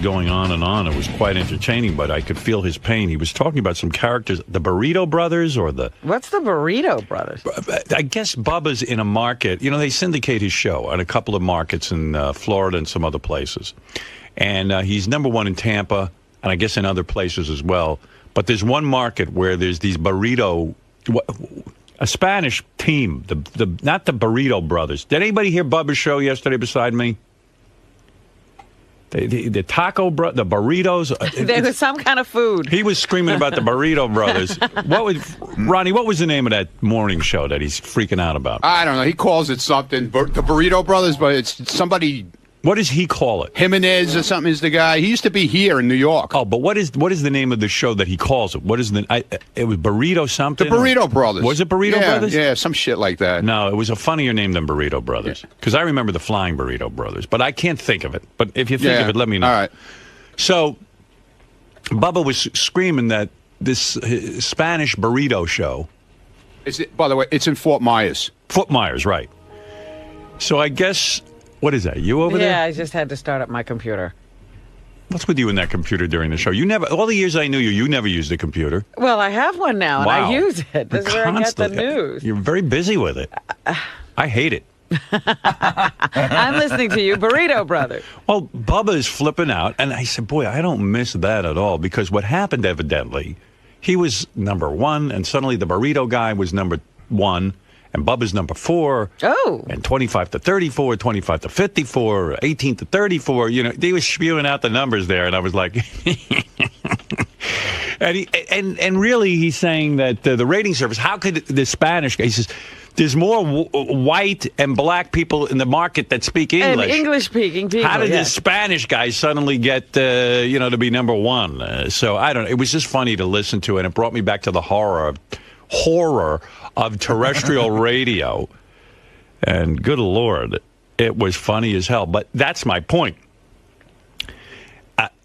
going on and on. It was quite entertaining, but I could feel his pain. He was talking about some characters, the Burrito Brothers or the... What's the Burrito Brothers? I guess Bubba's in a market. You know, they syndicate his show on a couple of markets in Florida and some other places. And he's number one in Tampa, and I guess in other places as well. But there's one market where there's these burrito... A Spanish team, not the Burrito Brothers. Did anybody hear Bubba's show yesterday beside me? The taco, the burritos. There was some kind of food. He was screaming about the Burrito Brothers. Ronnie, what was the name of that morning show that he's freaking out about? I don't know. He calls it something, the Burrito Brothers, but it's somebody... What does he call it? Jimenez or something is the guy. He used to be here in New York. Oh, but what is the name of the show that he calls it? What is it was Burrito something? The Burrito Brothers. Was it Burrito Brothers? Yeah, some shit like that. No, it was a funnier name than Burrito Brothers. Because I remember the Flying Burrito Brothers, but I can't think of it. But if you think of it, let me know. All right. So, Bubba was screaming that this Spanish burrito show... By the way, it's in Fort Myers. Fort Myers, right. So I guess... What is that? You over there? Yeah, I just had to start up my computer. What's with you and that computer during the show? You never, all the years I knew you, you never used a computer. Well, I have one now, and I use it. This is where I get the news. You're very busy with it. I hate it. I'm listening to you, Burrito Brother. Well, Bubba is flipping out, and I said, boy, I don't miss that at all, because what happened, evidently, he was number one, and suddenly the burrito guy was number one, and Bubba's number 4. Oh. And 25 to 34, 25 to 54, 18 to 34. You know, they were spewing out the numbers there, and I was like... and really, he's saying that the rating service, how could the Spanish guy... He says, there's more white and black people in the market that speak English. And English-speaking people, how did this Spanish guy suddenly get, to be number one? So, I don't know. It was just funny to listen to, and it brought me back to the horror of terrestrial radio. And good Lord, it was funny as hell. But that's my point.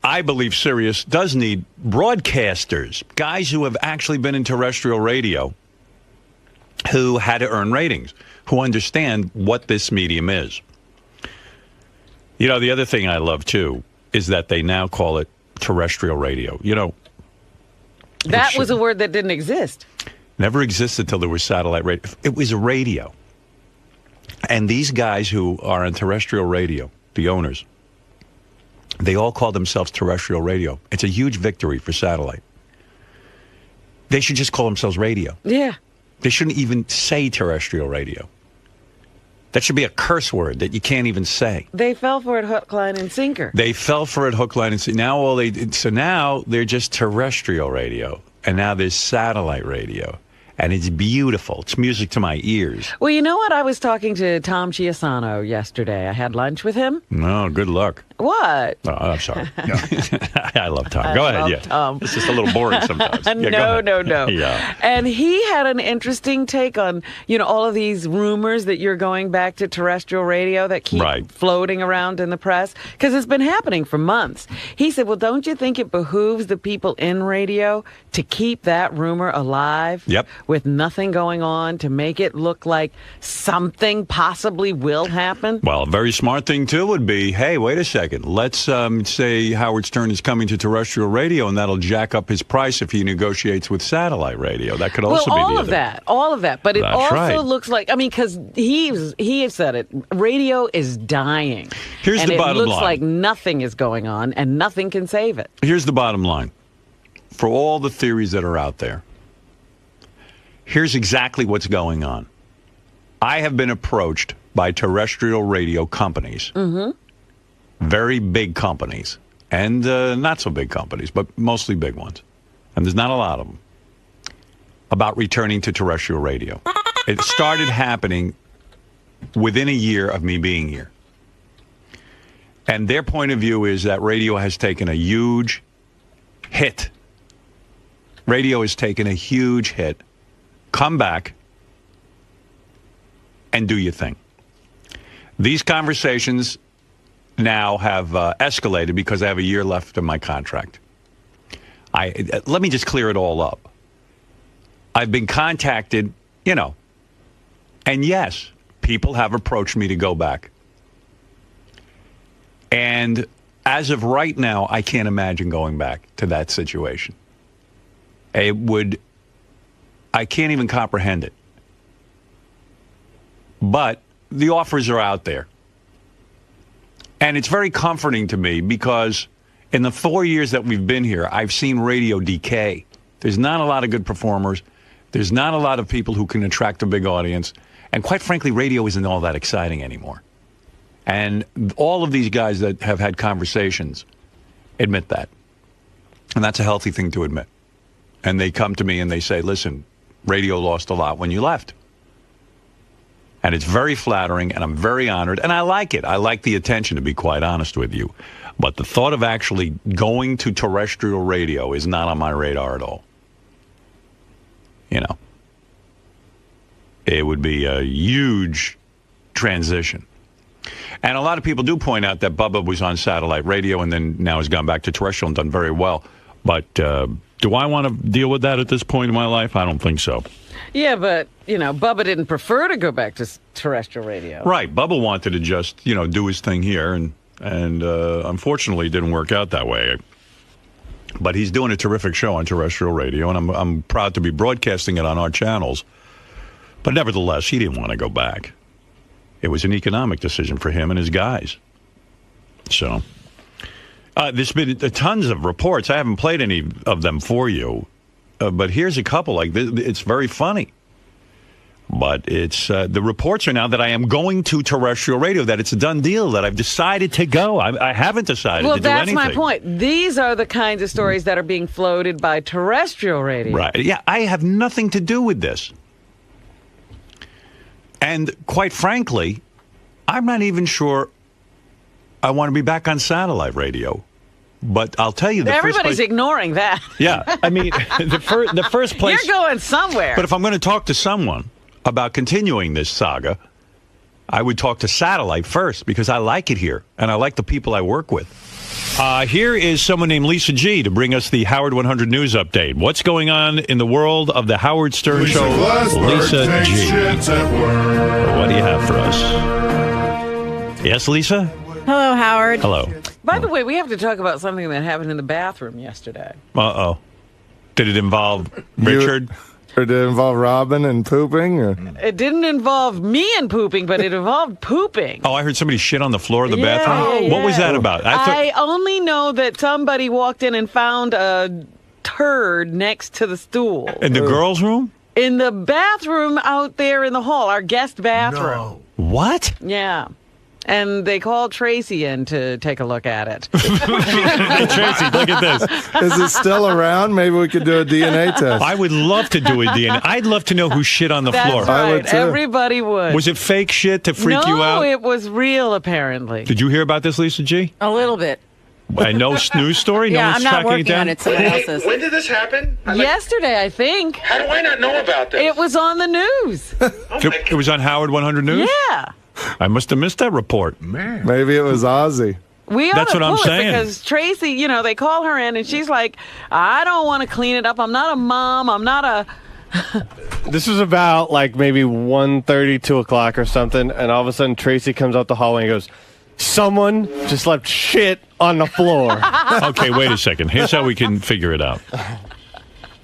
I believe Sirius does need broadcasters, guys who have actually been in terrestrial radio, who had to earn ratings, who understand what this medium is. You know, the other thing I love, too, is that they now call it terrestrial radio. You know, that was a word that didn't exist. Never existed until there was satellite radio. It was a radio. And these guys who are on terrestrial radio, the owners, they all call themselves terrestrial radio. It's a huge victory for satellite. They should just call themselves radio. Yeah. They shouldn't even say terrestrial radio. That should be a curse word that you can't even say. They fell for it hook, line, and sinker. They fell for it hook, line, and sinker. So now they're just terrestrial radio. And now there's satellite radio. And it's beautiful. It's music to my ears. Well, you know what? I was talking to Tom Chiasano yesterday. I had lunch with him. No, good luck. What? Oh, I'm sorry. I love Tom. Go ahead. Yeah. Tom. It's just a little boring sometimes. No. Yeah. And he had an interesting take on, all of these rumors that you're going back to terrestrial radio that keep floating around in the press, because it's been happening for months. He said, well, don't you think it behooves the people in radio to keep that rumor alive? Yep. With nothing going on, to make it look like something possibly will happen? Well, a very smart thing, too, would be, hey, wait a second. Let's say Howard Stern is coming to terrestrial radio, and that'll jack up his price if he negotiates with satellite radio. That could also be the all of that. But it also looks like, because he has said it, radio is dying. Here's the bottom line. It looks like nothing is going on, and nothing can save it. Here's the bottom line. For all the theories that are out there, here's exactly what's going on. I have been approached by terrestrial radio companies, very big companies, and not so big companies, but mostly big ones. And there's not a lot of them, about returning to terrestrial radio. It started happening within a year of me being here. And their point of view is that radio has taken a huge hit. Radio has taken a huge hit. Come back and do your thing. These conversations now have escalated because I have a year left of my contract. Let me just clear it all up. I've been contacted, and yes, people have approached me to go back. And as of right now, I can't imagine going back to that situation. I can't even comprehend it. But the offers are out there. And it's very comforting to me because in the 4 years that we've been here, I've seen radio decay. There's not a lot of good performers. There's not a lot of people who can attract a big audience. And quite frankly, radio isn't all that exciting anymore. And all of these guys that have had conversations admit that. And that's a healthy thing to admit. And they come to me and they say, listen, radio lost a lot when you left. And it's very flattering, and I'm very honored, and I like it. I like the attention, to be quite honest with you. But the thought of actually going to terrestrial radio is not on my radar at all. You know, it would be a huge transition. And a lot of people do point out that Bubba was on satellite radio and then now has gone back to terrestrial and done very well. But do I want to deal with that at this point in my life? I don't think so. Yeah, but, Bubba didn't prefer to go back to terrestrial radio. Right. Bubba wanted to just, do his thing here. And unfortunately, it didn't work out that way. But he's doing a terrific show on terrestrial radio, and I'm proud to be broadcasting it on our channels. But nevertheless, he didn't want to go back. It was an economic decision for him and his guys. So there's been tons of reports. I haven't played any of them for you. But here's a couple. Like it's very funny. But it's the reports are now that I am going to terrestrial radio, that it's a done deal, that I've decided to go. I haven't decided to do anything. Well, that's my point. These are the kinds of stories that are being floated by terrestrial radio. Right. Yeah, I have nothing to do with this. And quite frankly, I'm not even sure I want to be back on satellite radio. But I'll tell you, everybody's ignoring that. Yeah, I mean, the first place. You're going somewhere. But if I'm going to talk to someone about continuing this saga, I would talk to satellite first because I like it here and I like the people I work with. Here is someone named Lisa G to bring us the Howard 100 News Update. What's going on in the world of the Howard Stern Show? Lisa G. What do you have for us? Yes, Lisa? Hello, Howard. Hello. By the way, we have to talk about something that happened in the bathroom yesterday. Uh-oh. Did it involve Richard? Or did it involve Robin and pooping? Or? It didn't involve me and pooping, but it involved pooping. Oh, I heard somebody shit on the floor of the bathroom? Yeah. What was that about? I only know that somebody walked in and found a turd next to the stool. In the girls' room? In the bathroom out there in the hall, our guest bathroom. No. What? Yeah. And they called Tracy in to take a look at it. Hey, Tracy, look at this. Is it still around? Maybe we could do a DNA test. I would love to do a DNA. I'd love to know who shit on the floor. That's right. I would too. Everybody would. Was it fake shit to freak you out? No, it was real, apparently. Did you hear about this, Lisa G? A little bit. No news story? Yeah, no one's I'm not tracking working it down? on it. Someone else's. When did this happen? Yesterday, I think. How do I not know about this? It was on the news. It was on Howard 100 News? Yeah. I must have missed that report. Man. Maybe it was Ozzy. We ought That's to what I'm pull it saying. Because Tracy, they call her in and she's like, I don't want to clean it up. I'm not a mom. I'm not a... This was about maybe 1:30, 2 o'clock or something, and all of a sudden Tracy comes out the hallway and goes, someone just left shit on the floor. Okay, wait a second. Here's how we can figure it out.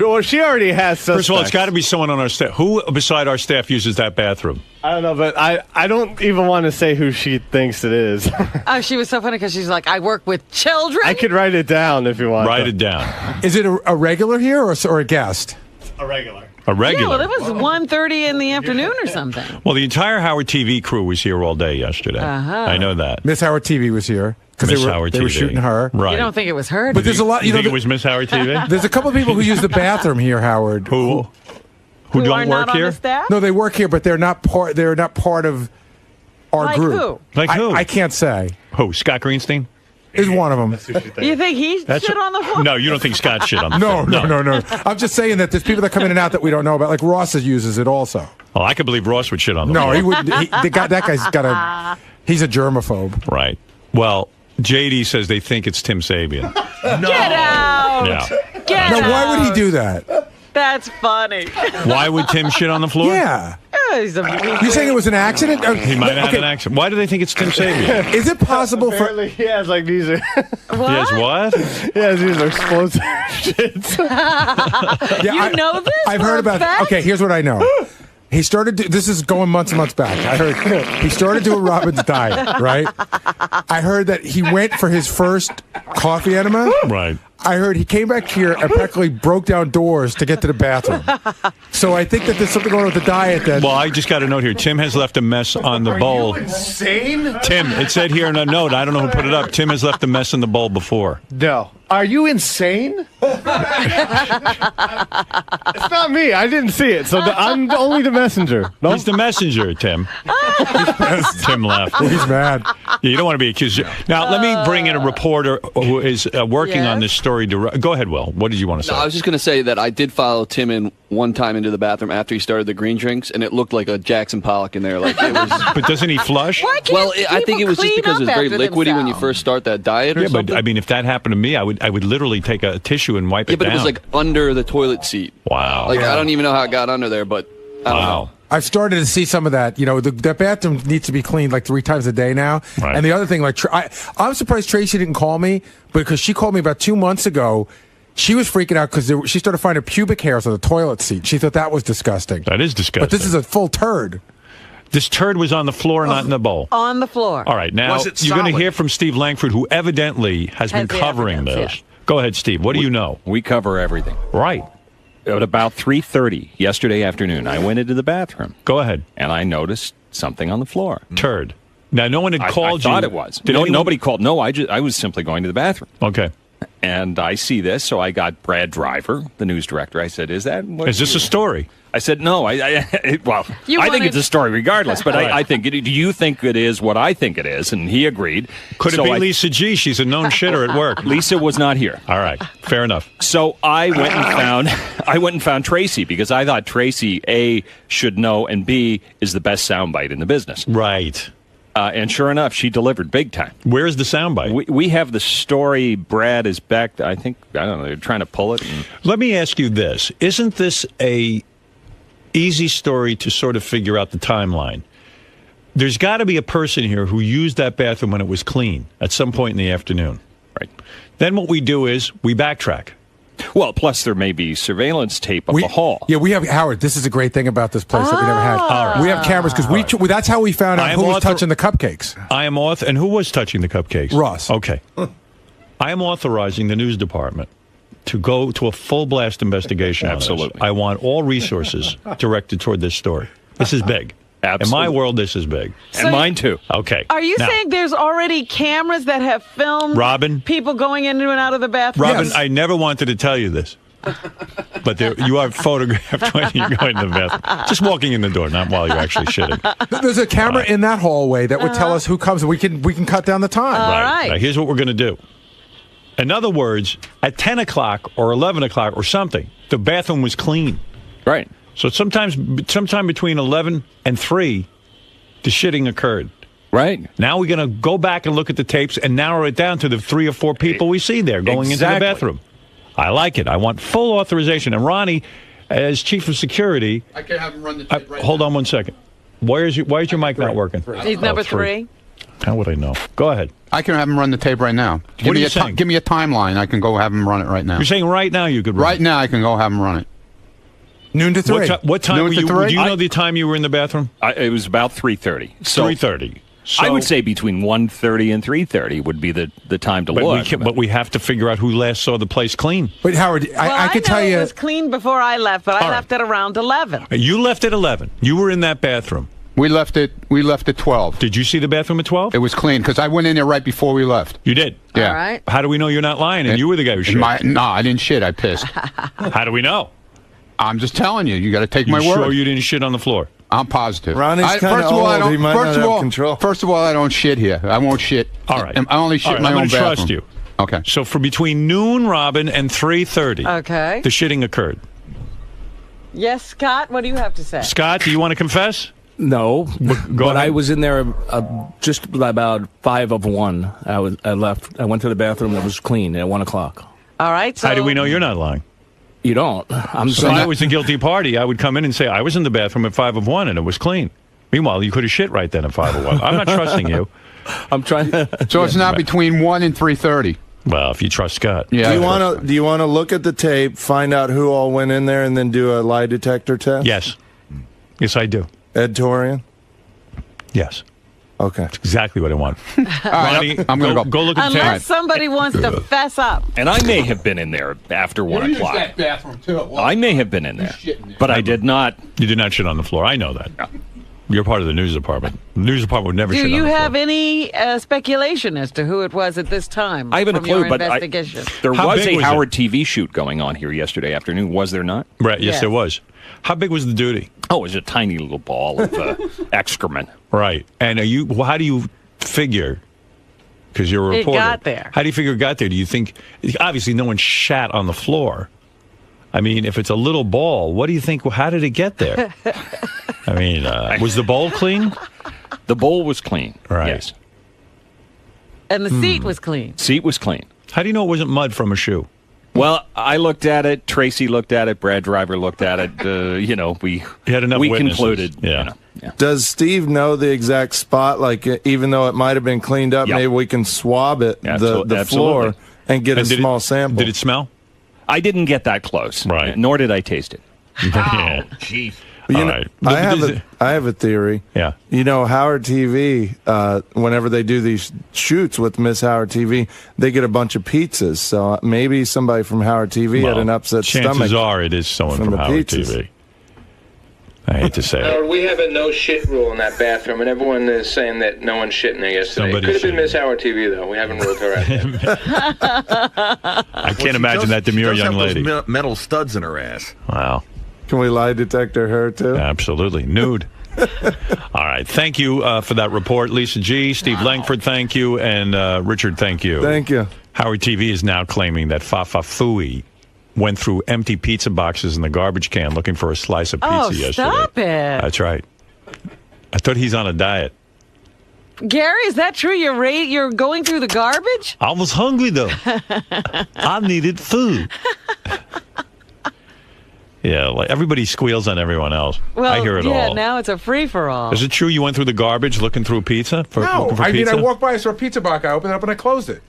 Well, she already has suspects. First of all, it's got to be someone on our staff. Who beside our staff uses that bathroom? I don't know, but I don't even want to say who she thinks it is. Oh, she was so funny because she's like, I work with children. I could write it down if you want. Write it down. Is it a regular here or a guest? A regular. A regular. Yeah, well, it was 1:30 in the afternoon or something. Well, the entire Howard TV crew was here all day yesterday. I know that. Miss Howard TV was here because Miss they Howard were TV. shooting her. Right. You don't think it was her? But there's a lot. You think it was Miss Howard TV? There's a couple of people who use the bathroom here, Howard. Who who don't are work not here? On the staff? No, they work here, but they're not part. They're not part of our Like group. who? Like who? I can't say. Who? Scott Greenstein? Is one of them. You think he shit on the floor? No, you don't think Scott shit on the floor. No. I'm just saying that there's people that come in and out that we don't know about. Like Ross uses it also. Well, I could believe Ross would shit on the floor. No, he wouldn't. That guy's got a. He's a germaphobe. Right. Well, JD says they think it's Tim Sabian. Get out! Yeah. Get Now, out! why would he do that? That's funny. Why would Tim shit on the floor? Yeah. You saying it was an accident? He might have had an accident. Why do they think it's Tim Sabian? Is it possible for? Apparently, he has like these. What? He has what? He has these explosive shits. Yeah, You know this? I've for heard a about. fact? Okay, here's what I know. He started. This is going months and months back. I heard he started doing Robin's diet. Right. I heard that he went for his first coffee enema. Right. I heard he came back here and practically broke down doors to get to the bathroom. So I think that there's something going on with the diet. That Well, I just got a note here. Tim has left a mess on the bowl. Insane? Tim, it said here in a note. I don't know who put it up. Tim has left a mess in the bowl before. No. Are you insane? It's not me. I didn't see it, so I'm only the messenger. No? He's the messenger, Tim. Tim left. he's mad. Yeah, you don't want to be accused. Now, let me bring in a reporter who is working on this story. Go ahead, Will. What did you want to say? No, I was just going to say that I did follow Tim in one time into the bathroom after he started the green drinks, and it looked like a Jackson Pollock in there. Like it was. But doesn't he flush? Why can't I think it was just because it was very liquidy when you first start that diet. Or Yeah, something. but I mean, if that happened to me, I would literally take a tissue and wipe Yeah, it but down. it was like under the toilet seat. Wow. Like I don't even know how it got under there, but I don't know. I've started to see some of that. You know, the bathroom needs to be cleaned like 3 times a day now. Right. And the other thing, like, I'm surprised Tracy didn't call me because she called me about 2 months ago. She was freaking out because she started finding pubic hairs on the toilet seat. She thought that was disgusting. That is disgusting. But this is a full turd. This turd was on the floor, not in the bowl. On the floor. All right, now Was it you're going to solid? hear from Steve Langford, who evidently has been the covering evidence, this. yeah. Go ahead, Steve. What do you know? We cover everything. Right. At about 3:30 yesterday afternoon, I went into the bathroom Go ahead. and I noticed something on the floor. Turd. Now, no one had called I you. thought it was. Did No, anyone- nobody called. No, I was simply going to the bathroom. Okay. And I see this, so I got Brad Driver, the news director. I said, "Is that? What Is this a story? I said, "No. Well, You I think wanted- it's a story regardless, but Right. I think. Do you think it is what I think it is?" And he agreed. Could it So be I- Lisa G? She's a known shitter at work. Lisa was not here. All right. Fair enough. So I went and found Tracy because I thought Tracy A should know and B is the best soundbite in the business. Right. And sure enough, she delivered big time. Where's the soundbite? We have the story. Brad is back. I don't know. They're trying to pull it. And Let me ask you this. Isn't this a easy story to sort of figure out the timeline? There's got to be a person here who used that bathroom when it was clean at some point in the afternoon. right. Then what we do is we backtrack. Well, plus there may be surveillance tape of the hall. Yeah, we have Howard. This is a great thing about this place that we never had. All right. We have cameras because that's how we found I out am who was author- touching the cupcakes. I am and who was touching the cupcakes? Ross. Okay. I am authorizing the news department to go to a full blast investigation. on this. Absolutely. I want all resources directed toward this story. This is big. Absolutely. In my world, this is big. And mine too. Okay. Are you Now, saying there's already cameras that have filmed Robin? people going in and out of the bathroom? Robin, Yes. I never wanted to tell you this, but you are photographed when you're going to the bathroom. Just walking in the door, not while you're actually shitting. There's a camera in that hallway that would tell us who comes, and we can cut down the time. right. Now, here's what we're going to do. In other words, at 10 o'clock or 11 o'clock or something, the bathroom was clean. Right. So sometime between 11 and 3, the shitting occurred. Right. Now we're going to go back and look at the tapes and narrow it down to the 3 or 4 people we see there going into the Exactly. bathroom. I like it. I want full authorization. And Ronnie, as chief of security, I can have him run the tape right hold on one second. Why is your mic not working? He's number Oh, 3. 3. How would I know? Go ahead. I can have him run the tape right now. What are you saying? Give me a timeline. I can go have him run it right now. You're saying right now you could run Right now, I can go have him run it. Noon to 3. What time Noon were to you? 3? Do you know the time you were in the bathroom? It was about 3:30. So 3:30. So, I would say between 1:30 and 3:30 would be the time to look. but we have to figure out who last saw the place clean. But Howard, I could know tell you. it was clean before I left, but I All right. left at around 11. You left at 11. You were in that bathroom. We left at 12. Did you see the bathroom at 12? It was clean because I went in there right before we left. You did. Yeah. All right. How do we know you're not lying and you were the guy who shit? No, I didn't shit. I pissed. How do we know? I'm just telling you. You got to take You my sure word. you didn't shit on the floor? I'm positive. Ronnie's kinda first of all, I old. don't. He might first not of all, have control. First of all, I don't shit here. I won't shit. All right. I only shit All right, in my I'm own gonna bathroom. trust you. Okay. So for between noon, Robin, and 3:30, Okay. the shitting occurred. Yes, Scott, what do you have to say? Scott, do you want to confess? No, but ahead. I was in there just about 5 of 1. I left. I went to the bathroom. It was clean at 1 o'clock. All right. So How do we know you're not lying? You don't. If I was the guilty party, I would come in and say, I was in the bathroom at 5 of 1 and it was clean. Meanwhile, you could have shit right then at 5 of 1. I'm not trusting you. I'm trying. So it's not between 1 and 3:30. Well, if you trust Scott. Yeah. Do you want to look at the tape, find out who all went in there, and then do a lie detector test? Yes. Yes, I do. Ed Torian? Yes. Okay. That's exactly what I want. All right, Ronnie, I'm going to go. Go look at the tape. Unless somebody wants to fess up. And I may have been in there after 1 Use o'clock. that bathroom too. I may have been in there, shit in there. but I did not. You did not shit on the floor. I know that. You're part of the news department. The news department would never shit on the Do floor. you have any speculation as to who it was at this time? I haven't a from clue, your but investigation? there How was big a was Howard TV shoot going on here yesterday afternoon, was there not? Right, yes, Yes. there was. How big was the duty? Oh, it was a tiny little ball of excrement. Right. And how do you figure, because you're a It reporter. got there. How do you figure it got there? Do you think, obviously no one shat on the floor. I mean, if it's a little ball, what do you think, how did it get there? I mean, was the bowl clean? The bowl was clean. Right. Yes. And the seat was clean. Seat was clean. How do you know it wasn't mud from a shoe? Well, I looked at it. Tracy looked at it. Brad Driver looked at it. We had enough we witnesses. concluded. Yeah. Yeah. Does Steve know the exact spot? Like, even though it might have been cleaned up, Yep. maybe we can swab it, the floor, Absolutely. and get And a did small it, sample. Did it smell? I didn't get that close. Right. Nor did I taste it. Yeah. Jeez. You All know, right. I have a theory. Yeah. You know, Howard TV, whenever they do these shoots with Miss Howard TV, they get a bunch of pizzas. So maybe somebody from Howard TV had Well, an upset chances stomach. are it is someone from from the Howard pizzas. TV. I hate to say it. Howard, we have a no shit rule in that bathroom, and everyone is saying that no one shit in there yesterday. Somebody Could have been shit. Miss Howard TV, though. We haven't ruled her out yet. I can't imagine that demure young lady. Metal studs in her ass. Wow. Can we lie detector her, too? Absolutely. Nude. All right. Thank you for that report, Lisa G. Steve Langford, thank you. And Richard, thank you. Thank you. Howard TV is now claiming that Fafa Fui went through empty pizza boxes in the garbage can looking for a slice of pizza Oh, yesterday. stop it. That's right. I thought he's on a diet. Gary, is that true? You're going through the garbage? I was hungry, though. I needed food. Yeah, like everybody squeals on everyone else. Well, I hear it yeah, all. now it's a free-for-all. Is it true you went through the garbage looking through pizza? No, looking for I mean, pizza? I walked by, I saw a pizza box, I opened it up and I closed it.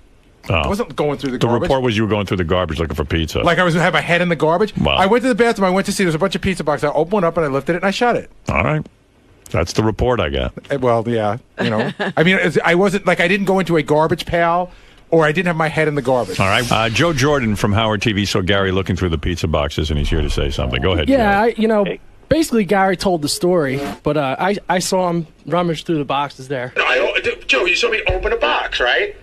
I Oh. wasn't going through the The garbage. report was you were going through the garbage looking for pizza. Like I was had my head in the garbage. Wow. I went to the bathroom. I went to see there's a bunch of pizza boxes. I opened one up and I lifted it and I shut it. All right. That's the report I got. Well, yeah, you know. I mean, I wasn't like I didn't go into a garbage pail or I didn't have my head in the garbage. All right. Joe Jordan from Howard TV saw Gary looking through the pizza boxes, and he's here to say something. Go ahead, Yeah, Joe. basically Gary told the story, but I saw him rummage through the boxes there. Joe, you saw me open a box, right?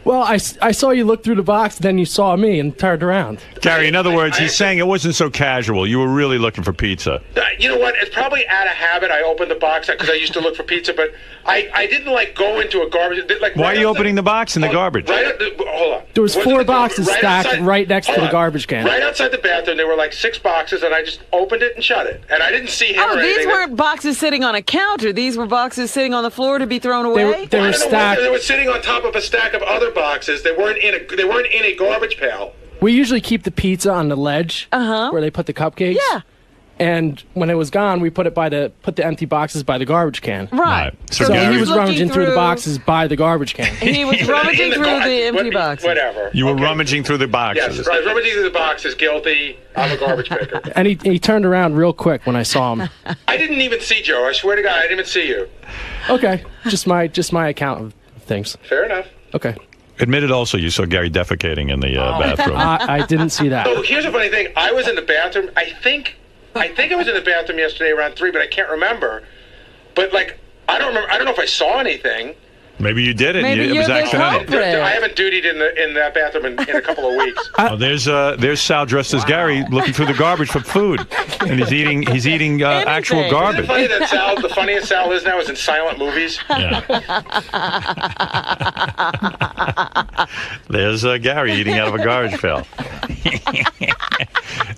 Well, I saw you look through the box, then you saw me and turned around. Gary, in other words, he's saying it wasn't so casual. You were really looking for pizza. You know what? It's probably out of habit. I opened the box because I used to look for pizza, but I didn't like go into a garbage. Like, Why are you opening the box in the garbage? Hold on. There was Wasn't four the door boxes stacked right next to hold the on. garbage can. Right outside the bathroom, there were like 6 boxes, and I just opened it and shut it. And I didn't see him Oh, or these anything. weren't boxes sitting on a counter. These were boxes sitting on the floor to be thrown away. They were I don't know what- stacked. They were sitting on top of a stack of other boxes. They weren't in a garbage pail. We usually keep the pizza on the ledge where they put the cupcakes. Yeah. And when it was gone, we put the empty boxes by the garbage can. Right. So So Gary- he was looking rummaging through the through- boxes by the garbage can. He was rummaging through the empty boxes. Whatever. You were rummaging through the boxes. Yes, right. Rummaging through the boxes. Guilty. I'm a garbage picker. And he turned around real quick when I saw him. I didn't even see Joe. I swear to God, I didn't even see you. Okay, just my account of things. Fair enough. Okay. Admitted also you saw Gary defecating in the bathroom. I didn't see that. So here's a funny thing. I was in the bathroom. I think I was in the bathroom yesterday around 3, but I can't remember. But like, I don't remember. I don't know if I saw anything. Maybe you did it. Maybe It you're was the accidental. culprit. I haven't dutied in that bathroom in a couple of weeks. Oh, there's Sal dressed as Gary looking through the garbage for food, and he's eating actual Anything. garbage. Isn't it funny that the funniest Sal is now is in silent movies? Yeah. There's Gary eating out of a garbage pail,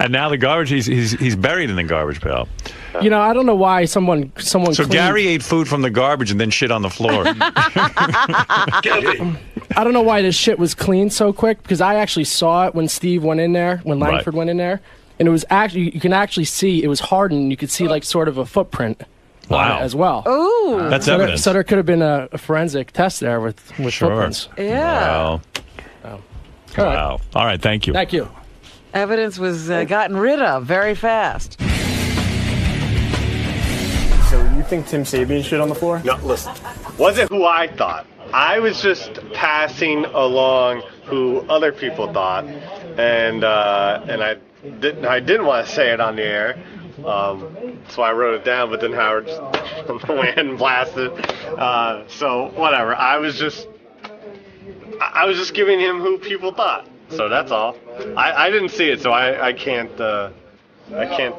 and now the garbage he's buried in the garbage pail. You know, I don't know why someone. So cleaned- Gary ate food from the garbage and then shit on the floor. Guilty. I don't know why this shit was cleaned so quick because I actually saw it when Steve went in there, when Langford went in there, and it was actually you can actually see it was hardened. You could see like sort of a footprint on it as well. Oh, that's so evidence. So there could have been a forensic test there with footprints. Yeah. Wow. Wow. All right. Thank you. Thank you. Evidence was gotten rid of very fast. So you think Tim Sabian shit on the floor? No, listen. Wasn't who I thought. I was just passing along who other people thought, and I didn't want to say it on the air, so I wrote it down. But then Howard just went ahead and blasted. So whatever. I was just giving him who people thought. So that's all. I didn't see it, so I can't I can't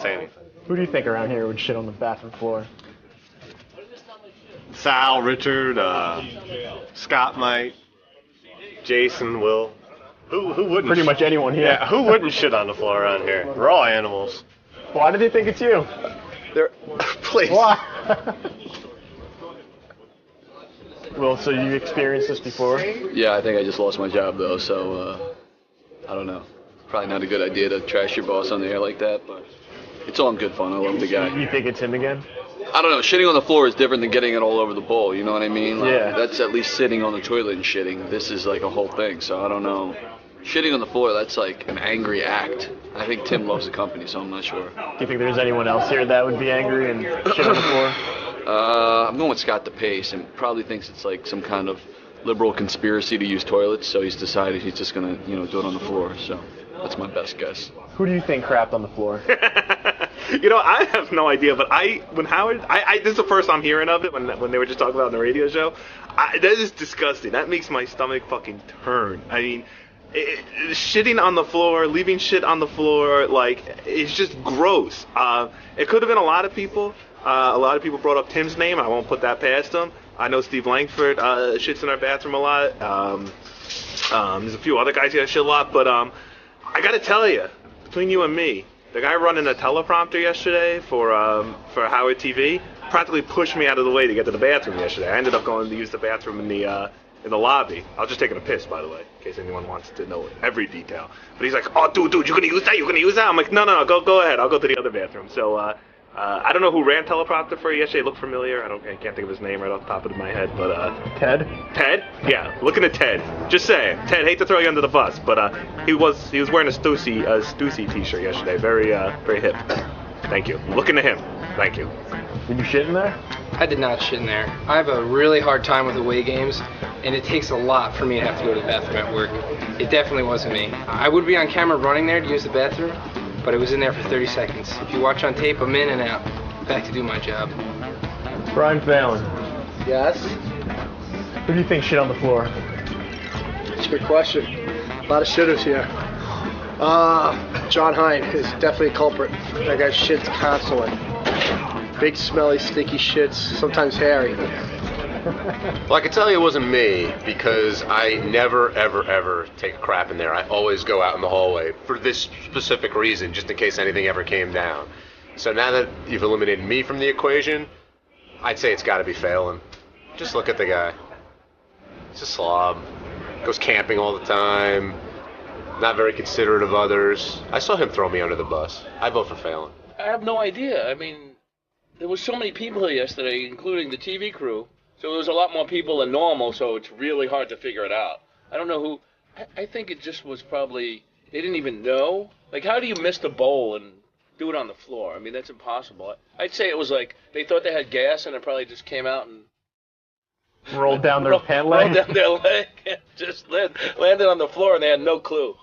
say anything. Who do you think around here would shit on the bathroom floor? Sal, Richard, Scott might, Jason will. Who wouldn't? Pretty much anyone here. Yeah, who wouldn't shit on the floor around here? We're all animals. Why do they think it's you? Please. Why? Well, so you experienced this before? Yeah, I think I just lost my job though, so I don't know. Probably not a good idea to trash your boss on the air like that, but it's all in good fun. I love the guy. You think it's him again? I don't know. Shitting on the floor is different than getting it all over the bowl. You know what I mean? Like, Yeah. That's at least sitting on the toilet and shitting. This is like a whole thing, so I don't know. Shitting on the floor, that's like an angry act. I think Tim loves the company, so I'm not sure. Do you think there's anyone else here that would be angry and shit on the floor? I'm going with Scott DePace, and probably thinks it's like some kind of liberal conspiracy to use toilets, so he's decided he's just going to, do it on the floor. So that's my best guess. Who do you think crapped on the floor? I have no idea, but when Howard, this is the first I'm hearing of it when they were just talking about it on the radio show. That is disgusting. That makes my stomach fucking turn. I mean, shitting on the floor, leaving shit on the floor, it's just gross. It could have been a lot of people. A lot of people brought up Tim's name. I won't put that past him. I know Steve Langford shits in our bathroom a lot. There's a few other guys here that shit a lot, but I gotta tell you, between you and me, the guy running a teleprompter yesterday for Howard TV practically pushed me out of the way to get to the bathroom yesterday. I ended up going to use the bathroom in the lobby. I was just taking a piss, by the way, in case anyone wants to know every detail. But he's like, "Oh, dude, you're gonna use that? You're gonna use that?" I'm like, "No, go ahead. I'll go to the other bathroom." So I don't know who ran teleprompter for you yesterday. It looked familiar. I can't think of his name right off the top of my head, but Ted? Ted? Yeah, looking at Ted. Just saying. Ted, hate to throw you under the bus, but he was wearing a Stussy t-shirt yesterday. Very hip. Thank you. Looking at him. Thank you. Did you shit in there? I did not shit in there. I have a really hard time with away games, and it takes a lot for me to have to go to the bathroom at work. It definitely wasn't me. I would be on camera running there to use the bathroom, but I was in there for 30 seconds. If you watch on tape, I'm in and out. Back to do my job. Brian Fallon. Yes? Who do you think shit on the floor? That's a good question. A lot of shitters here. John Hine is definitely a culprit. That guy shits constantly. Big, smelly, sticky shits, sometimes hairy. Well, I can tell you it wasn't me because I never, ever, ever take a crap in there. I always go out in the hallway for this specific reason, just in case anything ever came down. So now that you've eliminated me from the equation, I'd say it's got to be Phelan. Just look at the guy. He's a slob. Goes camping all the time. Not very considerate of others. I saw him throw me under the bus. I vote for Phelan. I have no idea. I mean, there was so many people here yesterday, including the TV crew. So there was a lot more people than normal, so it's really hard to figure it out. I don't know who. I think it just was probably, they didn't even know. Like, how do you miss the bowl and do it on the floor? I mean, that's impossible. I'd say it was like, they thought they had gas and it probably just came out and rolled down their pant leg? Rolled down their leg and just landed on the floor and they had no clue.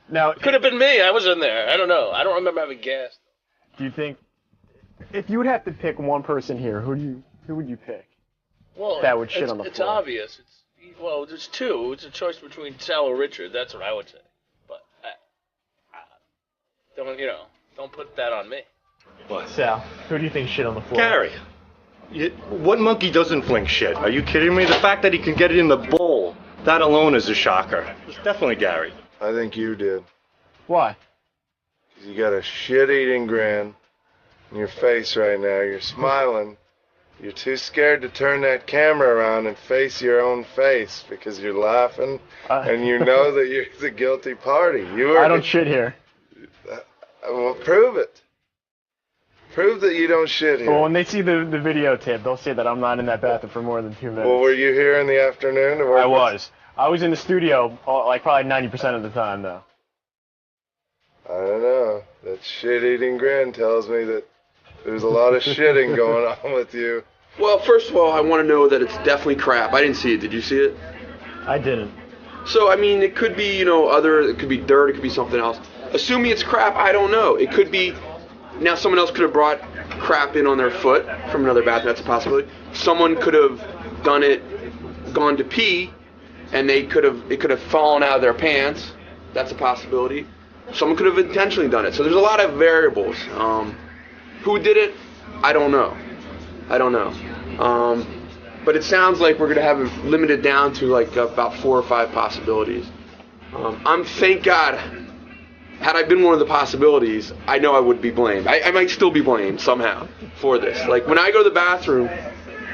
Now, it could have been me. I was in there. I don't know. I don't remember having gas. Do you think, if you would have to pick one person here, who would you pick? Well, that would shit on the It's floor. obvious. There's two. It's a choice between Sal or Richard. That's what I would say. But don't put that on me. What? Sal, who do you think shit on the floor? Gary. What monkey doesn't fling shit? Are you kidding me? The fact that he can get it in the bowl, that alone is a shocker. It's definitely Gary. I think you did. Why? 'Cause you got a shit-eating grin on your face right now. You're smiling, You're too scared to turn that camera around and face your own face because you're laughing and you know that you're the guilty party. I don't shit here. Well, prove it. Prove that you don't shit here. Well, when they see the videotape, they'll say that I'm not in that bathroom for more than 2 minutes. Well, were you here in the afternoon? Or I was. I was in the studio like probably 90% of the time, though. I don't know. That shit-eating grin tells me that there's a lot of shitting going on with you. Well, first of all, I want to know that it's definitely crap. I didn't see it. Did you see it? I didn't. So, I mean, it could be, it could be dirt, it could be something else. Assuming it's crap, I don't know. It could be, now someone else could have brought crap in on their foot from another bathroom. That's a possibility. Someone could have gone to pee, and it could have fallen out of their pants. That's a possibility. Someone could have intentionally done it. So there's a lot of variables. Who did it? I don't know. But it sounds like we're going to have it limited down to like about 4 or 5 possibilities. Thank God, had I been one of the possibilities, I know I would be blamed. I might still be blamed somehow for this. Like when I go to the bathroom,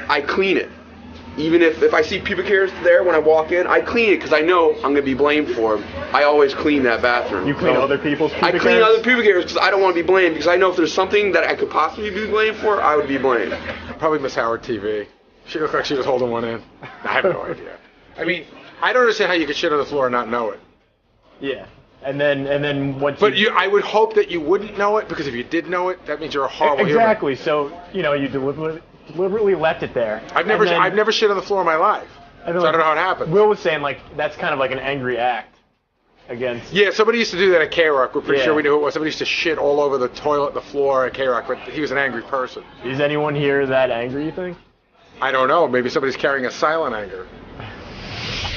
I clean it. Even if I see pubic hairs there when I walk in, I clean it because I know I'm going to be blamed for them. I always clean that bathroom. You clean other people's pubic hairs? I clean other pubic hairs because I don't want to be blamed, because I know if there's something that I could possibly be blamed for, I would be blamed. Probably Miss Howard TV. She looked like she was holding one in. I have no idea. I mean, I don't understand how you could shit on the floor and not know it. Yeah. And then once But I would hope that you wouldn't know it, because if you did know it, that means you're a horrible human. Exactly. So, you deliberately left it there. I've never shit on the floor in my life. So I don't know how it happened. Will was saying, like, that's kind of like an angry act against... Yeah, somebody used to do that at K-Rock. We're pretty sure we knew who it was. Somebody used to shit all over the toilet, the floor at K-Rock, but he was an angry person. Is anyone here that angry, you think? I don't know. Maybe somebody's carrying a silent anger.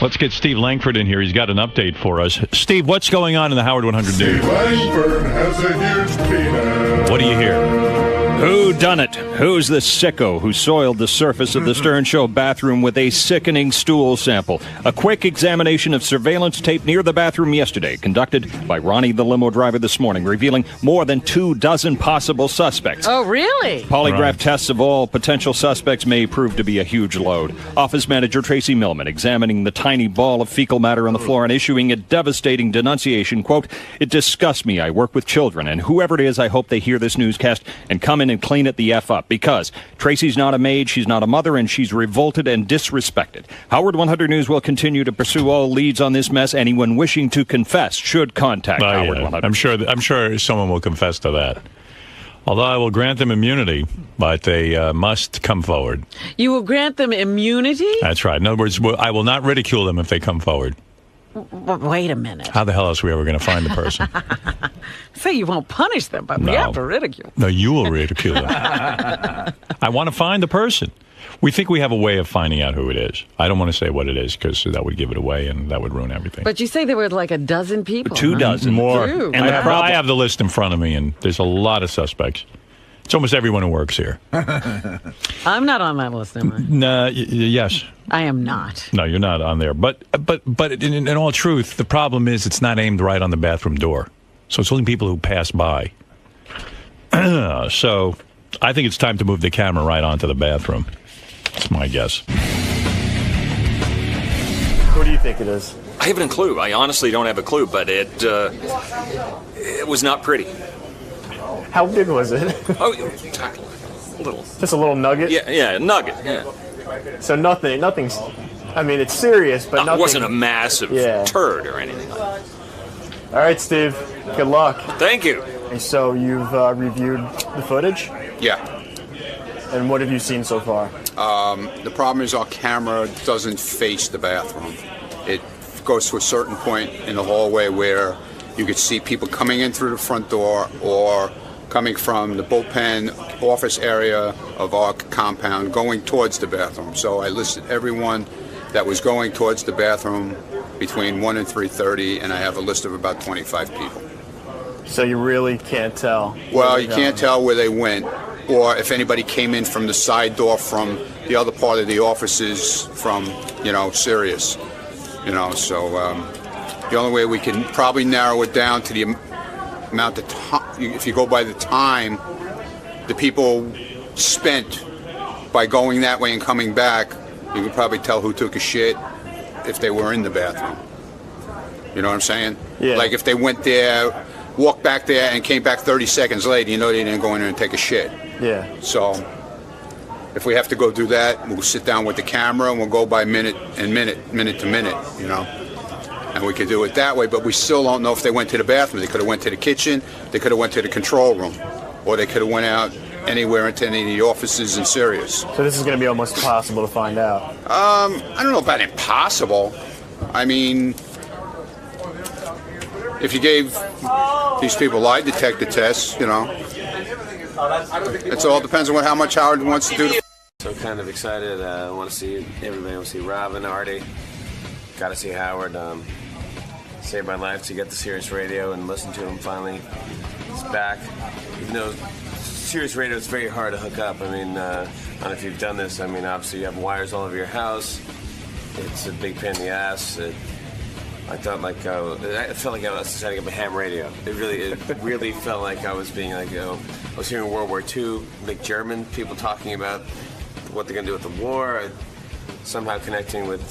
Let's get Steve Langford in here. He's got an update for us. Steve, what's going on in the Howard 100 News? Steve Langford has a huge penis. What do you hear? Who done it? Who's the sicko who soiled the surface of the Stern Show bathroom with a sickening stool sample? A quick examination of surveillance tape near the bathroom yesterday, conducted by Ronnie the limo driver this morning, revealing more than 24 possible suspects. Oh, really? Polygraph tests of all potential suspects may prove to be a huge load. Office manager Tracy Millman examining the tiny ball of fecal matter on the floor and issuing a devastating denunciation. Quote, "It disgusts me. I work with children, and whoever it is, I hope they hear this newscast and come in and clean it the F up, because Tracy's not a maid, she's not a mother, and she's revolted and disrespected." Howard 100 News will continue to pursue all leads on this mess. Anyone wishing to confess should contact Howard 100. I'm sure someone will confess to that. Although I will grant them immunity, but they must come forward. You will grant them immunity? That's right. In other words, I will not ridicule them if they come forward. Wait a minute. How the hell else are we ever going to find the person? Say you won't punish them, but we have to ridicule. No, you will ridicule them. I want to find the person. We think we have a way of finding out who it is. I don't want to say what it is, because that would give it away and that would ruin everything. But you say there were like a dozen people. 2 dozen. More. True. And I have the list in front of me, and there's a lot of suspects. It's almost everyone who works here. I'm not on that list, am I? No, yes. I am not. No, you're not on there. But in all truth, the problem is it's not aimed right on the bathroom door. So it's only people who pass by. So I think it's time to move the camera right onto the bathroom. That's my guess. Who do you think it is? I haven't a clue. I honestly don't have a clue, but it was not pretty. How big was it? Oh, little. Just a little nugget? Yeah, nugget, yeah. So nothing's, I mean, it's serious, but nothing. It wasn't a massive turd or anything like that. All right, Steve, good luck. Thank you. And so you've reviewed the footage? Yeah. And what have you seen so far? The problem is our camera doesn't face the bathroom. It goes to a certain point in the hallway where you could see people coming in through the front door or coming from the bullpen office area of our compound going towards the bathroom. So I listed everyone that was going towards the bathroom between 1 and 3:30, and I have a list of about 25 people. So you really can't tell? Well, you can't tell where they went, or if anybody came in from the side door from the other part of the offices from, Sirius. So the only way we can probably narrow it down to the amount of time, if you go by the time the people spent by going that way and coming back, you could probably tell who took a shit if they were in the bathroom. You know what I'm saying? Yeah. Like if they went there, walked back there, and came back 30 seconds later, you know they didn't go in there and take a shit. Yeah. So if we have to go do that, we'll sit down with the camera and we'll go by minute to minute, you know. And we could do it that way, but we still don't know if they went to the bathroom. They could have went to the kitchen, they could have went to the control room, or they could have went out anywhere into any of the offices in Sirius. So this is going to be almost impossible to find out. I don't know about impossible. I mean, if you gave these people lie detector tests, you know, it all depends on how much Howard wants to do. So kind of excited. I want to see everybody. I want to see Robin, Artie. Got to see Howard. Saved my life to get to Sirius Radio and listen to him finally. He's back. Even though Sirius Radio is very hard to hook up. I mean, I don't know if you've done this. I mean, obviously you have wires all over your house. It's a big pain in the ass. I felt like I was setting up a ham radio. It really felt like I was being like, I was hearing World War II, like German people talking about what they're going to do with the war. Somehow connecting with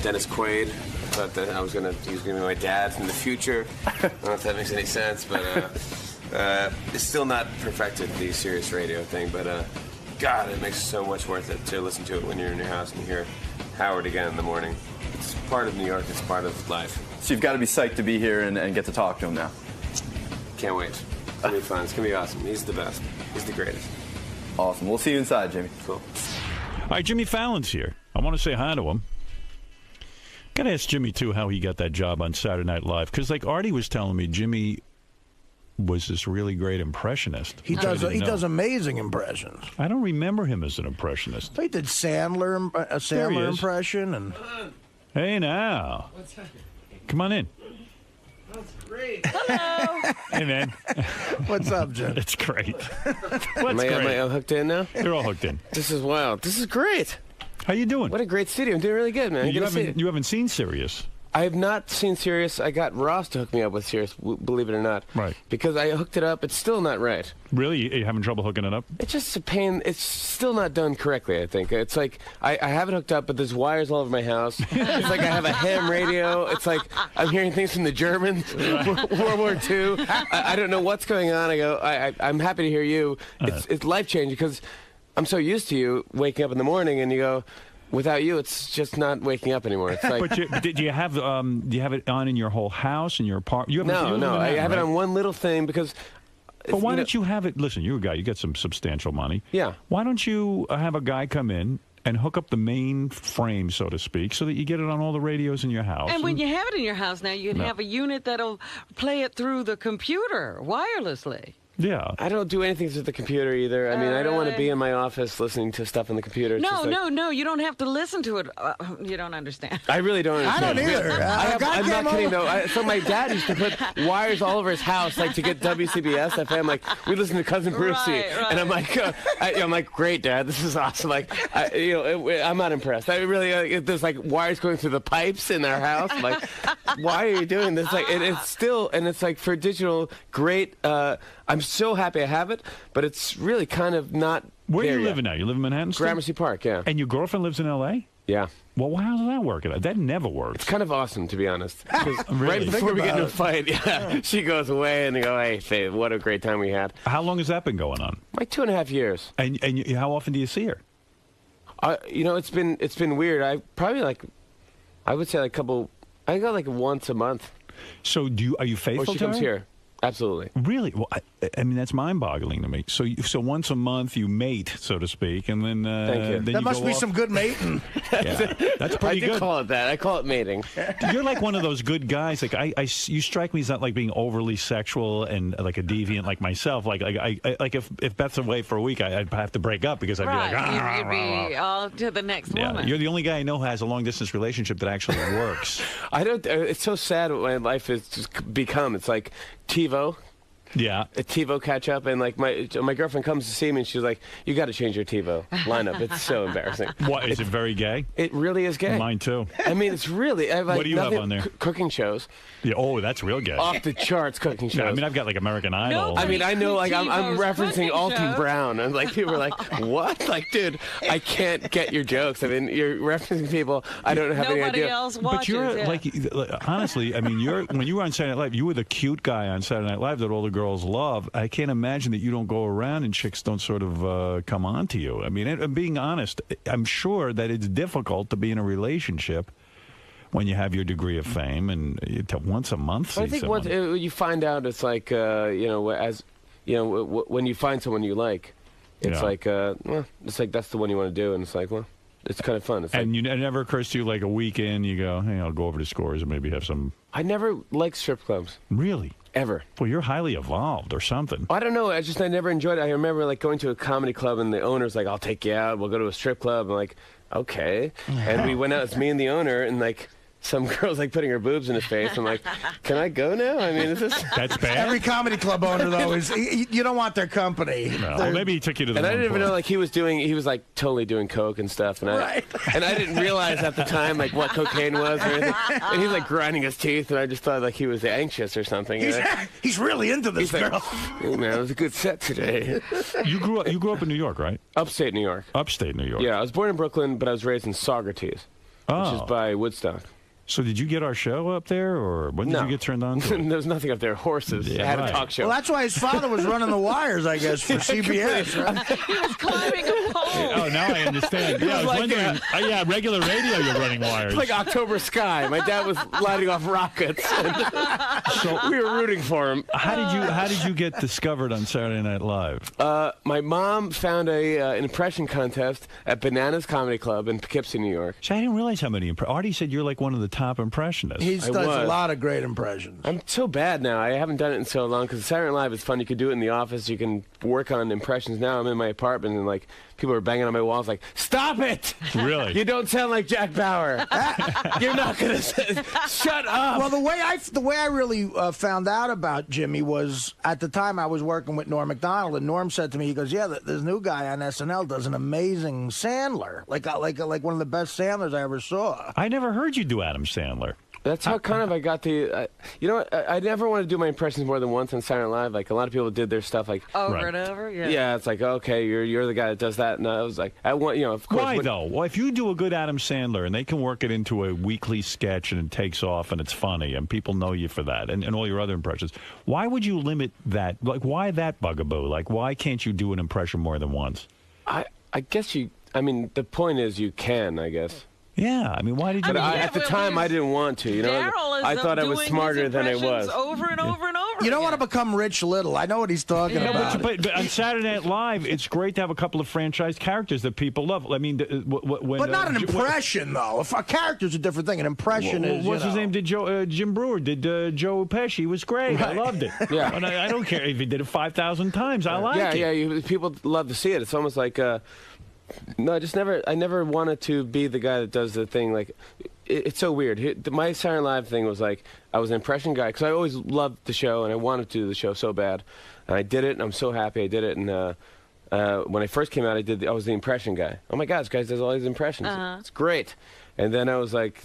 Dennis Quaid. I thought that he was going to be my dad from the future. I don't know if that makes any sense, but it's still not perfected, the Sirius Radio thing. But God, it makes it so much worth it to listen to it when you're in your house and you hear Howard again in the morning. It's part of New York. It's part of life. So you've got to be psyched to be here and get to talk to him now. Can't wait. It's going to be fun. It's going to be awesome. He's the best. He's the greatest. Awesome. We'll see you inside, Jimmy. Cool. All right, Jimmy Fallon's here. I want to say hi to him. Got to ask Jimmy, too, how he got that job on Saturday Night Live. Because, like Artie was telling me, Jimmy was this really great impressionist. He does amazing impressions. I don't remember him as an impressionist. He did a Sandler impression. And hey, now. Come on in. That's great. Hello. Hey, man. What's up, Jim? It's great. Am I hooked in now? You're all hooked in. This is wild. This is great. How you doing? What a great studio. I'm doing really good, man. You haven't seen Sirius. I have not seen Sirius. I got Ross to hook me up with Sirius, believe it or not. Right. Because I hooked it up. It's still not right. Really? You're having trouble hooking it up? It's just a pain. It's still not done correctly, I think. It's like I have it hooked up, but there's wires all over my house. It's like I have a ham radio. It's like I'm hearing things from the Germans, World War II. I don't know what's going on. I go, I'm happy to hear you. It's life-changing because I'm so used to you waking up in the morning and you go, without you, it's just not waking up anymore. It's like, but do you have it on in your whole house, in your apartment? No. I have it on one little thing because. But why don't you have it? Listen, you're a guy. You got some substantial money. Yeah. Why don't you have a guy come in and hook up the main frame, so to speak, so that you get it on all the radios in your house? And when you have it in your house now, you can have a unit that'll play it through the computer wirelessly. Yeah. I don't do anything with the computer either. I mean, I don't want to be in my office listening to stuff on the computer. It's No. You don't have to listen to it. You don't understand. I really don't understand. I don't either. I'm not kidding, though. So my dad used to put wires all over his house, like, to get WCBS FM. Like, we listen to Cousin Brucey. Right. And I'm like, I'm like, great, Dad. This is awesome. Like, I'm not impressed. I really, there's, like, wires going through the pipes in our house. I'm like, why are you doing this? Like, it's still, and it's like, for digital, great. I'm so happy I have it, but it's really kind of not. Where are you yet. living now? You live in Manhattan still? Gramercy Park, yeah. And your girlfriend lives in L.A.? Yeah. Well, how does that work? That never works. It's kind of awesome, to be honest. 'Cause Really? right before we get into a fight, she goes away and they go, hey, say, what a great time we had. How long has that been going on? Like 2.5 years. And how often do you see her? It's been weird. I would say like I go like once a month. So are you faithful or she to comes her? here. Absolutely. Really? Well, I mean, that's mind-boggling to me. So once a month you mate, so to speak, and then Thank you. Then that you must go be off. some good mating. Yeah, that's pretty I do good. call it that. I call it mating. You're like one of those good guys. Like you strike me as not like being overly sexual and like a deviant like myself. Like if Beth's away for a week, I'd have to break up because I'd be like, You'd be all to the next woman. You're the only guy I know who has a long-distance relationship that actually works. I don't. It's so sad what my life has just become. It's like TiVo. a TiVo catch up, and like my girlfriend comes to see me, and she's like, "You got to change your TiVo lineup. It's so embarrassing." What is it? Very gay? It really is gay. Mine too. I mean, it's really. I have, like, what do you have on there? Cooking shows. Yeah. Oh, that's real gay. Off the charts cooking shows. Yeah, I mean, I've got like American Idol. I mean, I know, like, I'm referencing Alton shows. Brown, and like people are like, "What?" Like, dude, I can't get your jokes. I mean, you're referencing people I don't have any idea. Nobody else watches. But you're yeah. like, honestly, I mean, when you were on Saturday Night Live, you were the cute guy on Saturday Night Live that all the girls love. I can't imagine that you don't go around and chicks don't sort of come on to you. I mean, and being honest, I'm sure that it's difficult to be in a relationship when you have your degree of fame and once a month. I think once you find out, it's like when you find someone you like, it's like well, it's like that's the one you want to do, and it's like, well, it's kind of fun. It's and it never occurs to you, like a weekend, you go, hey, I'll go over to Scores and maybe have some. I never liked strip clubs. Really? Ever. Well, you're highly evolved or something. I don't know. I never enjoyed it. I remember like going to a comedy club and the owner's like, I'll take you out. We'll go to a strip club. I'm like, okay. And we went out. It's me and the owner, and like some girl's like putting her boobs in his face. I'm like, can I go now? I mean, is this? That's bad. Every comedy club owner though is you don't want their company. No. Well, maybe he took you to the. And I didn't even club. know like he was like totally doing coke and stuff, and I didn't realize at the time like what cocaine was or anything. And he's like grinding his teeth, and I just thought like he was anxious or something. He's really into this girl. Like, hey, man, it was a good set today. You grew up in New York, right? Upstate New York. Upstate New York. Yeah, I was born in Brooklyn, but I was raised in Saugerties, which is by Woodstock. So did you get our show up there, or when did you get turned on to it? There was nothing up there. Horses. Yeah, I had right. a talk show. Well, that's why his father was running the wires, I guess, for CBS. Right? He was climbing a pole. Oh, now I understand. Yeah, I was like, wondering. Regular radio, you're running wires. It's like October Sky. My dad was lighting off rockets. So we were rooting for him. How did you get discovered on Saturday Night Live? My mom found an impression contest at Bananas Comedy Club in Poughkeepsie, New York. See, I didn't realize how many. Artie said you're like one of the top impressionists. He does a lot of great impressions. I'm so bad now. I haven't done it in so long because Saturday Night Live is fun. You can do it in the office. You can work on impressions. Now I'm in my apartment and like people are banging on my walls like, "Stop it! Really? You don't sound like Jack Bauer. You're not gonna shut up." Well, the way I really found out about Jimmy was at the time I was working with Norm Macdonald, and Norm said to me, he goes, "Yeah, this new guy on SNL does an amazing Sandler, like one of the best Sandlers I ever saw." I never heard you do Adam Sandler. That's how kind of I got the. You know what? I never want to do my impressions more than once on Saturday Night Live. Like a lot of people did their stuff like over and over. Yeah. Yeah, it's like okay, you're the guy that does that, and I was like, I want of course. Why though? Well, if you do a good Adam Sandler and they can work it into a weekly sketch and it takes off and it's funny and people know you for that and all your other impressions, why would you limit that? Like, why that bugaboo? Like, why can't you do an impression more than once? I guess you. I mean, the point is you can. I guess. Yeah, I mean, why did you? At the time, I didn't want to. You know, I thought I was smarter than I was. Over and over and over. You don't want to become Rich Little. I know what he's talking about. But on Saturday Night Live, it's great to have a couple of franchise characters that people love. I mean, but not an impression, though. If a character's a different thing, an impression is. What's his name? Did Jim Brewer? Did Joe Pesci? He was great. Right. I loved it. Yeah, and I don't care if he did it 5,000 times. I like it. Yeah. People love to see it. It's almost like. No, I never wanted to be the guy that does the thing. Like, it's so weird. My Saturday Night Live thing was like, I was an impression guy because I always loved the show and I wanted to do the show so bad. And I did it and I'm so happy I did it. And when I first came out, I was the impression guy. Oh my God, this guy does all these impressions. It's great. And then I was like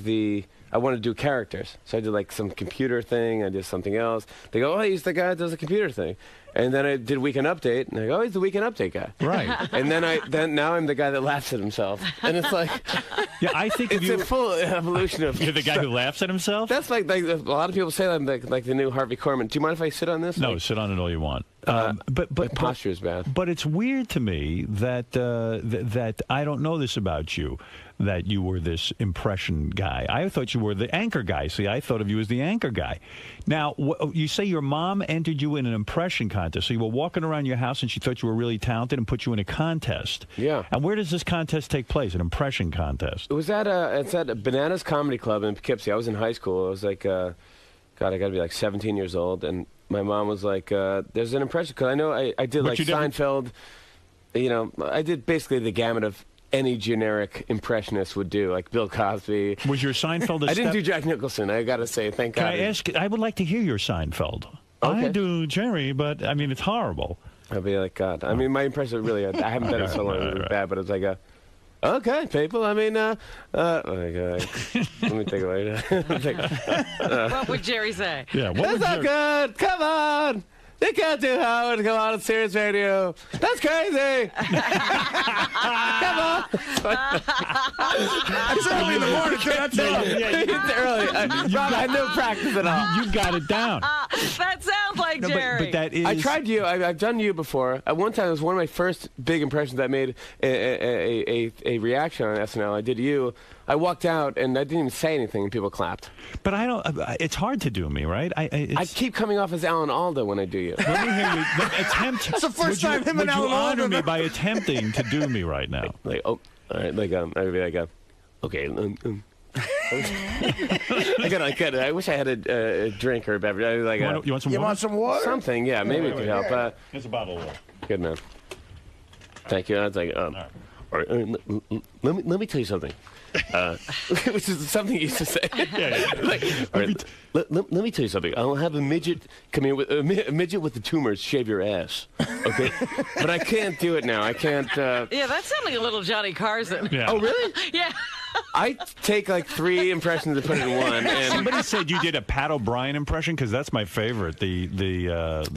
I wanted to do characters. So I did like some computer thing. I did something else. They go, oh, he's the guy that does the computer thing. And then I did Weekend Update, and I go, oh, he's the Weekend Update guy. Right. And then now I'm the guy that laughs at himself. And it's like, yeah, I think it's a full evolution of. You're the guy who laughs at himself? That's like a lot of people say that I'm like the new Harvey Korman. Do you mind if I sit on this? No, sit on it all you want. But posture is bad. But it's weird to me that that I don't know this about you, that you were this impression guy. I thought you were the anchor guy. See, I thought of you as the anchor guy. Now, you say your mom entered you in an impression contest. So you were walking around your house and she thought you were really talented and put you in a contest. Yeah. And where does this contest take place? An impression contest? It was it's at Bananas Comedy Club in Poughkeepsie. I was in high school. I was like, God, I got to be like 17 years old. And my mom was like, there's an impression. Because I know I did like Seinfeld. You know, I did basically the gamut of any generic impressionist would do, like Bill Cosby. Was your Seinfeld I didn't do Jack Nicholson, I got to say, thank God. Can I ask, I would like to hear your Seinfeld. I do Jerry, but I mean, it's horrible. I'll be like, God. I mean, my impression really, I haven't done it so long, it was bad, but it's like okay, people. I mean, let me think about it. What would Jerry say? Yeah, that's not good. Come on. They can't do Howard come on Sirius Radio. That's crazy. Come on. It's early in the morning, too. That's It's early. Rob, I had no practice at all. You got it down. That sounds like Jerry. But that is... I tried you. I've done you before. At one time, it was one of my first big impressions. I made a reaction on SNL. I did you. I walked out and I didn't even say anything, and people clapped. But I don't. It's hard to do me, right? I keep coming off as Alan Alda when I do you. Let me hear you. Attempt. That's the first time him and Alan Alda. Alda Me by attempting to do me right now. Like, oh, all right. Like, I'd be like, okay. I got. I wish I had a drink or a beverage. I was like, you want some water? You want some water? Something, yeah. Maybe it could help. Here's a bottle of water. Good man. Thank you. I was like, all right, let me tell you something. Which is something you used to say. Like, all right, let me tell you something. I'll have a midget come in with a midget with the tumors shave your ass. Okay, but I can't do it now. I can't. Yeah, that's sounding a little Johnny Carson. Yeah. Oh, really? Yeah. I take like 3 impressions and put it in one. And somebody said you did a Pat O'Brien impression because that's my favorite. The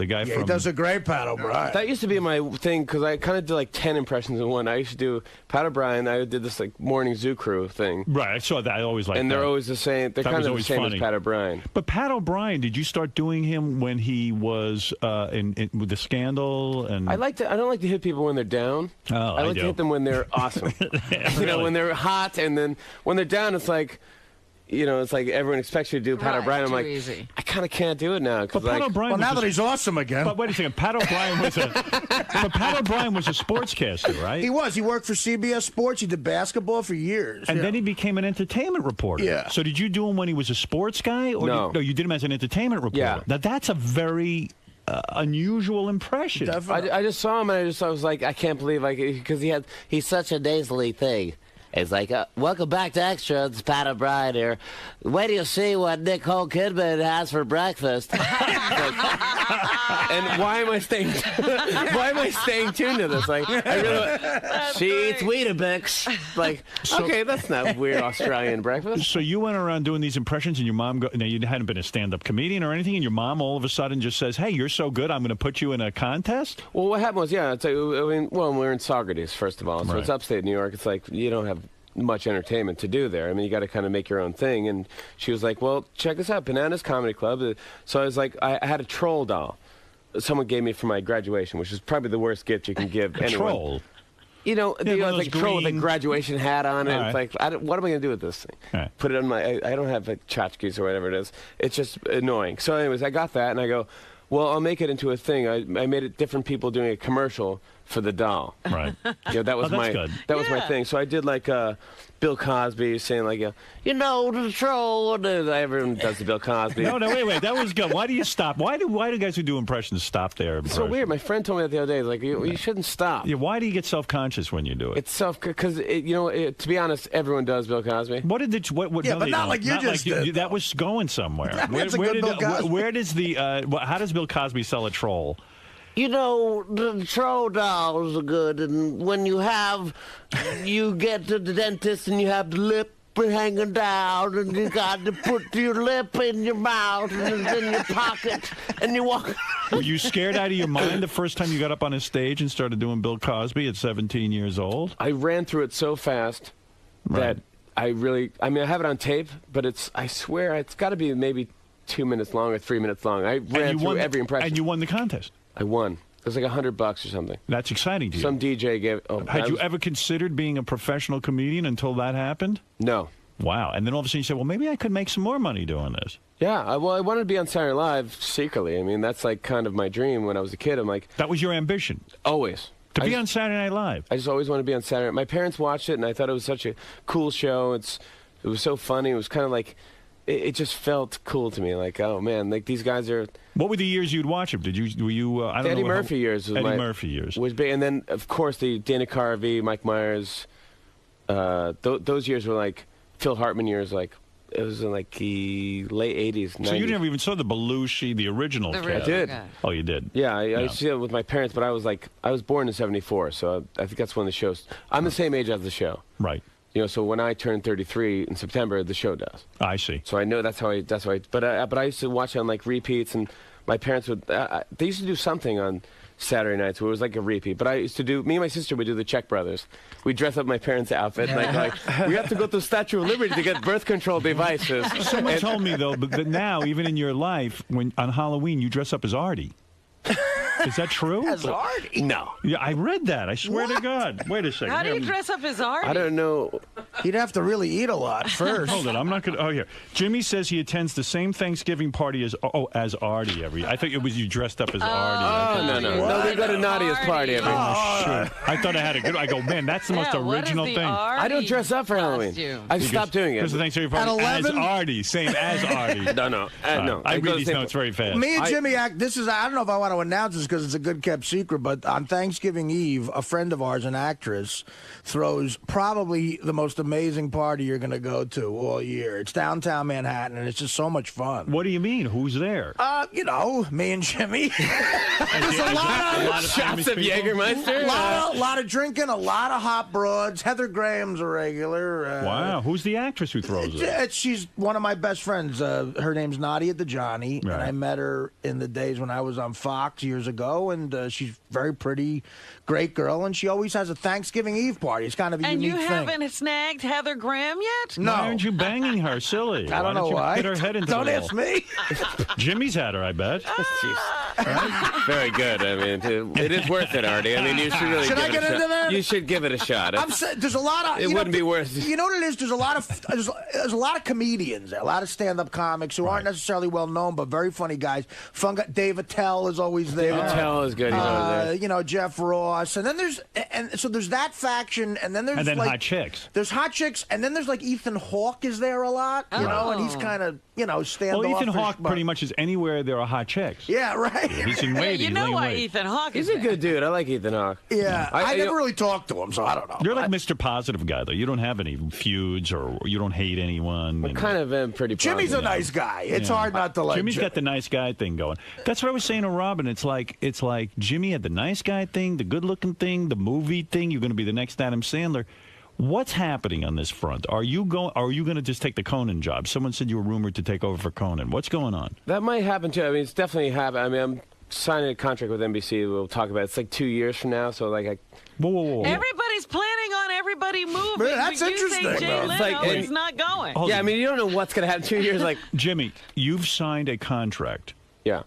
guy from. He does a great Pat O'Brien. That used to be my thing because I kind of did like 10 impressions in one. I used to do Pat O'Brien. I did this like morning zoo crew thing. Right, I saw that. I always liked and that. they're always the same. They're that kind of the always same funny. as Pat O'Brien. But Pat O'Brien, did you start doing him when he was with the scandal? And I don't like to hit people when they're down. Oh, I like to hit them when they're awesome. You know, when they're hot, and then when they're down, it's like, you know, it's like everyone expects you to do Pat O'Brien. I'm like, easy. I kind of can't do it now. But Pat O'Brien. Well, now that he's awesome again. But wait a second, Pat O'Brien was but Pat O'Brien was a sportscaster, right? He was. He worked for CBS Sports. He did basketball for years. And then he became an entertainment reporter. Yeah. So did you do him when he was a sports guy? Or No. you did him as an entertainment reporter. Yeah. Now, that's a very unusual impression. I just saw him and I was like, I can't believe, like, because he's such a nasally thing. It's like, welcome back to Extra. It's Pat O'Brien here. Wait till you see what Nicole Kidman has for breakfast. And why am I staying? Why am I staying tuned to this? Like, I really, she eats Weetabix. Like, okay, that's not weird Australian breakfast. So you went around doing these impressions, and your mom. Now you hadn't been a stand-up comedian or anything, and your mom all of a sudden just says, "Hey, you're so good, I'm going to put you in a contest." Well, what happened was, it's like, we're in Saugerties, first of all, so it's upstate New York. It's like you don't have much entertainment to do there. I mean, you got to kind of make your own thing. And she was like, well, check this out, Bananas Comedy Club. So I was like, I had a troll doll someone gave me for my graduation, which is probably the worst gift you can give anyone. Troll? You know, like a troll with a graduation hat on it. Right. It's like, what am I going to do with this thing? Right. Put it on my, I don't have like tchotchkes or whatever it is. It's just annoying. So anyways, I got that and I go, well, I'll make it into a thing. I made it different people doing a commercial for the doll. Right. That was that was my thing. So I did like Bill Cosby saying like, you know, the troll. Everyone does the Bill Cosby. No, wait. That was good. Why do you stop? Why do guys who do impressions stop there? It's so weird. My friend told me that the other day. Like, you shouldn't stop. Yeah. Why do you get self-conscious when you do it? It's because to be honest, everyone does Bill Cosby. What did what? Yeah, no, but not like you just did. That was going somewhere. Where does the how does Bill Cosby sell a troll? You know, the troll dolls are good, and when you get to the dentist and you have the lip hanging down, and you got to put your lip in your mouth and it's in your pocket, and you walk. Were you scared out of your mind the first time you got up on a stage and started doing Bill Cosby at 17 years old? I ran through it so fast that I have it on tape, but I swear it's got to be maybe 2 minutes long or 3 minutes long. I ran through every impression. And you won the contest. I won. It was like $100 or something. That's exciting to you. Some DJ gave. Had you ever considered being a professional comedian until that happened? No. Wow. And then all of a sudden you said, well, maybe I could make some more money doing this. Yeah. I wanted to be on Saturday Night Live secretly. I mean, that's like kind of my dream when I was a kid. I'm like. That was your ambition? Always. To be on Saturday Night Live? I just always wanted to be on Saturday. My parents watched it, and I thought it was such a cool show. It was so funny. It was kind of like. It just felt cool to me, like, oh man, like these guys are. What were the years you'd watch them? Were you? I don't know. Eddie Murphy years. Murphy years was big, and then of course the Dana Carvey, Mike Myers. Those years were like Phil Hartman years, like It was in like the late 80s, 90s. So you never even saw the Belushi, the original I cast? did. Oh, you did? Yeah, I used to see it with my parents, but I was born in '74, so I think that's when the show's. I'm the same age as the show. Right. You know, so when I turn 33 in September, the show does. I see. So I know that's why. But I used to watch it on like repeats, and my parents would. They used to do something on Saturday nights where it was like a repeat. But I used to do. Me and my sister would do the Czech Brothers. We'd dress up my parents' outfit. Like we have to go to the Statue of Liberty to get birth control devices. Someone told me though, but now even in your life, when on Halloween you dress up as Artie. Is that true? As Artie? No. Yeah, I read that. I swear to God. Wait a second. How do you Here, dress up as Artie? I don't know. He'd have to really eat a lot first. Hold it. I'm not going to. Oh, here. Jimmy says he attends the same Thanksgiving party as Artie every. I thought it was you dressed up as Artie. Oh, no. We go to Nadia's party every. Oh, sure. I thought I had a good. I go, man, that's the most original thing. I don't dress up for Halloween. I've stopped doing it. There's the Thanksgiving party as Artie, same as Artie. No. I read these notes very fast. Me and Jimmy act. This is. I don't know if I want to announce this because it's a good kept secret, but on Thanksgiving Eve, a friend of ours, an actress, throws probably the most amazing party you're going to go to all year. It's downtown Manhattan, and it's just so much fun. What do you mean? Who's there? You know, me and Jimmy. There's a lot of shots of Jägermeister. A lot of drinking, a lot of hot broads. Heather Graham's a regular. Wow. Who's the actress who throws it? She's one of my best friends. Her name's Nadia Dajani, and I met her in the days when I was on Fox years ago, and she's very pretty, great girl, and she always has a Thanksgiving Eve party. It's kind of a unique thing. And you haven't snagged Heather Graham yet? No. Why aren't you banging her? Silly. I don't know why. Hit her head into Don't the ask me. Jimmy's had her, I bet. Very good. I mean, it is worth it, Artie. I mean, you should really. Should I get into that? You should give it a shot. There's a lot of. It wouldn't be worth. You know what it is? There's a lot of comedians there, a lot of stand-up comics who aren't necessarily well known, but very funny guys. Fun guy. Dave Attell is always there. Dave Attell is good. He's always there. You know, Jeff Ross, and then there's that faction, and then there's like, hot chicks. There's hot chicks, and then there's like Ethan Hawke is there a lot, you know, and he's kind of standoffish. Well, Ethan Hawke pretty much is anywhere there are hot chicks. Yeah, right. He's in waiting. You know why Ethan Hawke is He's a good dude. I like Ethan Hawke. Yeah, I never really talked to him, so I don't know. You're like Mr. Positive guy, though. You don't have any feuds, or you don't hate anyone. I kind of am pretty. Jimmy's a nice guy. It's hard not to like. Jimmy's got the nice guy thing going. That's what I was saying to Robin. It's like Jimmy had the nice guy thing, the good-looking thing, the movie thing. You're going to be the next Adam Sandler. What's happening on this front? Are you going to just take the Conan job? Someone said you were rumored to take over for Conan. What's going on? That might happen too. I mean, it's definitely happened. I mean, I'm signing a contract with NBC. We'll talk about it. It's like 2 years from now. So like, whoa. Everybody's planning on everybody moving. Man, that's but interesting, You say Jay though. Leno is not going. Yeah, I mean, you don't know what's going to happen 2 years. Like, Jimmy, you've signed a contract. Yeah.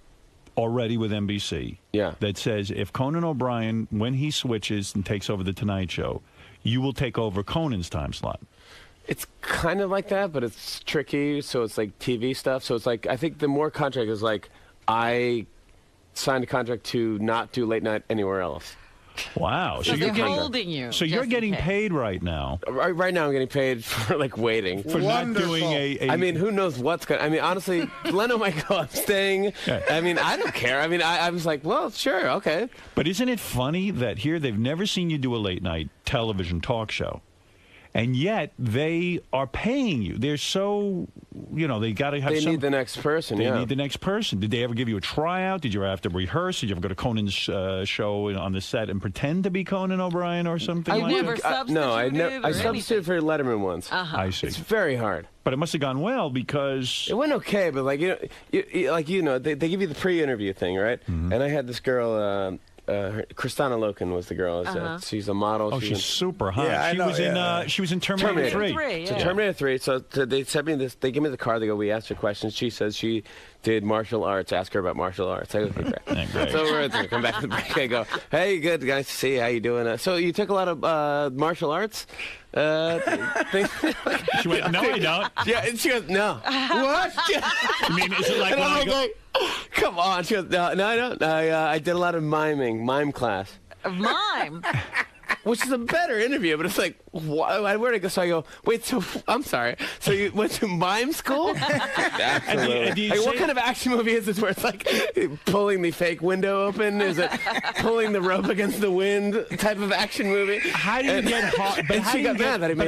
Already with NBC. Yeah. That says if Conan O'Brien, when he switches and takes over the Tonight Show, you will take over Conan's time slot. It's kind of like that, but it's tricky. So it's like TV stuff. So it's like, I think the more contract is like, I signed a contract to not do late night anywhere else. Wow. So they're holding you. So you're getting paid right now. Right now I'm getting paid for like waiting. For not doing a... I mean, who knows what's going to... I mean, honestly, Leno might go, I'm staying. I mean, I don't care. I mean, I was like, well, sure, okay. But isn't it funny that here they've never seen you do a late night television talk show? And yet they are paying you. They're so, they got to have. They need the next person. They need the next person. Did they ever give you a tryout? Did you ever have to rehearse? Did you ever go to Conan's show on the set and pretend to be Conan O'Brien or something? I like never that? substituted. I substituted for Letterman once. I see. It's very hard. But it must have gone well because it went okay. But like they give you the pre-interview thing, right? Mm-hmm. And I had this girl. Kristana Loken was the girl. She's a model. Oh, she's super hot. Yeah, she was in Terminator 3. So Terminator 3. So they sent me this. They give me the card. They go, we asked her questions. She says she did martial arts. Ask her about martial arts. I go, okay, great. So we're going to come back to the break. I go, hey, good, nice to see you. How you doing? So you took a lot of martial arts? She went, no, I don't. Yeah, and she goes, no. What? I mean, is it like when I go... Come on. She goes, no, I don't. I did a lot of mime class. Mime? Which is a better interview, but it's like, where'd I go? So I go, wait, so I'm sorry. So you went to mime school? Absolutely. Like, what kind of action movie is this where it's like pulling the fake window open? Is it pulling the rope against the wind type of action movie? How do you get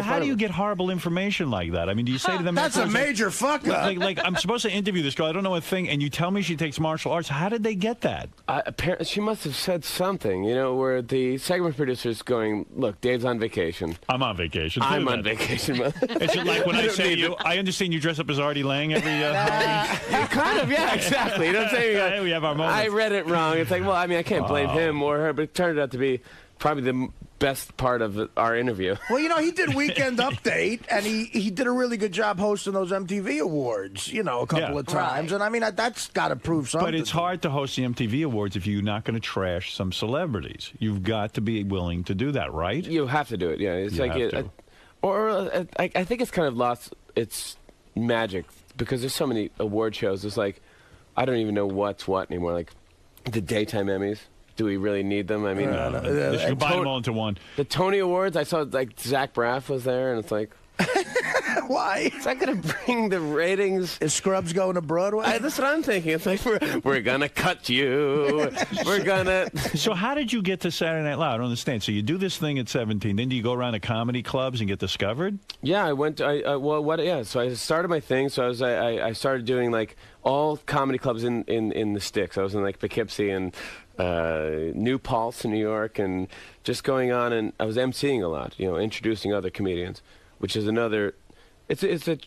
how do you get horrible information like that? I mean, do you say to them, that's a major fuck up. Like, I'm supposed to interview this girl, I don't know a thing, and you tell me she takes martial arts. How did they get that? Apparently, she must have said something, where the segment producer's going, look, Dave's on vacation. I'm on vacation. I'm on vacation. Is it like when I say to you, I understand you dress up as Artie Lang every kind of, yeah, exactly. You know what I'm saying? We have our moments. I read it wrong. It's like, well, I mean, I can't blame him or her, but it turned out to be probably the best part of our interview. Well, he did Weekend Update, and he did a really good job hosting those MTV Awards, a couple of times. And I mean, that's got to prove something. But it's hard to host the MTV Awards if you're not going to trash some celebrities. You've got to be willing to do that, right? You have to do it, yeah. It's I think it's kind of lost its magic because there's so many award shows. It's like, I don't even know what's what anymore. Like, the daytime Emmys. Do we really need them? I mean, they should combine them all into one. The Tony Awards, I saw like Zach Braff was there, and it's like, why? Is that going to bring the ratings? Is Scrubs going to Broadway? That's what I'm thinking. It's like, we're going to cut you. We're going to... So how did you get to Saturday Night Live? I don't understand. So you do this thing at 17, then do you go around to comedy clubs and get discovered? Yeah, I went to, so I started my thing. So I started doing like all comedy clubs in the sticks. I was in like Poughkeepsie and New Paltz in New York, and just going on, and I was emceeing a lot, introducing other comedians, which is another.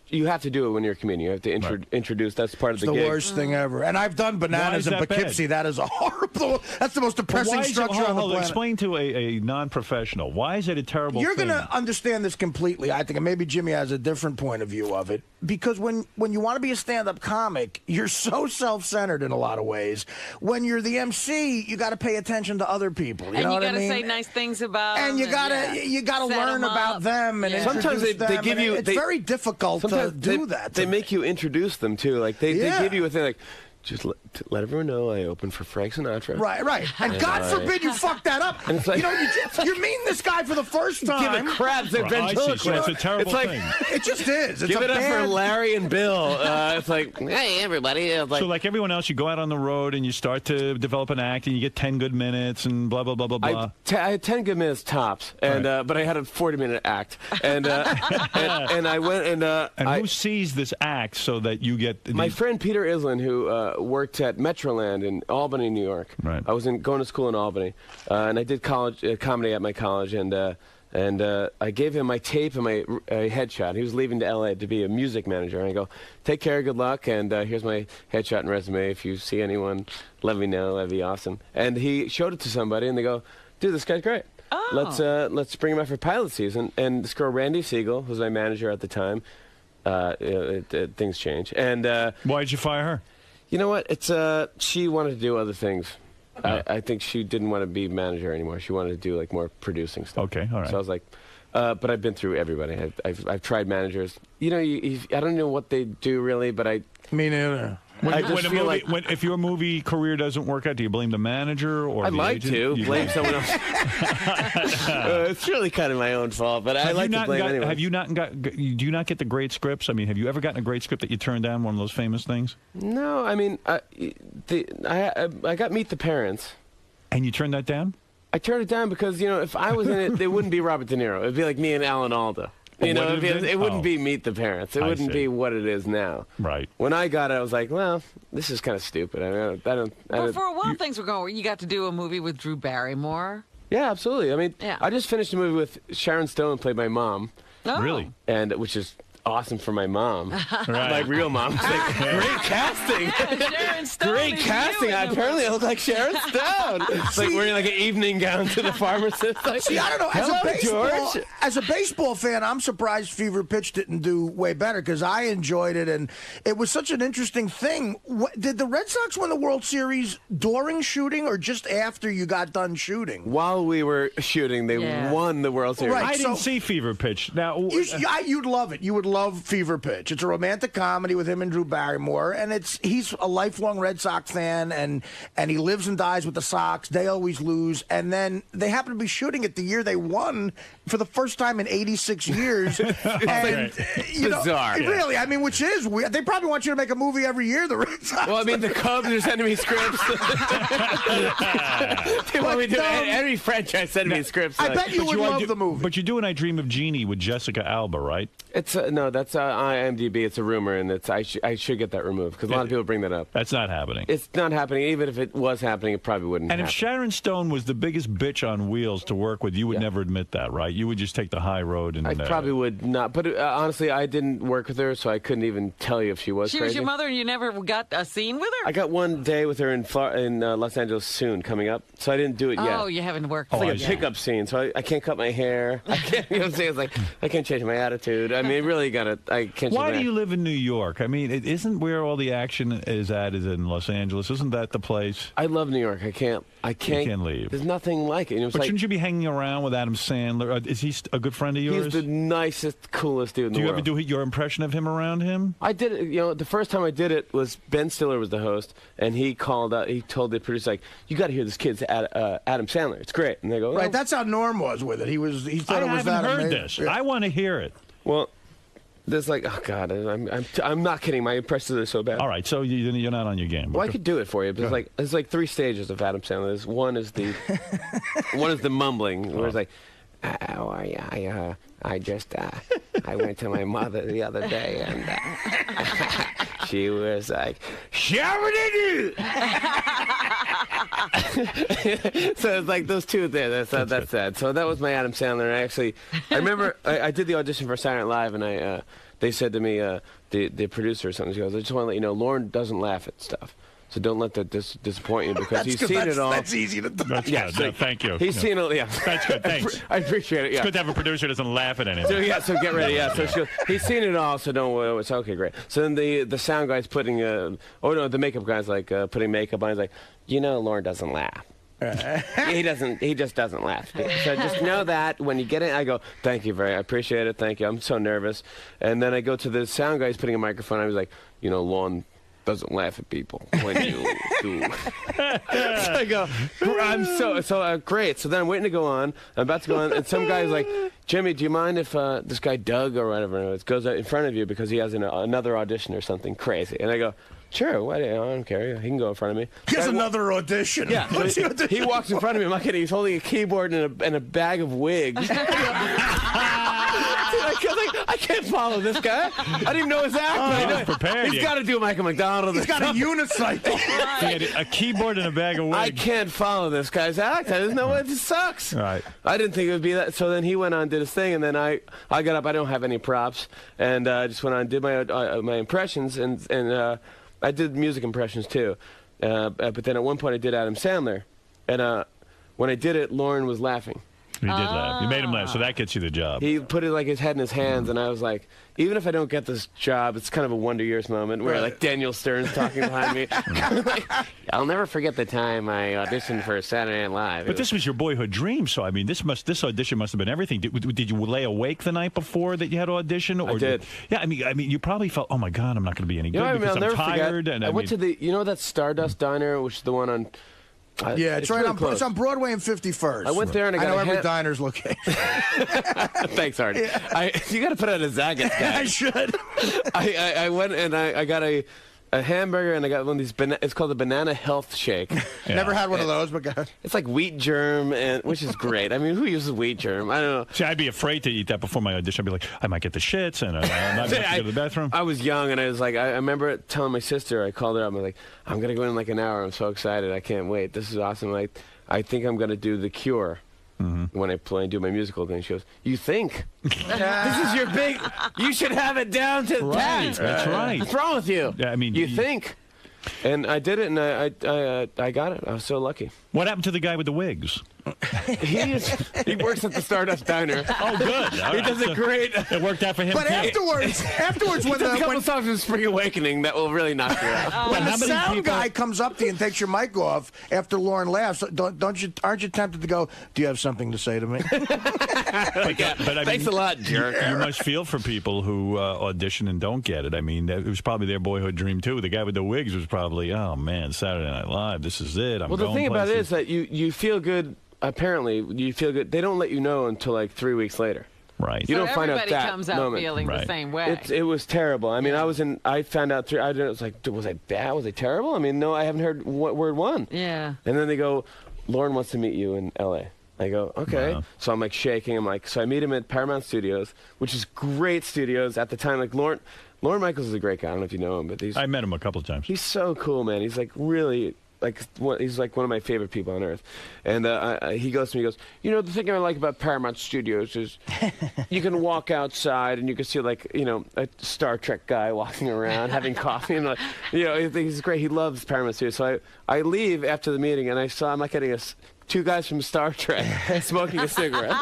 You have to do it when you're a comedian. You have to introduce. That's part of the gig. It's the worst thing ever. And I've done Bananas in Poughkeepsie. That is a horrible. That's the most depressing structure on the planet. Explain to a non-professional. Why is it a terrible You're thing? going to understand this completely, I think, and maybe Jimmy has a different point of view of it. Because when you want to be a stand-up comic, you're so self-centered in a lot of ways. When you're the MC, you got to pay attention to other people. You know what I mean? And you got to say nice things about them. And you got to learn about them. And sometimes they give you. It's very difficult to do that. They make you introduce them too. Like they give you a thing like, just let everyone know I opened for Frank Sinatra. Right. And God forbid you fuck that up. And it's like, you're meeting this guy for the first time. Give a crap their ventriloquist. So it's a terrible thing. It just is. It's give it up for Larry and Bill. It's like, hey, everybody. So like everyone else, you go out on the road and you start to develop an act and you get 10 good minutes and blah, blah, blah, blah, blah. I had 10 good minutes tops, and but I had a 40-minute act. And and I went and... and who sees this act so that you get... My friend Peter Islin, who worked at Metroland in Albany, New York. Right. I was going to school in Albany, and I did comedy at my college, and I gave him my tape and my headshot. He was leaving to L.A. to be a music manager, and I go, take care, good luck, and here's my headshot and resume. If you see anyone, let me know. That'd be awesome. And he showed it to somebody, and they go, dude, this guy's great. Oh. Let's bring him out for pilot season. And this girl, Randy Siegel, who was my manager at the time, things change. And why did you fire her? You know what? It's she wanted to do other things. I think she didn't want to be manager anymore. She wanted to do like more producing stuff. Okay, all right. So I was like, but I've been through everybody. I've tried managers. I don't know what they do really, but Me neither. If your movie career doesn't work out, do you blame the manager or I'd the like agent? to blame someone else. It's really kind of my own fault, but I like to blame anyone. Have you not do you not get the great scripts? I mean, have you ever gotten a great script that you turned down, one of those famous things? No, I mean, I got Meet the Parents. And you turned that down? I turned it down because, if I was in it, it wouldn't be Robert De Niro. It'd be like me and Alan Alda. It wouldn't be Meet the Parents. It wouldn't be what it is now. Right. When I got it, I was like, well, this is kind of stupid. I don't. Well, for a while, things were going. You got to do a movie with Drew Barrymore. Yeah, absolutely. I mean, Yeah. I just finished a movie with Sharon Stone, played my mom. Oh. Really? And which is awesome for my mom, Right. like real mom. It's like, great casting, Sharon Stone great is casting. you in the Apparently, I look like Sharon Stone. It's like wearing like an evening gown to the pharmacist. Like, See, I don't know. Hello, George. As a baseball fan, I'm surprised Fever Pitch didn't do way better because I enjoyed it, and it was such an interesting thing. Did the Red Sox win the World Series during shooting or just after you got done shooting? While we were shooting, they won the World Series. Right, I didn't see Fever Pitch. Now, you'd love it. You would love love Fever Pitch. It's a romantic comedy with him and Drew Barrymore, and he's a lifelong Red Sox fan, and he lives and dies with the Sox. They always lose, and then they happen to be shooting it the year they won for the first time in 86 years. And you know, bizarre. really, I mean, which is weird. They probably want you to make a movie every year. The Red Sox. Well, I mean, the Cubs are sending me scripts. They want me to every franchise sending me scripts. I bet you would love the movie. But you're doing I Dream of Jeannie with Jessica Alba, right? It's no, that's IMDb. It's a rumor, and I should get that removed because a lot of people bring that up. That's not happening. It's not happening. Even if it was happening, it probably wouldn't And happen. if Sharon Stone was the biggest bitch on wheels to work with, you would never admit that, right? You would just take the high road. And I probably would not. But honestly, I didn't work with her, so I couldn't even tell you if she was She crazy. was your mother, and you never got a scene with her? I got one day with her in Los Angeles soon, coming up. So I didn't do it yet. Oh, you haven't worked It's with like a pickup scene, so I can't cut my hair. I can't, you know what I'm saying? It's like, I can't change my attitude. I mean, really I can't Why change do you live in New York? I mean, isn't where all the action is in Los Angeles? Isn't that the place? I love New York. I can't You can't leave. There's nothing like it. You know, it's But like, shouldn't you be hanging around with Adam Sandler? Is he a good friend of yours? he's the nicest, coolest dude in Do the you world. ever do your impression of him around him? I did it. You know, the first time I did it was Ben Stiller was the host, and he called out. He told the producer, like, "You got to hear this kid's Adam Sandler. It's great." And they go, Right, "Oh." that's how Norm was with it. He thought it was that I haven't heard amazing. this. Yeah. I want to hear it. Well, there's like, oh god, I'm not kidding. My impressions are so bad. All right, so you're not on your game. Well, I could do it for you. But there's like 3 stages of Adam Sandler. One is the mumbling, where it's like, "How are you? I just I went to my mother the other day, and she was like, shabba-doo-doo." So it's like those two there. That's that. So that was my Adam Sandler. I remember I did the audition for Saturday Night Live, and they said to me, the producer or something, she goes, "I just want to let you know, Lauren doesn't laugh at stuff. So don't let that disappoint you because he's seen it all." That's easy to do. That's Yeah, good. so No, thank you. He's seen it. Yeah, That's good. Thanks. I appreciate it. It's Yeah. good to have a producer who doesn't laugh at anything. So get ready. Yeah, so he's seen it all. So don't worry. It's okay, great. So then the sound guy's putting, the makeup guy's like putting makeup on. He's like, Lauren doesn't laugh. He just doesn't laugh. So just know that when you get it, I go, "Thank you, I appreciate it. Thank you. I'm so nervous." And then I go to the sound guy, he's putting a microphone. I was like, Lauren doesn't laugh at people when you do. So I go, I'm so great. So then I'm waiting to go on. I'm about to go on, and some guy's like, "Jimmy, do you mind if this guy Doug or whatever goes out in front of you because he has another audition or something crazy?" And I go, "Sure, I don't care. He can go in front of me." He has another audition. Yeah, What's the audition? he walks in front of me. I'm not kidding. He's holding a keyboard and a bag of wigs. I can't follow this guy. I didn't even know his act. He's prepared. He's got to do Michael McDonald. He's got a unicycle. He had a keyboard and a bag of wigs. I can't follow this guy's act. I just know it just sucks. Right. I didn't think it would be that. So then he went on, did his thing, and then I got up. I don't have any props, and just went on, did my impressions, and I did music impressions too. But then at one point I did Adam Sandler, and when I did it, Lauren was laughing. He did laugh. You made him laugh, so that gets you the job. He put it like his head in his hands, and I was like, even if I don't get this job, it's kind of a Wonder Years moment where like Daniel Stern's talking behind me. Like, I'll never forget the time I auditioned for Saturday Night Live. But this was your boyhood dream, so I mean, this audition must have been everything. Did you lay awake the night before that you had to audition? Or I did. Yeah, I mean, you probably felt, oh my God, I'm not going to be any good because I'll never I'm tired. forget, And I went to the, that Stardust Diner, which is the one on. Yeah, it's right really on. close. It's on Broadway and 51st. I went there and I got know a every diner's location. Thanks, Artie. You got to put out a Zagat guy. I should. I went and I got a hamburger and I got one of these. It's called the Banana Health Shake. Never had one of those, but God. It's like wheat germ, which is great. I mean, who uses wheat germ? I don't know. See, I'd be afraid to eat that before my audition. I'd be like, I might get the shits, and I'm not going to go to the bathroom. I was young, and I was like, I remember telling my sister, I called her up, and I was like, I'm going to go in like an hour. I'm so excited. I can't wait. This is awesome. Like, I think I'm going to do The Cure. When I do my musical thing, she goes, "You think? This is your big. You should have it down to Right, that. that's right. What's wrong with you? Yeah, I mean, you think?" And I did it, and I got it. I was so lucky. What happened to the guy with the wigs? He works at the Stardust Diner. Oh, good. He does a great. It worked out for him. But too. afterwards, when a couple when songs of Spring Awakening that will really knock you out. when the how many sound people- guy comes up to you and takes your mic off after Lauren laughs, aren't you tempted to go? Do you have something to say to me? But I Thanks mean, a lot, jerk. You must feel for people who audition and don't get it. I mean, it was probably their boyhood dream too. The guy with the wigs was probably, oh man, Saturday Night Live. This is it. I'm Well, the going thing about it places. is that you feel good. Apparently, you feel good. They don't let you know until like 3 weeks later. Right. You So don't find out everybody that comes out moment. feeling the same way. It was terrible. I mean, I found out I was like, was I bad? Was I terrible? I mean, no, I haven't heard word one. Yeah. And then they go, Lauren wants to meet you in L.A. I go, okay. Wow. So I'm like shaking. I'm like, so I meet him at Paramount Studios, which is great studios at the time. Like Lauren Michaels is a great guy. I don't know if you know him, but I met him a couple of times. He's so cool, man. He's like really. He's like one of my favorite people on earth, and he goes to me. He goes, the thing I like about Paramount Studios is you can walk outside and you can see a Star Trek guy walking around having coffee, and he's great. He loves Paramount Studios. So I leave after the meeting and I saw him getting two guys from Star Trek smoking a cigarette.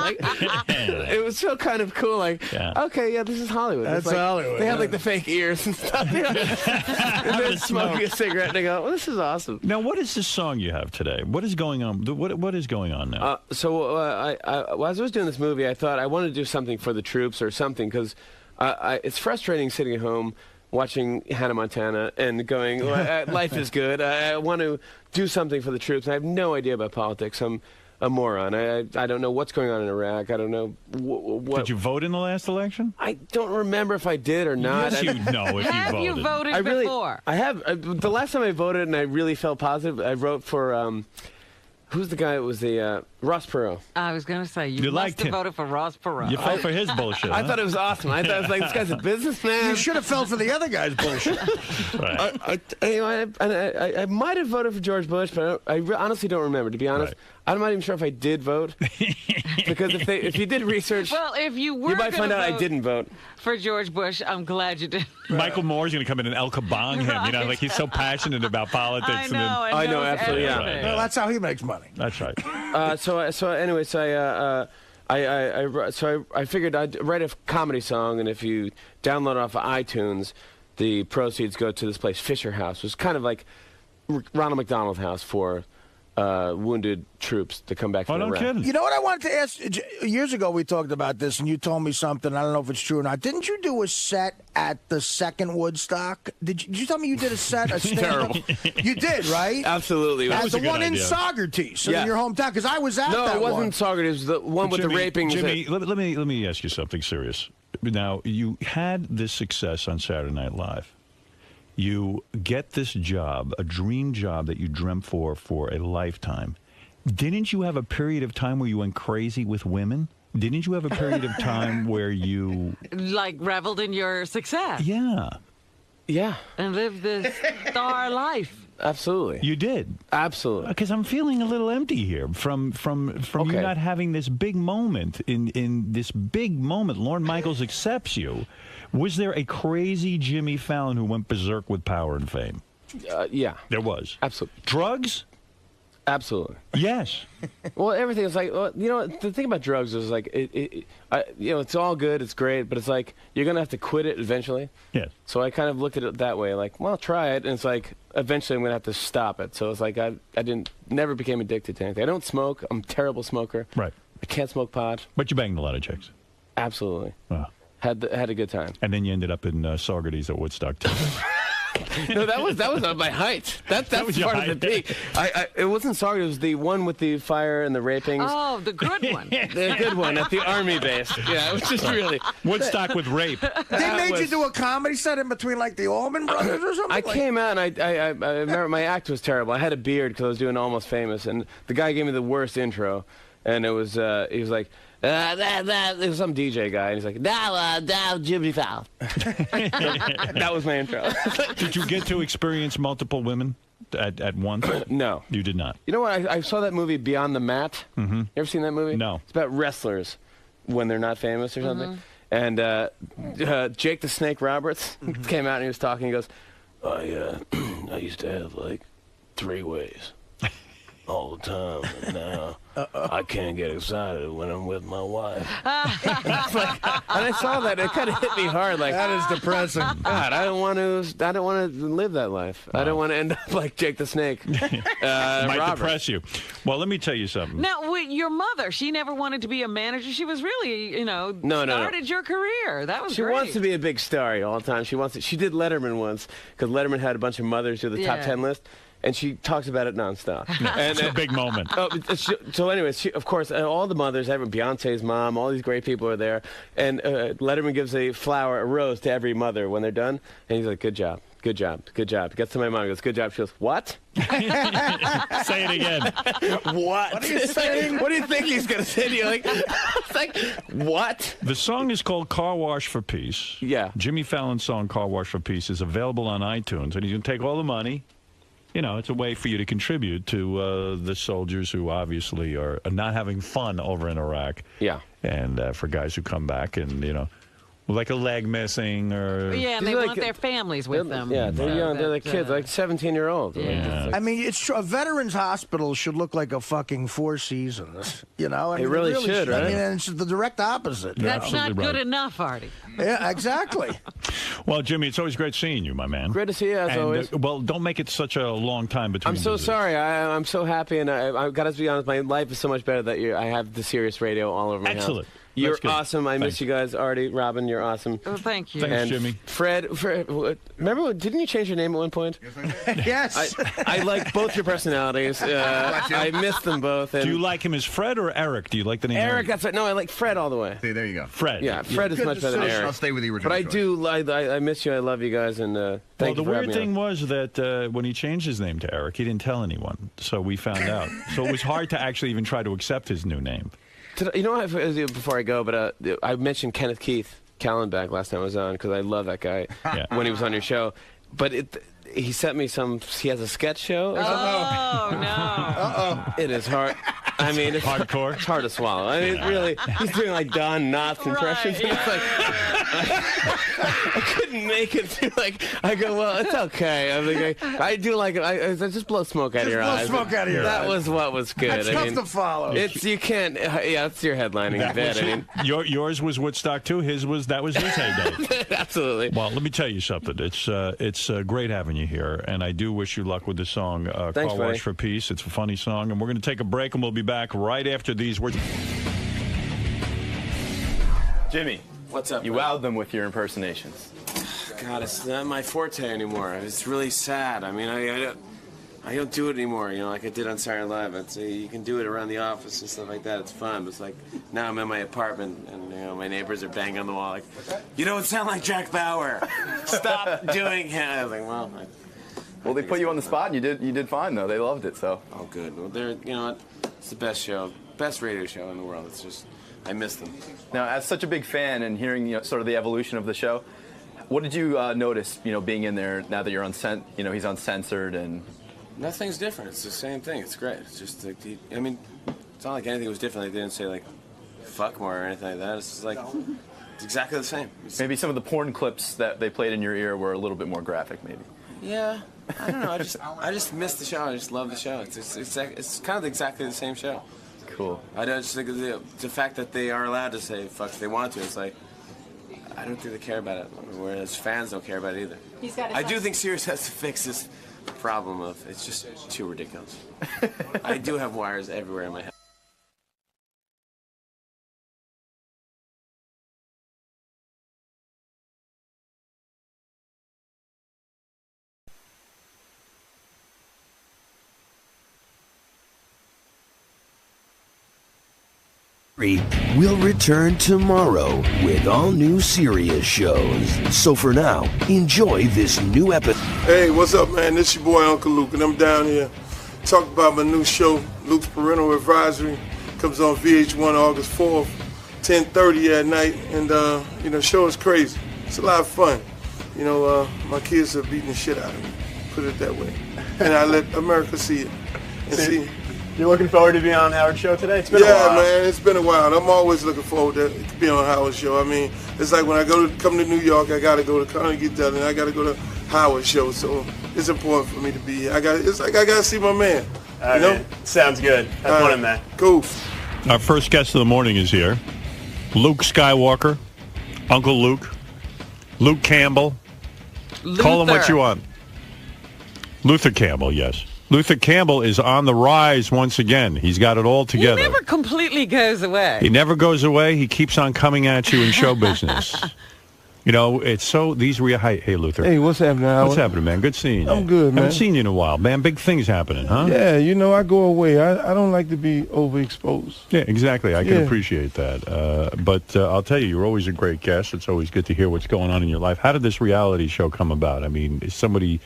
It was so kind of cool. Okay, this is Hollywood. That's Hollywood. They have the fake ears and stuff. And they're smoking a cigarette, and they go, "Well, this is awesome." Now, what is this song you have today? What is going on? What is going on now? As I was doing this movie, I thought I wanted to do something for the troops or something because it's frustrating sitting at home watching Hannah Montana and going, life is good. I want to do something for the troops. I have no idea about politics. I'm a moron. I don't know what's going on in Iraq. I don't know what. Did you vote in the last election? I don't remember if I did or not. Yes, you know if Have you voted. you voted I really, before? I have. The last time I voted and I really felt positive, I wrote for. Who's the guy that was the Ross Perot? I was going to say, you You must liked have him. voted for Ross Perot. You fell for his bullshit. I huh? thought it was awesome. I thought it was like, this guy's a businessman. You should have fell for the other guy's bullshit. Right. I might have voted for George Bush, but I honestly don't remember. To be honest, Right. I'm not even sure if I did vote because if you did research, Well, if you were you might gonna find out I vote didn't vote. for George Bush, I'm glad you did. Michael Moore's going to come in and El Kabong him. Right. Like he's so passioned about politics. I know. And I know, knows absolutely, yeah. everything. Right. Well, that's how he makes money. that's right. I figured I'd write a comedy song, and if you download it off of iTunes, the proceeds go to this place, Fisher House. It was kind of like Ronald McDonald House for wounded troops to come back Oh, from no Iraq. kidding. You know what I wanted to ask? Years ago, we talked about this, and you told me something. I don't know if it's true or not. Didn't you do a set at the second Woodstock? Did you tell me you did a set? Terrible. You did, right? Absolutely. At was the a good one in idea. Saugerties, Yeah. in your hometown, because I was at No, that it wasn't one. Sauger. It was the one with Jimmy, the rapings. Jimmy, let me ask you something serious. Now, you had this success on Saturday Night Live. You get this job, a dream job that you dreamt for a lifetime. Didn't you have a period of time where you went crazy with women? Didn't you have a period of time where you... Like reveled in your success Yeah, Yeah, and lived this star life. absolutely. you did. Absolutely. Because I'm feeling a little empty here from you Okay. not having this big moment. In this big moment, Lorne Michaels accepts you. Was there a crazy Jimmy Fallon who went berserk with power and fame? Yeah, There was. absolutely. Drugs? Absolutely. Yes. Well, everything is like, the thing about drugs is like, it's all good, it's great, but it's like, you're going to have to quit it eventually. Yes. So I kind of looked at it that way, like, well, try it, and it's like, eventually I'm going to have to stop it. So it's like, I never became addicted to anything. I don't smoke, I'm a terrible smoker. Right. I can't smoke pot. But you banged a lot of chicks. Absolutely. Wow. Had a good time. And then you ended up in Saugerties at Woodstock, too. No, that was on my height. That's was your part of the height. peak. It wasn't Sauger. It was the one with the fire and the rapings. Oh, the good one. The good one at the army base. Yeah, it was just really Woodstock with rape. They made you do a comedy set in between, like, the Allman Brothers or something? I came out and I remember my act was terrible. I had a beard because I was doing Almost Famous, and the guy gave me the worst intro. And it was he was like, it was some DJ guy, and he's like, now Jimmy Fallon. That was my intro. Did you get to experience multiple women at once? No. You did not. You know what? I saw that movie Beyond the Mat. Mm-hmm. You ever seen that movie? No. It's about wrestlers when they're not famous or something. And Jake the Snake Roberts came out and he was talking. He goes, I used to have like 3 ways. all the time, and now I can't get excited when I'm with my wife. And I saw that, it kind of hit me hard. Like, that is depressing. God, I don't want to live that life. I don't want to end up like Jake the Snake. It might Robert. depress you. Well, let me tell you something. Now, your mother, she never wanted to be a manager. She was really, No. started your career. That was She great. wants to be a big star all the time. She did Letterman once because Letterman had a bunch of mothers do the top 10 list. And she talks about it nonstop. It's a big moment. So anyways, of course, all the mothers, Beyonce's mom, all these great people are there. And Letterman gives a rose to every mother when they're done. And he's like, good job, good job, good job. He gets to my mom, he goes, good job. She goes, what? Say it again. What? What are you saying? What do you think he's going to say to you? It's like, what? The song is called Car Wash for Peace. Yeah. Jimmy Fallon's song, Car Wash for Peace, is available on iTunes. And he's going to take all the money. You know, it's a way for you to contribute to the soldiers who obviously are not having fun over in Iraq. Yeah. And for guys who come back and, like a leg missing or... Yeah, and they want their families with them. Yeah, they're young. They're like kids, like 17-year-olds. Yeah. I mean, it's true. A veterans hospital should look like a fucking Four Seasons. I mean, It really should, right? I mean, it's the direct opposite. That's not good enough, Artie. Yeah, exactly. Well, Jimmy, it's always great seeing you, my man. Great to see you, as always. Well, don't make it such a long time between I'm so visits. sorry. I'm so happy, and I've got to be honest. My life is so much better that I have the Sirius radio all over my house. Excellent. You're That's good. awesome. I miss you guys, Artie, Robin. You're awesome. Oh, thank you. Thanks, and Jimmy. Fred, remember, didn't you change your name at one point? Yes. I like both your personalities. I miss them both. And Do you like him as Fred or Eric? Do you like the name Eric? That's right. No, I like Fred all the way. See, there you go. Fred. Yeah, Fred is much better than Eric. I'll stay with the original But I choice. do. I miss you. I love you guys, and thank Well, the you for weird having me thing on. was that when he changed his name to Eric, he didn't tell anyone, so we found out. So it was hard to actually even try to accept his new name. You know what, before I go, but I mentioned Kenneth Keith Callenbach last time I was on because I love that guy when he was on your show. But he sent me he has a sketch show or something. Oh, no. Uh-oh. It is hard. I mean, it's hardcore. It's hard to swallow. I mean, it's really, he's doing like Don Knotts impressions. Right, It's like, I couldn't make it through. Like, I go, well, it's okay. I mean, I do like, I just blow smoke out of your eyes. Blow smoke out of your eyes. That was what was good. That's tough to follow. You can't, it's your headlining bit. I mean, Yours was Woodstock too. That was his heyday. Absolutely. Well, let me tell you something. It's great having you here, and I do wish you luck with the song Thanks, Car buddy. Wash for Peace. It's a funny song, and we're going to take a break, and we'll be back right after these words. Jimmy, What's up? you man? wowed them with your impersonations. God, it's not my forte anymore. It's really sad. I mean, I don't do it anymore, like I did on Saturday Night Live. You can do it around the office and stuff like that. It's fun. But it's like now I'm in my apartment and my neighbors are banging on the wall like, you don't sound like Jack Bauer. Stop doing it. I was like, Well, they put you on the spot, and you did fine though. They loved it, so. Oh, good. Well, it's the best show, best radio show in the world. It's just, I miss them. Now, as such a big fan and hearing sort of the evolution of the show, what did you notice? Being in there now that you're he's uncensored and. Nothing's different. It's the same thing. It's great. It's just like, I mean, it's not like anything was different. They didn't say like, fuck more or anything like that. It's just like, it's exactly the same. Maybe some of the porn clips that they played in your ear were a little bit more graphic, maybe. Yeah, I don't know. I just miss the show. I just love the show. It's kind of exactly the same show. Cool. I just think the fact that they are allowed to say fuck if they want to. It's like, I don't think they care about it. Whereas fans don't care about it either. I do think Sirius has to fix this problem of it's just too ridiculous. I do have wires everywhere in my head. We'll return tomorrow with all new Sirius shows. So for now, enjoy this new episode. Hey, what's up, man? This your boy Uncle Luke, and I'm down here talking about my new show, Luke's Parental Advisory. Comes on VH1 August 4th, 10:30 at night, and show is crazy. It's a lot of fun. My kids are beating the shit out of me. Put it that way, and I let America see it and see. You're looking forward to being on Howard's show today? It's been a while. Yeah, man, it's been a while. I'm always looking forward to be on Howard's show. I mean, it's like when I come to New York, I got to go to Carnegie Dell, and I got to go to Howard's show. So it's important for me to be here. I got to see my man. You know? Sounds good. Have fun in that. Cool. Our first guest of the morning is here. Luke Skywalker, Uncle Luke, Luke Campbell. Call him what you want. Luther Campbell, yes. Luther Campbell is on the rise once again. He's got it all together. He never completely goes away. He never goes away. He keeps on coming at you in show business. You know, it's so, these were, hey, Luther. Hey, what's happening, Howard? What's happening, man? Good seeing you. I'm good, man. Haven't seen you in a while, man. Big things happening, huh? Yeah, you know, I go away. I don't like to be overexposed. Yeah, exactly. I can appreciate that. But I'll tell you, you're always a great guest. It's always good to hear what's going on in your life. How did this reality show come about? I mean, somebody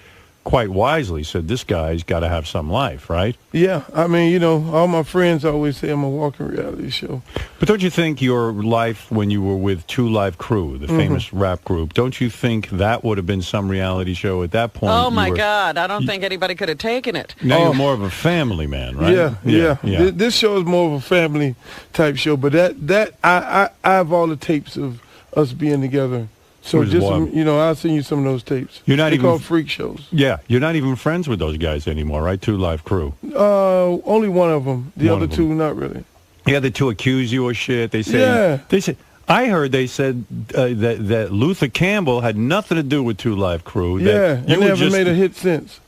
quite wisely said, this guy's got to have some life, right? Yeah, I mean, you know, all my friends always say I'm a walking reality show. But don't you think your life when you were with Two Live Crew, the famous rap group, don't you think that would have been some reality show at that point? Oh, my God. I don't think anybody could have taken it. Now you're more of a family man, right? Yeah. This show is more of a family type show, but I have all the tapes of us being together. So just, you know, I'll send you some of those tapes. You're not They're even called freak shows. Yeah, you're not even friends with those guys anymore, right? Two Live Crew. Only one of them. The One other of two, not really. The other two accuse you of shit. They say, I heard they said that Luther Campbell had nothing to do with Two Live Crew. Yeah, you and never made a hit since.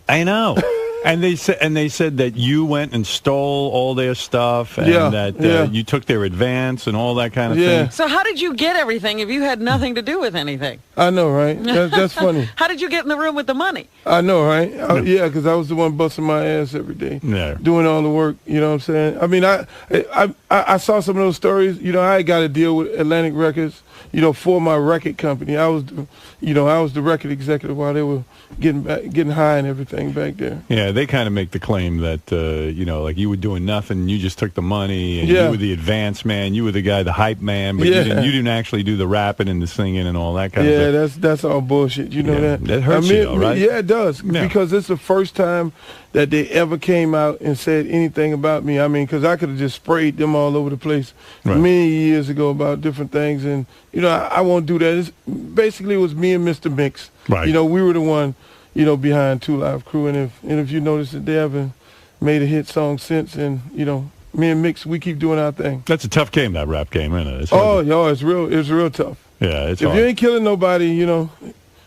I know. And they said that you went and stole all their stuff, and that you took their advance and all that kind of thing. So how did you get everything if you had nothing to do with anything? I know, right? That's funny. How did you get in the room with the money? I know, right? Yeah, because I was the one busting my ass every day, doing all the work. You know what I'm saying? I mean, I saw some of those stories. You know, I got to deal with Atlantic Records. You know, for my record company, I was the record executive while they were getting high and everything back there. Yeah, they kind of make the claim that you know, like you were doing nothing, you just took the money, and you were the advance man, you were the guy, the hype man, but you didn't actually do the rapping and the singing and all that kind of stuff. Yeah, that's all bullshit. You know that? That hurts you, though, right? Yeah, it does, because it's the first time that they ever came out and said anything about me. I mean, because I could have just sprayed them all over the place many years ago about different things, and you know, I won't do that. Basically, it was me and Mr. Mix. Right. You know, we were the one, you know, behind Two Live Crew, and if you notice that they haven't made a hit song since, and you know, me and Mix, we keep doing our thing. That's a tough game, that rap game, isn't it? It's real tough. Yeah, it's if hard. you ain't killing nobody, you know,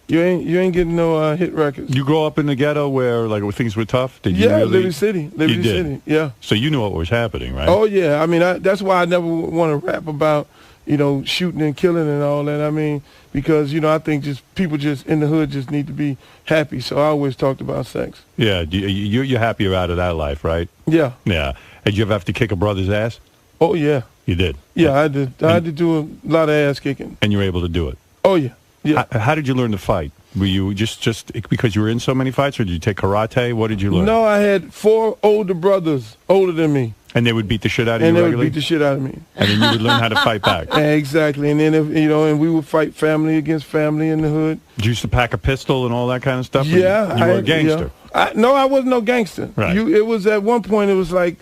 you ain't getting no hit records. You grow up in the ghetto where like things were tough. Did you Yeah, really? Liberty City. You did. City. Yeah. So you knew what was happening, right? Oh yeah. I mean, that's why I never want to rap about, you know, shooting and killing and all that. I mean, because, you know, I think people in the hood just need to be happy. So I always talked about sex. Yeah, you're happier out of that life, right? Yeah. Yeah. Did you ever have to kick a brother's ass? Oh yeah. You did? Yeah, I did. I had to do a lot of ass kicking. And you were able to do it? Oh yeah. Yeah. How did you learn to fight? Were you just because you were in so many fights, or did you take karate? What did you learn? No, I had 4 older brothers, older than me. And they would beat the shit out of you regularly? regularly? And they would beat the shit out of me. And then you would learn how to fight back. Exactly. And then, and we would fight family against family in the hood. Did you used to pack a pistol and all that kind of stuff? Yeah. You were a gangster? Yeah. No, I wasn't no gangster. Right. It was at one point, it was like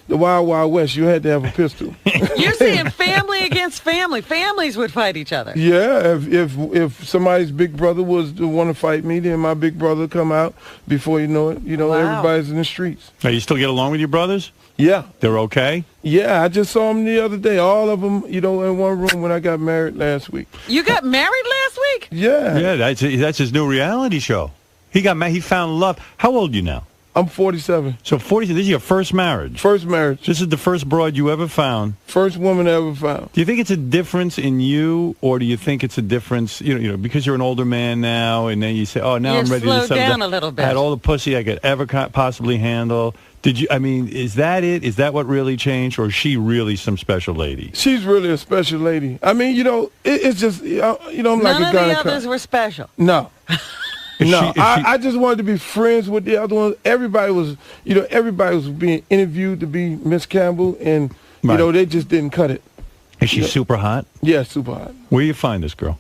the Wild Wild West. You had to have a pistol. You're saying family against family. Families would fight each other. Yeah, if somebody's big brother was to want to fight me, then my big brother come out. Before you know it, you know, everybody's in the streets. Now, you still get along with your brothers? Yeah. They're okay? Yeah, I just saw them the other day. All of them, you know, in one room when I got married last week. You got married last week? Yeah. Yeah, that's his new reality show. He got married. He found love. How old are you now? I'm 47. So 47. This is your first marriage? First marriage. This is the first broad you ever found? First woman I ever found. Do you think it's a difference in you, or do you think it's a difference, you know, because you're an older man now, and then you say, oh, now I'm ready to settle down a little bit. I had all the pussy I could ever possibly handle. Is that it? Is that what really changed, or is she really some special lady? She's really a special lady. I mean, you know, it's just, you know, I'm like a guy. None of the others were special. No. No, I just wanted to be friends with the other ones. Everybody was being interviewed to be Miss Campbell, and, you know, they just didn't cut it. Is she super hot? Yeah, super hot. Where do you find this girl?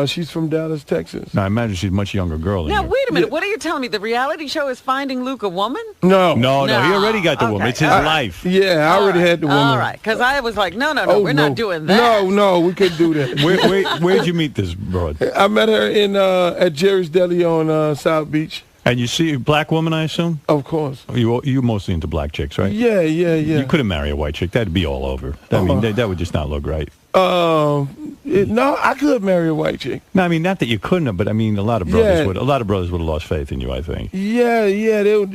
She's from Dallas, Texas. Now, I imagine she's a much younger girl than Now, you. wait a minute. What are you telling me? The reality show is Finding Luke a woman? No. No, he already got the woman. It's his life. Yeah, I already had the woman. All right, because I was like, no, we're not doing that. No, we couldn't do that. Where'd you meet this broad? I met her in at Jerry's Deli on South Beach. And you see a black woman, I assume? Of course. You mostly into black chicks, right? Yeah. You couldn't marry a white chick. That'd be all over. I mean, that would just not look right. No, I could marry a white chick. No, I mean, not that you couldn't have, but I mean, a lot of brothers would have lost faith in you, I think. Yeah, they would.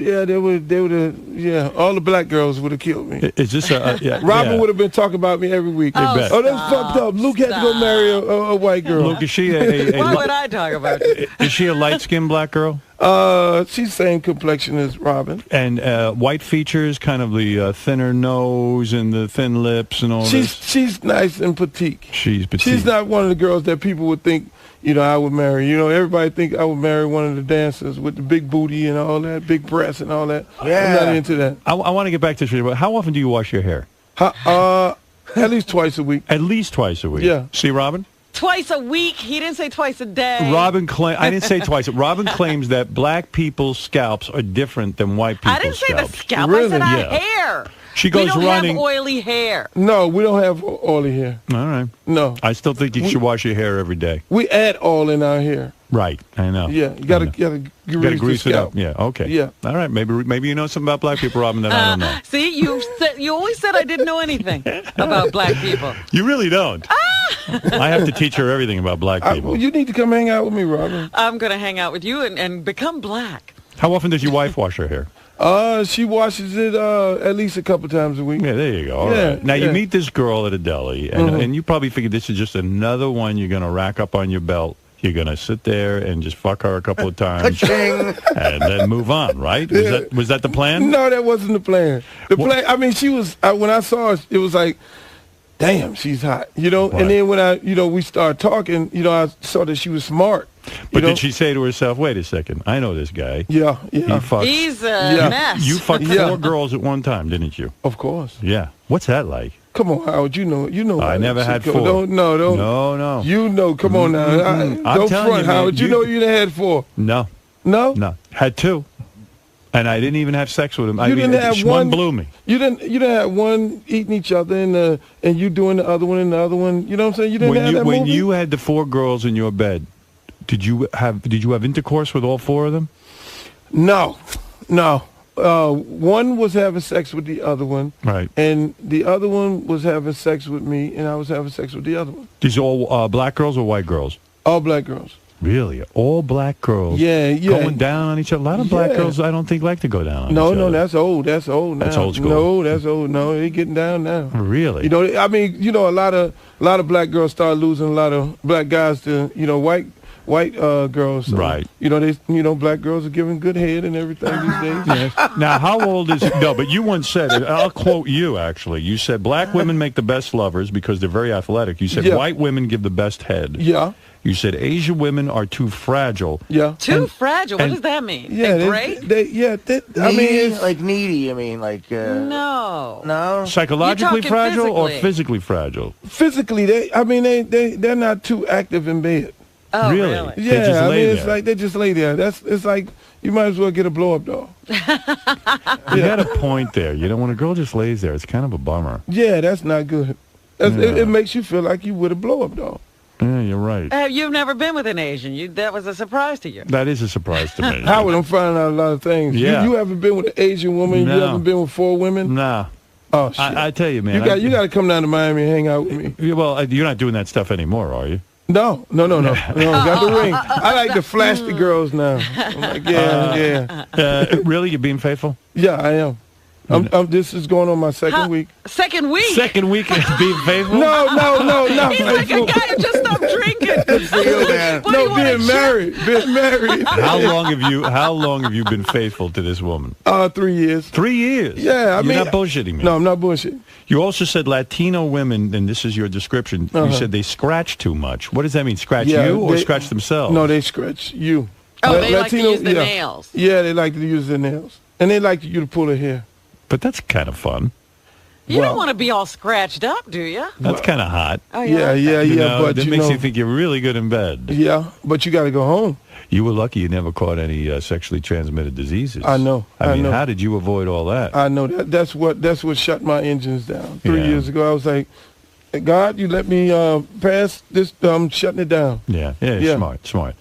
All the black girls would have killed me. Is this Robin would have been talking about me every week. Oh, Oh, that's fucked up. Luke had to go marry a white girl. Luke, is she a Why would I talk about you? Is she a light-skinned black girl? She's same complexion as Robin. And white features, kind of the thinner nose and the thin lips and all this? She's nice and petite. She's petite. She's not one of the girls that people would think, I would marry. Everybody think I would marry one of the dancers with the big booty and all that, big breasts and all that. Yeah. I'm not into that. I want to get back to this. But how often do you wash your hair? At least twice a week. At least twice a week? Yeah. See, Robin? Twice a week. He didn't say twice a day. I didn't say twice. Robin claims that black people's scalps are different than white people's I didn't say scalps. the scalp. Really? I said our Yeah. hair. She goes we don't running. have oily hair. No, we don't have oily hair. All right. No. I still think you should wash your hair every day. We add oil in our hair. Right. I know. Yeah, you gotta grease it up. Yeah. Okay. Yeah. All right. Maybe you know something about black people, Robin, that I don't know. See, you always said I didn't know anything about black people. You really don't. I have to teach her everything about black people. You need to come hang out with me, Robin. I'm going to hang out with you and become black. How often does your wife wash her hair? She washes it at least a couple times a week. Yeah, there you go. All right. Now, you meet this girl at a deli, and you probably figure this is just another one you're going to rack up on your belt. You're going to sit there and just fuck her a couple of times and then move on, right? Was that the plan? No, that wasn't the plan. Plan, I mean, she was, when I saw her, it was like, damn, she's hot, Right. And then when we started talking, I saw that she was smart. But did she say to herself, wait a second, I know this guy. Yeah. He's a mess. You fucked 4 girls at one time, didn't you? Of course. Yeah. What's that like? Come on, Howard, you know. I never had 4. Don't. No. Come on now. I'm Don't telling front, you, man, Howard. You know you done had 4. No. Had 2. And I didn't even have sex with him. Didn't have one blew me. You didn't have one eating each other and you doing the other one and the other one. You know what I'm saying? You didn't have that when movie? you had the 4 girls in your bed, did you have intercourse with all 4 of them? No. One was having sex with the other one. Right. And the other one was having sex with me, and I was having sex with the other one. These are all black girls or white girls? All black girls. Really? All black girls? Yeah. Going down on each other? A lot of black girls, I don't think, like to go down on each other. No, that's old. That's old now. That's old school. No, that's old. No, they getting down now. Really? I mean, a lot of black girls start losing a lot of black guys to, white girls. So, right. Black girls are giving good head and everything these days. Yes. Now, how old is... No, but you once said, I'll quote you, actually. You said black women make the best lovers because they're very athletic. You said white women give the best head. Yeah. You said Asian women are too fragile. Yeah. Too fragile? What does that mean? Yeah, they're great? I mean, like needy. I mean, like... No. Psychologically fragile or physically fragile? Physically, they're not too active in bed. Oh, really? Yeah, they just lay there. It's like they just lay there. It's like you might as well get a blow-up doll. You had a point there. When a girl just lays there, it's kind of a bummer. Yeah, that's not good. It makes you feel like you with a blow-up doll. Yeah, you're right. You've never been with an Asian. That was a surprise to you. That is a surprise to me. Howard, I'm finding out a lot of things. Yeah. You haven't been with an Asian woman? No. You haven't been with 4 women? No. Oh, shit. I tell you, man. You got to come down to Miami and hang out with me. Well, you're not doing that stuff anymore, are you? No. Got the ring. I like to flash the girls now. I'm like, yeah. Really? You're being faithful? Yeah, I am. This is going on my second week. Second week? Second week is being faithful? No, not He's faithful. like a guy who just stopped drinking. Good for you, man. No, being married. How long have you been faithful to this woman? 3 years. 3 years? Yeah, You're not bullshitting me. No, I'm not bullshitting. You also said Latino women, and this is your description, you said they scratch too much. What does that mean? Scratch you or scratch themselves? No, they scratch you. Oh, they like to use the nails. Yeah, they like to use their nails. And they like you to pull their hair. But that's kind of fun. You don't want to be all scratched up, do you? That's kind of hot. Oh, yeah. Yeah. But that makes you think you're really good in bed. Yeah, but you got to go home. You were lucky you never caught any sexually transmitted diseases. I know. I mean, how did you avoid all that? I know that. That's what shut my engines down. 3 years ago, I was like, God, you let me pass this. I'm shutting it down. Yeah. Smart.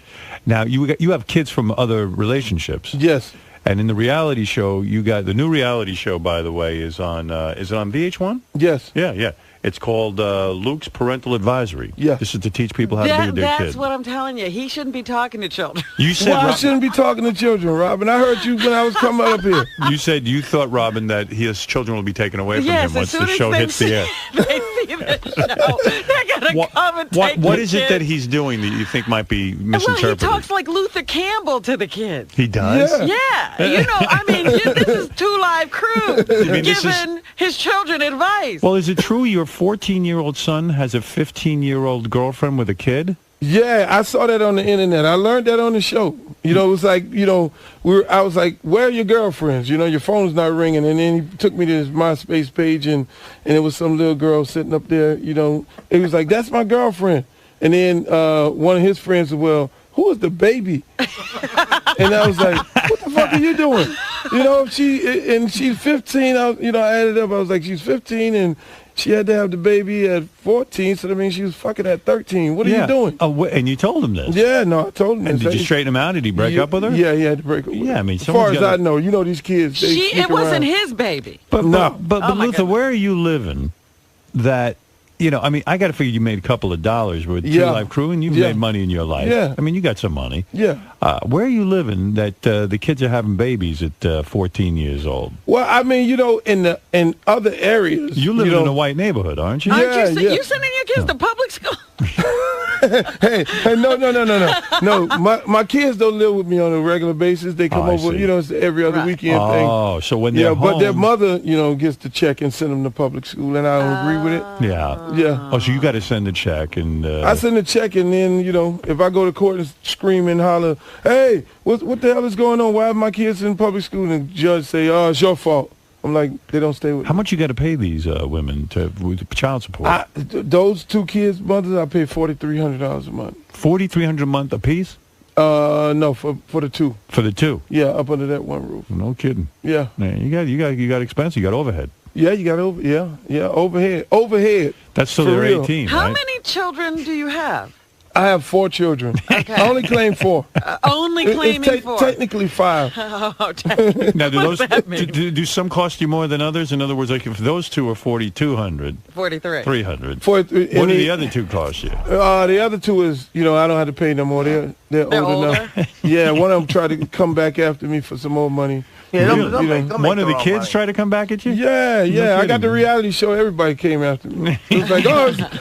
Now, you have kids from other relationships. Yes. And in the reality show, you got the new reality show, by the way, is it on VH1? Yes. Yeah. It's called Luke's Parental Advisory. Yeah. This is to teach people how to be with their That's kids. what I'm telling you. He shouldn't be talking to children. You said I shouldn't be talking to children, Robin. I heard you when I was coming up here. You said you thought, Robin, that his children will be taken away from Yes, him once as soon the as show they hits the air. They see the show. They're going to come and take What the is it kids. that he's doing that you think might be Well, misinterpreted? he talks like Luther Campbell to the kids. He does? Yeah. You know, I mean, this is Two Live Crew mean this giving his children advice. Well, is it true your 14-year-old son has a 15-year-old girlfriend with a kid? Yeah, I saw that on the internet. I learned that on the show. You know, it was like, you know, I was like, where are your girlfriends? You know, your phone's not ringing. And then he took me to his MySpace page, and it was some little girl sitting up there, you know. It was like, that's my girlfriend. And then one of his friends said, well, who is the baby? And I was like, what the fuck are you doing? You know, she's 15. I added up. I was like, she's 15, and she had to have the baby at 14, so that means she was fucking at 13. What are you doing? Oh, and you told him this? Yeah, no, I told him And this. did you straighten him out? Did he break up with her? Yeah, he had to break up with her. Yeah, I mean, as far as I know, you know these kids, they sneak It wasn't around. his baby. But Oh, my Luther, goodness. where are you living that, you know, I mean, I got to figure you made a couple of dollars with Two Yeah. Live Crew, and you've Yeah. made money in your life. Yeah. I mean, you got some money. Yeah. Where are you living that the kids are having babies at 14 years old? Well, I mean, you know, in other areas. You live know, in a white neighborhood, aren't you? Aren't you sending your kids to public school? hey, no. My kids don't live with me on a regular basis. They come I over, see. you know, it's the every other weekend thing. Oh, so when they're but their home- mother, you know, gets the check and send them to public school, and I don't agree with it. Yeah. Yeah. Oh, so you got to send a check and. I send a check, and then, you know, if I go to court and scream and holler, hey, what the hell is going on? Why are my kids in public school? And the judge say, oh, it's your fault. I'm like, they don't stay with How much you got to pay these women with child support? those two kids' mothers, I pay $4,300 a month. $4,300 a month apiece? No, for the two. For the two? Yeah, up under that one roof. No kidding. Yeah. Man, you got expense. You got overhead. Yeah, you got overhead. That's till For they're real. 18, How right? many children do you have? I have 4 children. I only claim 4. Only claiming it's 4. technically 5. Oh, Now, do what does that mean? do some cost you more than others? In other words, like if those two are 4,200, 43. 300. For- What do and the other two cost you? The other 2 is, you know, I don't have to pay no more. They're old enough. Yeah, one of them tried to come back after me for some more money. Yeah, You know, one of the kids try to come back at you? Yeah, No I got kidding. the reality show. Everybody came after me. It was like,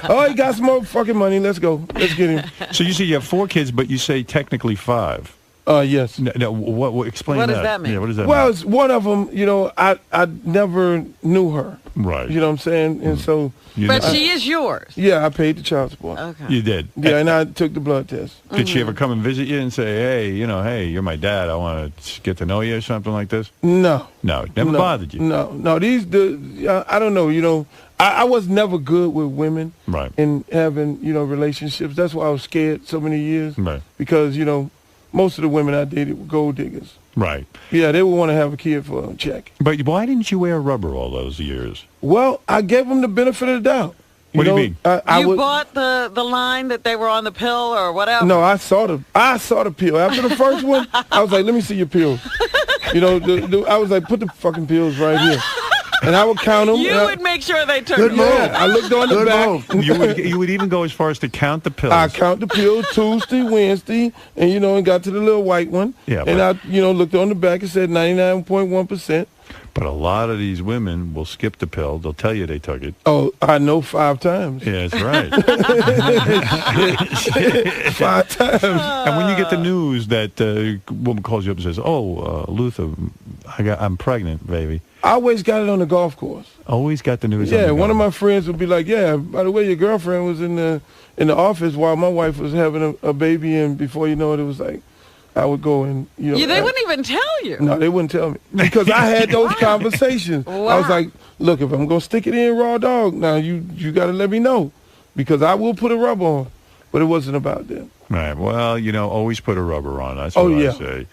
oh, he got some more fucking money. Let's go. Let's get him. So you say you have 4 kids, but you say technically 5. Yes. No, what explain What that? does that mean? Yeah, what does that Well, mean? it's one of them, you know, I never knew her. Right. You know what I'm saying? And so. But she is yours. Yeah, I paid the child support. Okay. You did? Yeah, and I took the blood test. Did she ever come and visit you and say, hey, you're my dad. I want to get to know you or something like this? No. No, never bothered you. No. I don't know, you know, I was never good with women. Right. And having, you know, relationships. That's why I was scared so many years. Right. Because, you know, most of the women I dated were gold diggers. Right. Yeah, they would want to have a kid for a check. But why didn't you wear rubber all those years? Well, I gave them the benefit of the doubt. What do you mean? I You would, bought the line that they were on the pill or whatever? No, I saw the pill. After the first one, I was like, let me see your pills. You know, I was like, put the fucking pills right here. And I would count them. You would make sure they took Good you. move. I looked on the back. You would even go as far as to count the pills. I count the pills Tuesday, Wednesday, and, you know, and got to the little white one. Yeah, and I, you know, looked on the back and said 99.1%. But a lot of these women will skip the pill. They'll tell you they took it. Oh, I know 5 times. Yeah, that's right. 5 times. And when you get the news that a woman calls you up and says, Luther, I'm pregnant, baby. I always got it on the golf course. Always got the news. Yeah, on the one of go. my friends would be like, yeah, by the way, your girlfriend was in the office while my wife was having a baby, and before you know it, it was like, I would go and, you know. Yeah, they wouldn't even tell you. No, they wouldn't tell me. Because I had those conversations. Wow. I was like, look, if I'm going to stick it in raw dog, now you got to let me know. Because I will put a rubber on. But it wasn't about that. Right. Well, you know, always put a rubber on. That's what I say.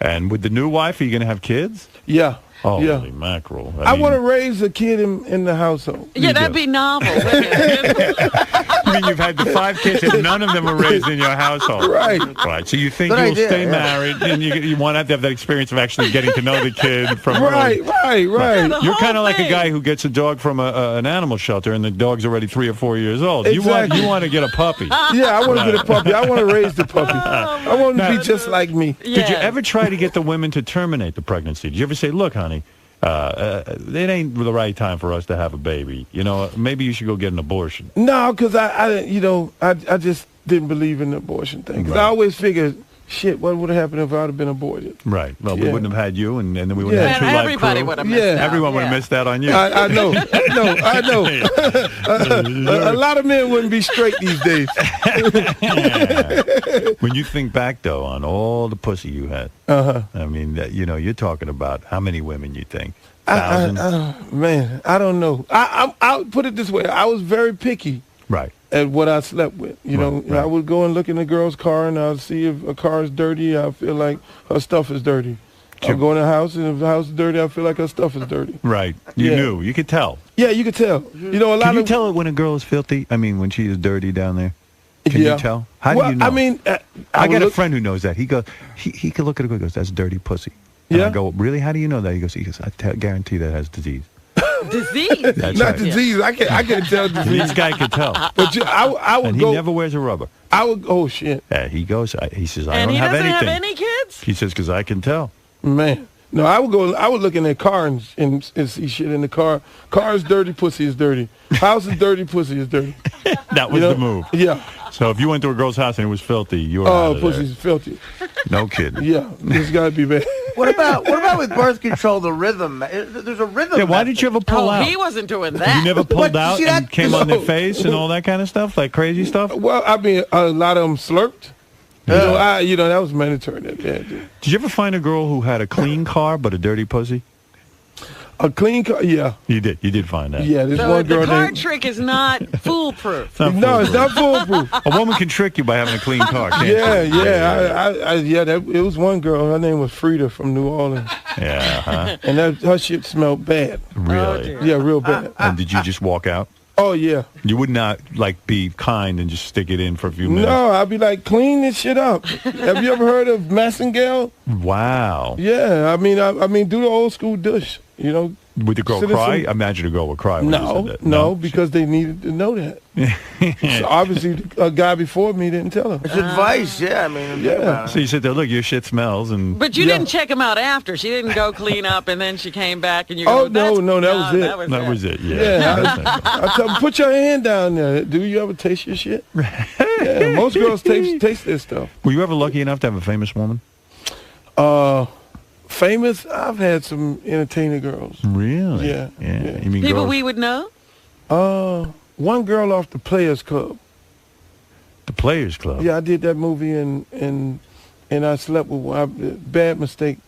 And with the new wife, are you going to have kids? Yeah. Holy mackerel. I want to raise a kid in the household. Yeah, that'd be novel. I mean, you've had the 5 kids and none of them were raised in your household. Right. Right. So you think Good you'll idea, stay yeah. married and you want to have that experience of actually getting to know the kid from Right. You're kind of like a guy who gets a dog from an animal shelter and the dog's already 3 or 4 years old. Exactly. You want to get a puppy. Yeah, I want to get a puppy. I want to raise the puppy. I want him to be just like me. Did you ever try to get the women to terminate the pregnancy? Did you ever say, look, honey, it ain't the right time for us to have a baby. You know, maybe you should go get an abortion. No, because I just didn't believe in the abortion thing. Because I always figured, shit, what would have happened if I would have been aborted? Right. Well, we Yeah. wouldn't have had you, and then we wouldn't have had 2 Live everybody Crew. would have missed out. Everyone would have missed out on you. I know. A lot of men wouldn't be straight these days. When you think back, though, on all the pussy you had, I mean, you're talking about how many women you think? 1,000? Man, I don't know. I'll put it this way. I was very picky. Right. At what I slept with. You know, I would go and look in the girl's car and I'll see if a car is dirty. I feel like her stuff is dirty. I'll go in the house and if the house is dirty, I feel like her stuff is dirty. Right. You knew. You could tell. Yeah, you could tell. You know, Can you tell it when a girl is filthy? I mean, when she is dirty down there? Can you tell? How do you know? I mean, I got a friend who knows that. He goes, he can look at it and goes, that's dirty pussy. And I go, really? How do you know that? He goes, I guarantee that has disease. Disease? That's Not right. disease. I can't tell disease. This guy could tell. But I would and he go. never wears a rubber. I would. Oh shit. He goes. He says, I And don't he have doesn't anything. have any kids? He says, because I can tell. Man. No, I would go. I would look in their car and see shit in the car. Car is dirty, pussy is dirty. House is dirty, pussy is dirty. That was the move. Yeah. So if you went to a girl's house and it was filthy, you were out of pussy's there. filthy. No kidding. Yeah, this got to be bad. What about with birth control? The rhythm. There's a rhythm. Yeah, why did you ever pull out? He wasn't doing that. You never pulled out see and that? came on their face and all that kind of stuff, like crazy stuff? Well, I mean, a lot of them slurped. That was mandatory. Did you ever find a girl who had a clean car but a dirty pussy? A clean car? Yeah. You did. You did find that. Yeah, this So one girl the card named- trick is not foolproof. It's not foolproof. A woman can trick you by having a clean car, can't Yeah. It was one girl. Her name was Frida from New Orleans. Yeah, huh? And her shit smelled bad. Really? Yeah, real bad. And did you just walk out? Oh yeah. You would not like be kind and just stick it in for a few minutes. No, I'd be like, clean this shit up. Have you ever heard of Massengale? Wow. Yeah, I mean, do the old school douche. You know. Would the girl Citizen- cry? I imagine a girl would cry when you said that. No, because they needed to know that. So obviously, a guy before me didn't tell her. It's advice. Yeah, I mean. Yeah. So you sit there, look, your shit smells, and But you didn't check him out after. She didn't go clean up, and then she came back, and you go, Oh no, that was it. That was it. Yeah. I tell them, put your hand down there. Do you ever taste your shit? Yeah, most girls taste this stuff. Were you ever lucky enough to have a famous woman? Famous? I've had some entertainer girls. Really? Yeah. You mean People girls? we would know? One girl off the Players Club. The Players Club? Yeah, I did that movie and I slept with one. Bad mistake.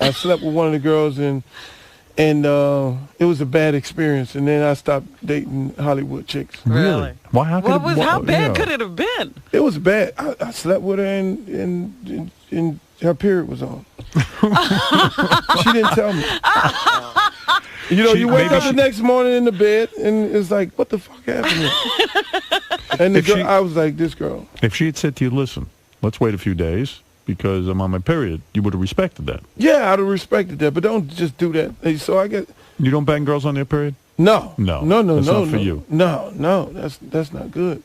I slept with one of the girls and it was a bad experience. And then I stopped dating Hollywood chicks. Really? Why? How bad could it have been? It was bad. I slept with her and her period was on. She didn't tell me. You know, you wake up the next morning in the bed and it's like, what the fuck happened? And the girl, I was like, this girl. If she had said to you, listen, let's wait a few days because I'm on my period, you would have respected that. Yeah, I'd have respected that, but don't just do that. So I get. You don't bang girls on their period? No. No. No. That's not for you. No. That's not good.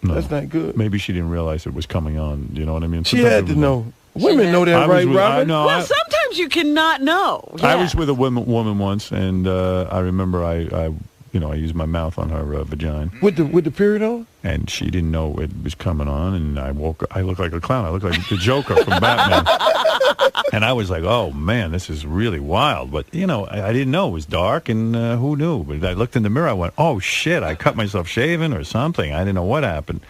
No. That's not good. Maybe she didn't realize it was coming on. You know what I mean? She had to know. Women know that, right, Robin? Well, sometimes you cannot know. I Yeah. was with a woman once, and I remember I used my mouth on her vagina. With the period on? And she didn't know it was coming on, and I looked like a clown. I looked like the Joker from Batman. And I was like, oh, man, this is really wild. But, I didn't know. It was dark, and who knew? But I looked in the mirror. I went, oh, shit, I cut myself shaving or something. I didn't know what happened.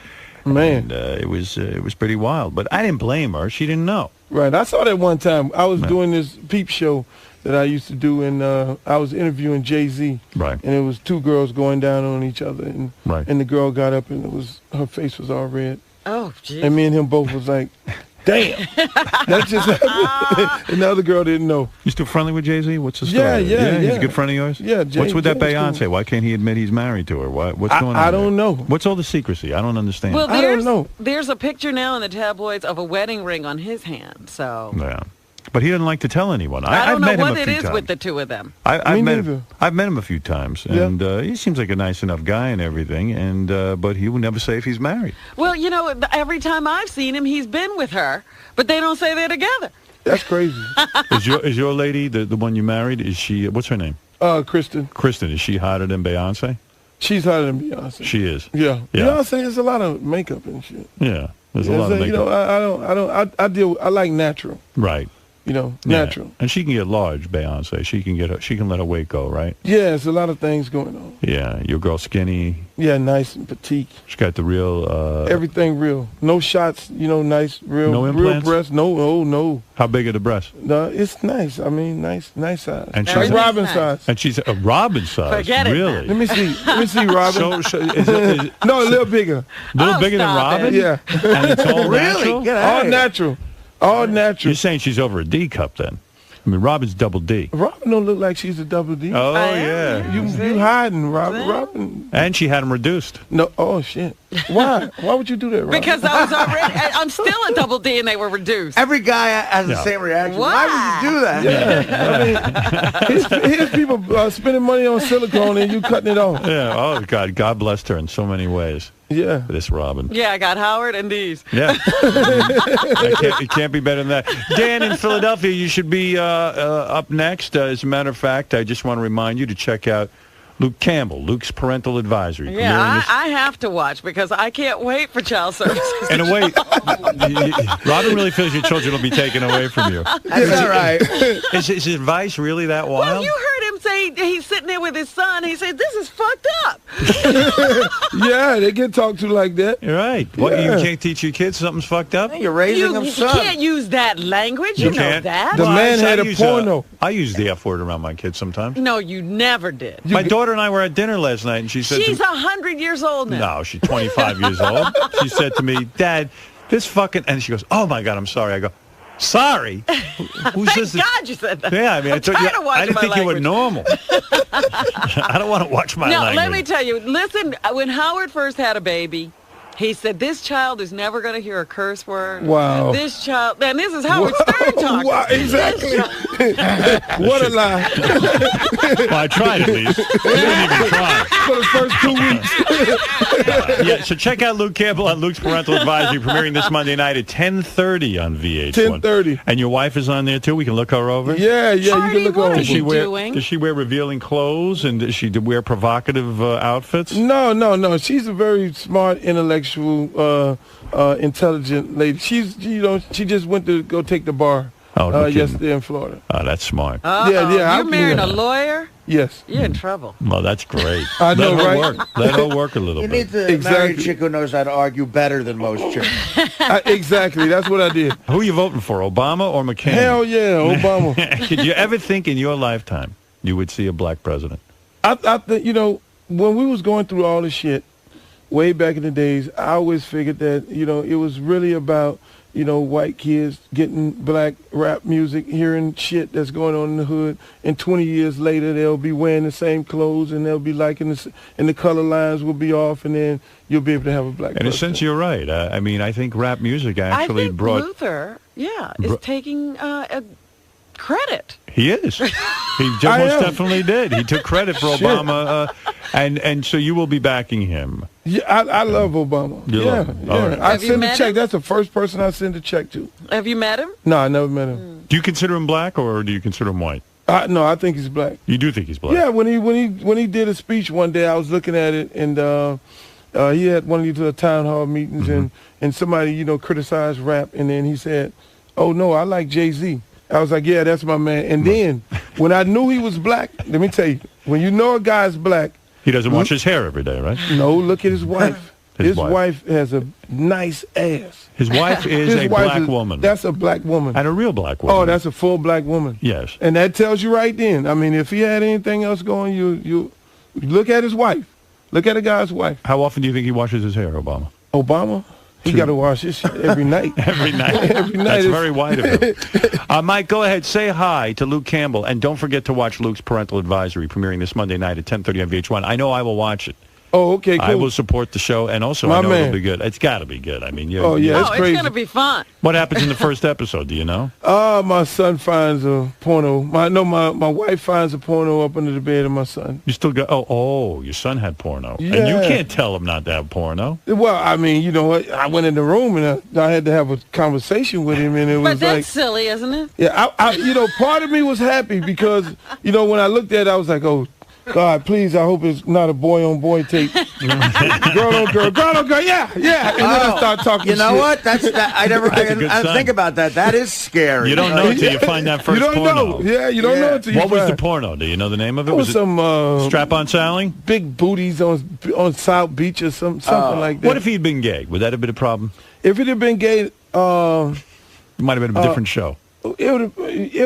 Man. And it was pretty wild. But I didn't blame her. She didn't know. Right. I saw that one time. I was doing this peep show that I used to do, and I was interviewing Jay-Z. Right. And it was two girls going down on each other, and right. And the girl got up, and her face was all red. Oh, geez. And me and him both was like, Damn. That just happened. And the other girl didn't know. You still friendly with Jay-Z? What's the story? Yeah. He's a good friend of yours? Yeah, What's with that Jay's Beyonce? cool. Why can't he admit he's married to her? What's going on? I don't know. What's all the secrecy? I don't understand. Well, I don't know. There's a picture now in the tabloids of a wedding ring on his hand. So Yeah. But he doesn't like to tell anyone. I don't I've know met him what a it few is times. with the two of them. I've met him a few times, and he seems like a nice enough guy and everything. And but he will never say if he's married. Well, every time I've seen him, he's been with her, but they don't say they're together. That's crazy. Is your lady the one you married? Is she? What's her name? Kristen. Kristen. Is she hotter than Beyonce? She's hotter than Beyonce. She is. Yeah. Yeah. Beyonce has a lot of makeup and shit. Yeah. There's a lot of makeup. I like natural. Right. Natural. Yeah. And she can get large, Beyonce. She can let her weight go, right? Yeah, there's a lot of things going on. Yeah, your girl skinny. Yeah, nice and petite. She's got the real. Everything real. No shots. Nice, real. No real implants? breasts. No. How big are the breasts? No, it's nice. I mean, nice size. And she's like Robin size. And she's a Robin size. Forget it. Really? Let me see, Robin. So is it No, a little bigger. a little bigger than Robin? Yeah. And it's all natural? All natural. All natural. You're saying she's over a D cup then? I mean, Robin's double D. Robin don't look like she's a double D. Oh, yeah. You hiding, Robin. And she had him reduced. No. Oh, shit. Why? Why would you do that, Robin? Because I'm still a double D and they were reduced. Every guy has the same reaction. Why would you do that? Yeah. I mean, here's people spending money on silicone and you cutting it off. Yeah. Oh, God blessed her in so many ways. Yeah. This Robin. Yeah, I got Howard and these. Yeah. It can't be better than that. Dan in Philadelphia, you should be up next. As a matter of fact, I just want to remind you to check out Luke Campbell, Luke's Parental Advisory. Yeah, I have to watch because I can't wait for child services. In a way, Robin really feels your children will be taken away from you. That's all right. Is his advice really that wild? Well, you heard him say he's sitting there with his son. He said, "This is fucked up." Yeah, they get talked to like that. You're right. What, you can't teach your kids something's fucked up? You're raising them, You son. can't use that language. You know can't? that. The man had a use, porno. I use the F word around my kids sometimes. No, you never did. My daughter and I were at dinner last night, and she said She's to me, 100 years old now. no, she's 25 years old. She said to me, Dad, this fucking, and she goes, oh my God, I'm sorry. I go, sorry? Who says Thank God you said that. Yeah, I mean, I'm trying to watch I didn't my think you were language. normal. I don't want to watch my No, language. let me tell you. Listen, when Howard first had a baby, he said, this child is never going to hear a curse word. Wow. This child, and this is Howard Stern talking. Wow, exactly. What a lie. Well, I tried at least. I didn't even try. For the first 2 weeks. Yeah, so check out Luke Campbell on Luke's Parental Advisory, premiering this Monday night at 10:30 on VH1. 10:30. And your wife is on there too? We can look her over? Yeah, you can look over. Does she wear revealing clothes, and does she wear provocative outfits? No. She's a very smart, intellectual, intelligent lady. She just went to go take the bar yesterday in Florida. Oh, that's smart. Yeah. You're marrying a lawyer? Yes. You're in trouble. Well, that's great. I know, Let her right? work. Let her work a little You bit. need to marry a chick who knows how to argue better than most chicks. Exactly. That's what I did. Who are you voting for, Obama or McCain? Hell yeah, Obama. Could you ever think in your lifetime you would see a black president? I think, when we was going through all this shit, way back in the days, I always figured that, it was really about, white kids getting black rap music, hearing shit that's going on in the hood, and 20 years later they'll be wearing the same clothes and they'll be liking this, and the color lines will be off, and then you'll be able to have a black In a president. sense, you're right. I mean, I think rap music actually I think brought... Luther, is taking credit. He is. He most definitely did. He took credit for Shit. Obama, and so you will be backing him. Yeah, I love Obama. You love him. All right. I Have you send a met check. him? That's the first person I send a check to. Have you met him? No, I never met him. Do you consider him black, or do you consider him white? No, I think he's black. You do think he's black? Yeah, when he did a speech one day, I was looking at it, and he had one of these town hall meetings, and somebody criticized rap, and then he said, "Oh no, I like Jay-Z." I was like, "Yeah, that's my man." And then when I knew he was black, let me tell you, when you know a guy's black, He doesn't wash his hair every day, right? no, look at his wife. His wife has a nice ass. His wife is a black woman. That's a black woman. And a real black woman. Oh, that's a full black woman. Yes. And that tells you right then. I mean, if he had anything else going, you look at his wife. Look at a guy's wife. How often do you think he washes his hair, Obama? Obama? He got to wash his shit every night. Every night. Every night. That's is- very white of him. Mike, go ahead. Say hi to Luke Campbell. And don't forget to watch Luke's Parental Advisory, premiering this Monday night at 10:30 on VH1. I know I will watch it. Oh, okay, cool. I will support the show, and also My I know man. it'll be good. It's got to be good. I mean, Oh, yeah, it's crazy. It's going to be fun. What happens in the first episode? Do you know? My son finds a porno. My wife finds a porno up under the bed of my son. You still got? Oh, your son had porno, and you Yeah. can't tell him not to have porno. Well, I mean, you know what? I went in the room and I had to have a conversation with him, and it was But that's like, silly, isn't it? yeah, part of me was happy because, when I looked at it, I was like, oh, God, please, I hope it's not a boy-on-boy tape. Girl on girl, girl on girl, yeah. And then I start talking You know shit. what? That's that. I never. That's a good I sign. think about that. That is scary. You don't know until you find that first You don't porno. know. Yeah, you don't know until you What was the find- porno? Do you know the name of it? It was it some strap-on Sally? big booties on South Beach or something like that. What if he'd been gay? Would that have been a problem? If it had been gay, It might have been a different show. it would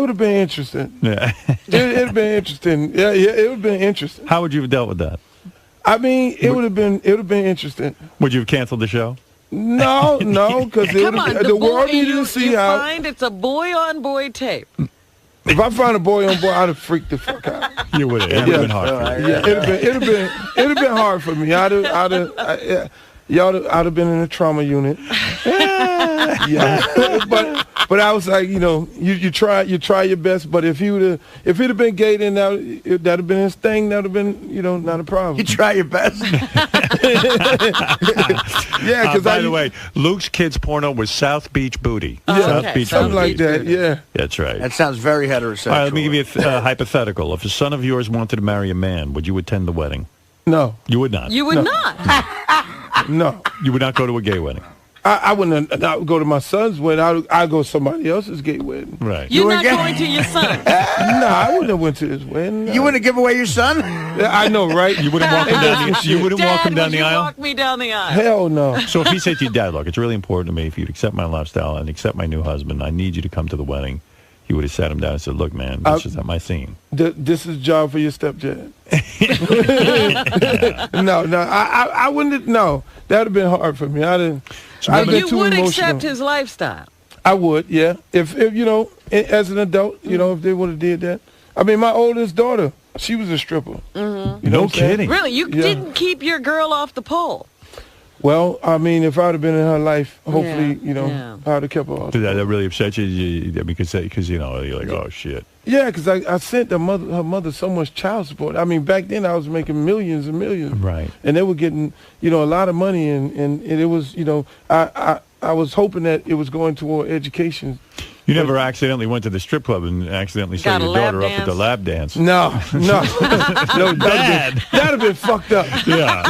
have been interesting. Yeah. It'd have been interesting. Yeah, it would have been interesting. How would you have dealt with that? I mean, it would have been interesting. Would you have canceled the show? No, because Come on, the world needed you to see you how. find it's a boy-on-boy tape. If I found a boy on boy, I'd have freaked the fuck out. You would have. It would have been hard for you. Yeah, it'd have been hard for me. I'd have been in a trauma unit. Yeah, but I was like, you try your best. But if it'd have been gay, then that'd have been his thing. That'd have been, not a problem. You try your best. Yeah, because by the way, Luke's kids' porno was South Beach Booty. South Beach something Booty. like that. Yeah, That's right. That sounds very heterosexual. All right, let me give you a hypothetical. If a son of yours wanted to marry a man, would you attend the wedding? No. You would not? You would not. No. You would not go to a gay wedding? I wouldn't not go to my son's wedding. I'd go to somebody else's gay wedding. Right. You're not going to your son. No, I wouldn't have went to his wedding. You wouldn't give away your son? I know, right? You wouldn't walk him down the, you wouldn't walk him down the aisle? Walk me down the aisle. Hell no. So if he said to you, Dad, look, it's really important to me if you'd accept my lifestyle and accept my new husband, I need you to come to the wedding. He would have sat him down and said, look, man, that's just not my scene. This is a job for your stepdad. No, I wouldn't. No, that would have been hard for me. I'd have been You too would emotional. accept his lifestyle. I would, yeah. If as an adult, if they would have did that. I mean, my oldest daughter, she was a stripper. Mm-hmm. You know what I'm saying? Really? You didn't keep your girl off the pole? Well, I mean, if I'd have been in her life, hopefully, Yeah. I'd have kept her off. Did that really upset you? Because you're like, oh, shit. Yeah, because I sent her mother so much child support. I mean, back then I was making millions and millions. Right. And they were getting, a lot of money, and it was, I was hoping that it was going toward education. You never accidentally went to the strip club and accidentally saw Got a your lap daughter up at the dance? lap dance. No, no, that'd have been fucked up. Yeah,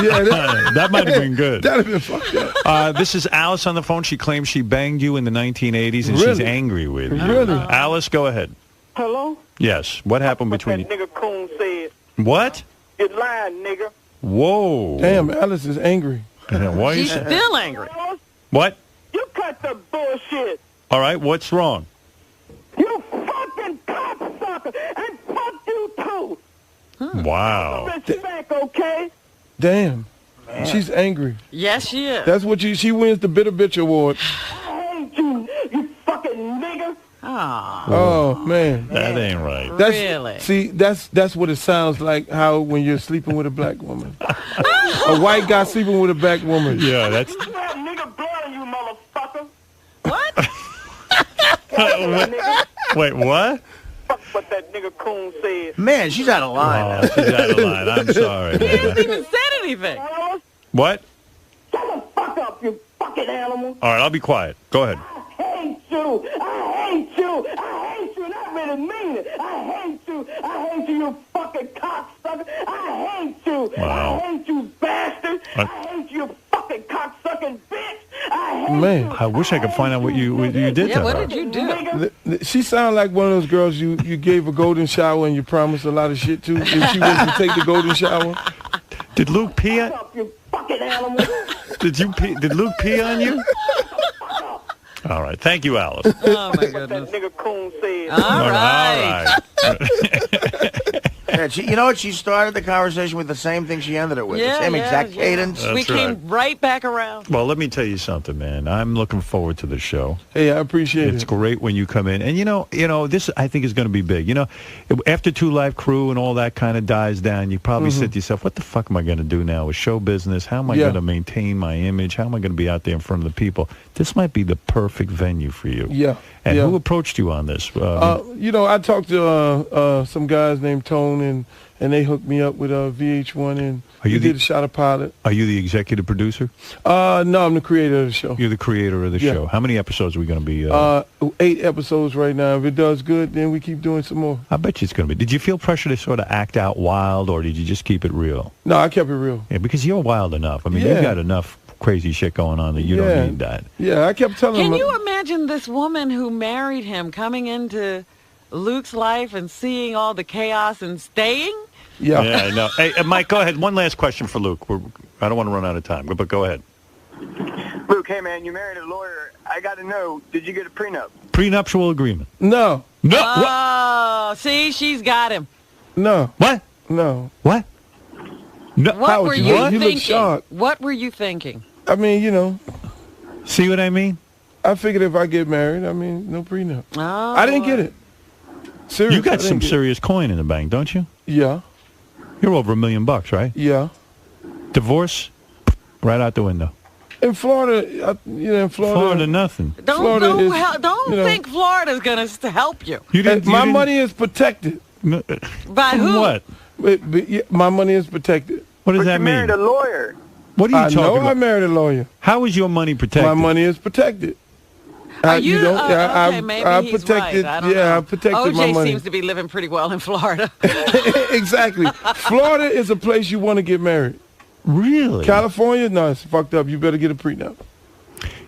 that might have been good. That'd have been fucked up. This is Alice on the phone. She claims she banged you in the 1980s, and she's Really? angry with you. Really? Alice, go ahead. Hello? Yes. What happened between That nigga Coon said, you? What? you lying, nigga. Whoa. Damn, Alice is angry. Why are you She's saying? still angry. What? You cut the bullshit. All right. What's wrong? You fucking cocksucker. And fuck you too. Wow. Respect, okay? Damn, she's angry. Yes, she is. That's what she wins the Bitter Bitch Award. I hate you, you fucking nigga. Oh man, That ain't right. that's Really? see that's what it sounds like. How when you're sleeping with a black woman, a white guy sleeping with a black woman. Yeah, that's. You that nigga blood, you motherfucker. Wait, what? Fuck what that nigga Coon said. Man, she's out of line. Oh, she's out of line. I'm sorry. He hasn't even said anything. What? Shut the fuck up, you fucking animal. All right, I'll be quiet. Go ahead. I hate you. I hate you. I hate you. And I really mean it. I hate you. I hate you, you fucking cocksucker. I hate you. Wow. I hate you, bastard. I hate you, fucking cocksucking bitch. I hate Man, I wish I could find out what you did Yeah, to what her. did you do? She sounded like one of those girls you gave a golden shower and you promised a lot of shit to. If she was to take the golden shower. Did Luke pee on? up, you fucking animal. Did you pee? Did Luke pee on you? All right. Thank you, Alice. Oh, my What goodness. that nigga Coon said. All right. All right. Yeah, you know what? She started the conversation with the same thing she ended it with. The same exact cadence. We came right back around. Well, let me tell you something, man. I'm looking forward to the show. Hey, I appreciate it. It's great when you come in. And, you know, this I think is going to be big. You know, after Two Live Crew and all that kind of dies down, you probably said to yourself, what the fuck am I going to do now with show business? How am I going to maintain my image? How am I going to be out there in front of the people? This might be the perfect venue for you. Yeah. And who approached you on this? You know, I talked to some guys named Tone, and they hooked me up with VH1, and we did a shot of pilot. Are you the executive producer? No, I'm the creator of the show. You're the creator of the show. How many episodes are we going to be? 8 episodes right now. If it does good, then we keep doing some more. I bet you it's going to be. Did you feel pressure to sort of act out wild, or did you just keep it real? No, I kept it real. Yeah, because you're wild enough. I mean, you've got enough crazy shit going on that you don't need that. Yeah, I kept telling him. Can you imagine this woman who married him coming into Luke's life and seeing all the chaos and staying? Yeah, I know. Hey, Mike, go ahead. One last question for Luke. I don't want to run out of time, but go ahead. Luke, hey, man, you married a lawyer. I got to know, did you get a prenup? Prenuptial agreement. No. No. Oh, see, she's got him. No. What? No. What? No. What were you thinking? You look shocked. What were you thinking? I mean, you know. See what I mean? I figured if I get married, I mean, no prenup. Oh, I didn't get it. Seriously, You got some serious coin in the bank, don't you? Yeah. You're over $1 million, right? Yeah. Divorce? Right out the window. In Florida, in Florida, nothing. Don't think Florida's going to help you. My money is protected. By who? What? My money is protected. What does that mean? You married a lawyer. What are you talking about? I know I married a lawyer. How is your money protected? My money is protected. Are you? Okay, maybe I he's protected. right. I don't know. I protected my OJ money. seems to be living pretty well in Florida. Exactly. Florida is a place you want to get married. Really? California, no, it's fucked up. You better get a prenup.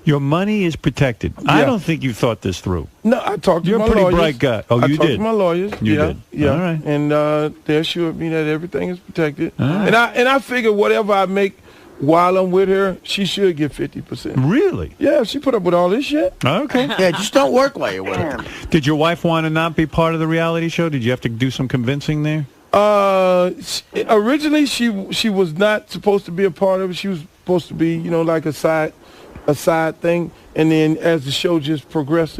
Your money is protected. Yeah. I don't think you thought this through. No, I talked to You're my a pretty lawyers. bright guy. Oh, you I talked did? to my lawyers. You did? Yeah. All right. And they assured me that everything is protected. All right. And I figure whatever I make while I'm with her, she should get 50%. Really? Yeah, she put up with all this shit. Okay. Yeah, just don't work while you're with her. Did your wife want to not be part of the reality show? Did you have to do some convincing there? Originally, she was not supposed to be a part of it. She was supposed to be, like a side thing. And then as the show just progressed,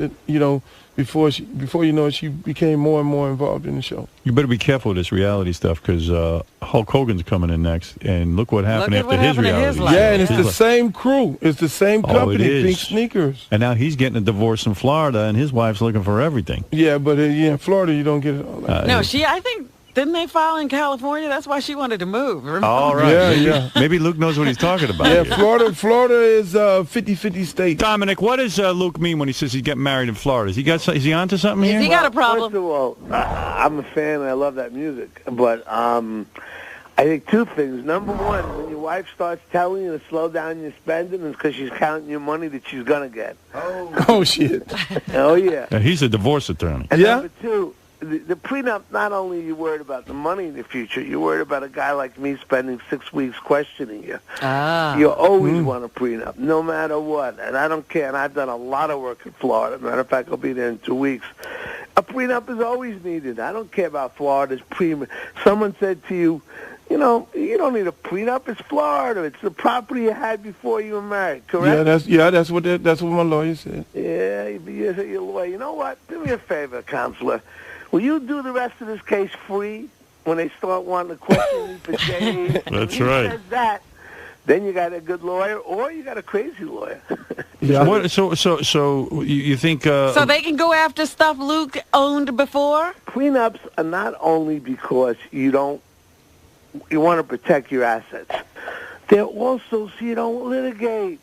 before you know it, she became more and more involved in the show. You better be careful with this reality stuff because Hulk Hogan's coming in next, and look what happened after his reality. Yeah, and it's the same crew. It's the same company, Pink Sneakers. And now he's getting a divorce in Florida, and his wife's looking for everything. Yeah, but in Florida, you don't get it all that. No, I think, didn't they file in California? That's why she wanted to move. Remember? All right. Yeah. Maybe Luke knows what he's talking about. Yeah, here. Florida is 50-50 state. Dominic, what does Luke mean when he says he's getting married in Florida? Is he onto something here? Has he got a problem? First of all, I'm a fan and I love that music. But I think two things. Number one, when your wife starts telling you to slow down your spending, it's because she's counting your money that she's going to get. Oh, shit. Oh, yeah. He's a divorce attorney. And number two, the prenup, not only are you worried about the money in the future, you're worried about a guy like me spending 6 weeks questioning you. You always want a prenup, no matter what. And I don't care. And I've done a lot of work in Florida. Matter of fact, I'll be there in 2 weeks. A prenup is always needed. I don't care about Florida's prenup. Someone said to you, you don't need a prenup. It's Florida. It's the property you had before you were married, correct? Yeah, that's what my lawyer said. Yeah, your lawyer. You know what? Do me a favor, counselor. Will you do the rest of this case free when they start wanting to question me for days? That's when right. Says that, then you got a good lawyer, or you got a crazy lawyer. Yeah. So you think? So they can go after stuff Luke owned before? Prenups are not only because you want to protect your assets. They're also so you don't litigate.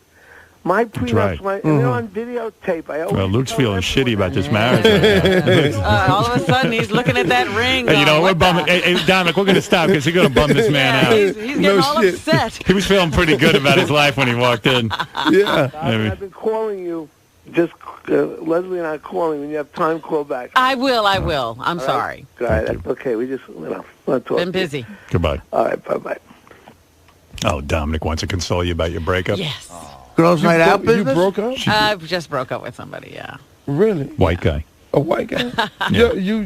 My prenups, and they're on videotape. Well, Luke's feeling shitty about this marriage right now. All of a sudden, he's looking at that ring. We're bumming. Hey, Dominic, we're going to stop because he're going to bum this man out. He's getting all upset. He was feeling pretty good about his life when he walked in. Yeah. I've been calling you. Just Leslie and I are calling. When you have time, call back. I will. I'm sorry. All right, that's okay. We just want to talk. Been busy. Goodbye. All right, bye-bye. Oh, Dominic wants to console you about your breakup? Yes. Girls' night out business? You broke up? I just broke up with somebody, yeah. Really? White guy. A white guy? Yeah. You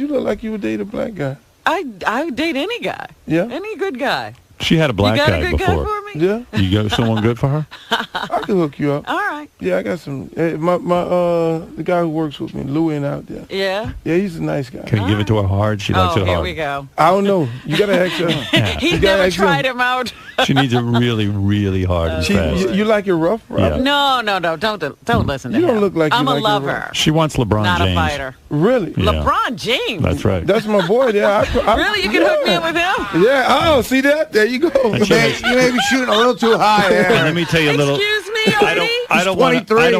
look like you would date a black guy. I date any guy. Yeah. Any good guy. She had a black You got a guy good guy before. for me? Yeah. You got someone good for her? I can hook you up. All right. Yeah, I got some. The guy who works with me, Louie, out there. Yeah. Yeah, he's a nice guy. Can you give it to her hard? She likes it hard. Here we go. I don't know. You gotta ask her. He's never tried him out. She needs it really, really hard and fast. You like it rough, Robin? No. Don't listen to You him. don't look like I'm you a like it lover. rough. She wants LeBron Not James. a fighter. Really? Yeah. LeBron James. That's right. That's my boy there. Really? You can hook me up with him? Yeah. Oh, see that? There you go. You may be shooting a little too high there. Let me tell you a little. Excuse me, Odie? I don't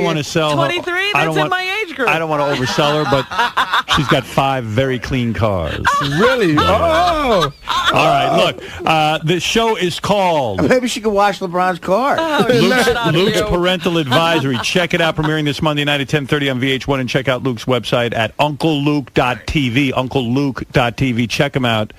want to sell her. 23? That's in my age group. I don't want to oversell her, but she's got 5 very clean cars. Really? Oh. All right, look. The show is called Maybe she could wash LeBron's car. Luke's Parental Advisory. Check it out, premiering this Monday night at 10:30 on VH1, and check out Luke's website at uncleluke.tv, uncleluke.tv. Check him out.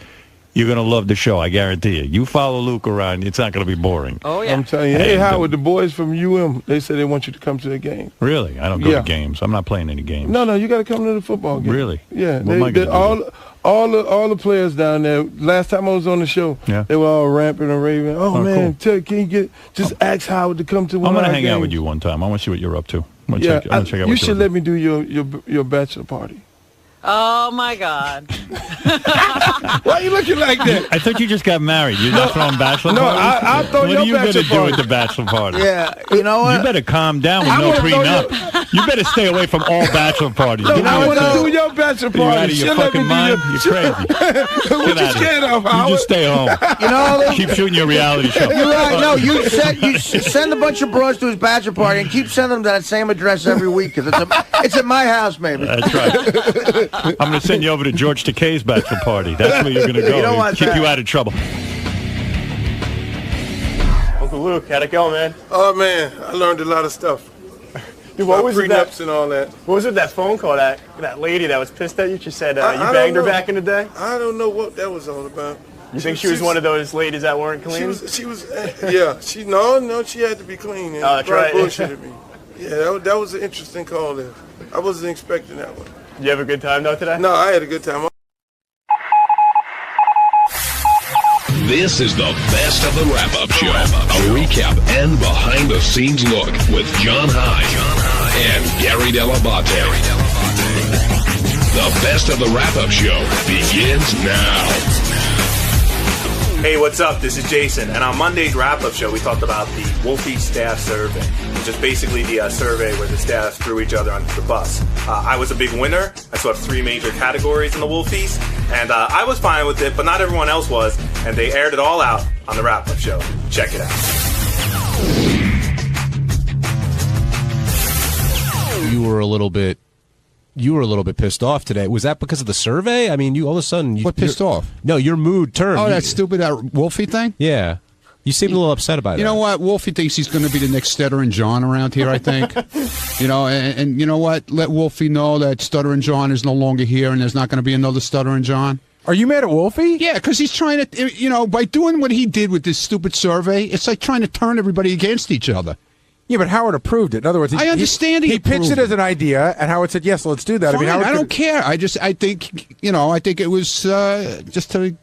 You're going to love the show, I guarantee you. You follow Luke around, it's not going to be boring. Oh, yeah. I'm telling you. Hey, Howard, the boys from UM, they said they want you to come to the game. Really? I don't go to games. I'm not playing any games. No, you got to come to the football game. Really? Yeah. What am I gonna do? All the players down there. Last time I was on the show, they were all ramping and raving. Oh man, cool. Can you just ask Howard to come to one I'm of going to our hang out games? with you one time. I want to see what you're up to. I wanna Yeah, check out you what should you're let me do your bachelor party. Oh, my God. Why are you looking like that? I thought you just got married. You're not throwing bachelor No, parties? I'll throw what your are you bachelor gonna do party. at the bachelor party? Yeah, you know what? You better calm down with I no wanna throw prenup. You better stay away from all bachelor parties. No, Give me I a want to chance. do your bachelor Are you party. out of your She'll let fucking me do mind? your- You're crazy. What Get you out of here. scared of, You Howard? just stay home. You know, Keep shooting your reality show. you're right. No, you send a bunch of bros to his bachelor party and keep sending them to that same address every week because it's at my house, maybe. That's right. I'm going to send you over to George Takei's bachelor party. That's where you're going to go. You don't want Keep that. you out of trouble. Uncle Luke, how'd it go, man? Oh man, I learned a lot of stuff. Dude, what was it prenups and all that? What was it that phone call that lady that was pissed at you? She said I you don't banged her know. back in the day. I don't know what that was all about. You think she was one of those ladies that weren't clean? She was. Yeah. She had to be clean. And Oh, that's probably right. bullshitted me. Yeah, that was an interesting call there. I wasn't expecting that one. Did you have a good time though today? No, I had a good time. This is the best of the wrap-up show. A recap and behind-the-scenes look with John High and Gary Dell'Abate. The best of the wrap-up show begins now. Hey, what's up? This is Jason, and on Monday's wrap-up show, we talked about the Wolfie staff survey, which is basically the survey where the staff threw each other under the bus. I was a big winner. I swept 3 major categories in the Wolfies, and I was fine with it, but not everyone else was, and they aired it all out on the wrap-up show. Check it out. You were a little bit pissed off today. Was that because of the survey? I mean, you all of a sudden... What pissed off? No, your mood turned. Oh, that stupid Wolfie thing? Yeah. You seemed a little upset about it. You know what? Wolfie thinks he's going to be the next Stuttering John around here, I think. And you know what? Let Wolfie know that Stuttering John is no longer here and there's not going to be another Stuttering John. Are you mad at Wolfie? Yeah, because he's trying to, by doing what he did with this stupid survey, it's like trying to turn everybody against each other. Yeah, but Howard approved it. In other words, I understand he pitched it as an idea, and Howard said, "Yes, let's do that." Fine, Howard I don't care. I think it was just to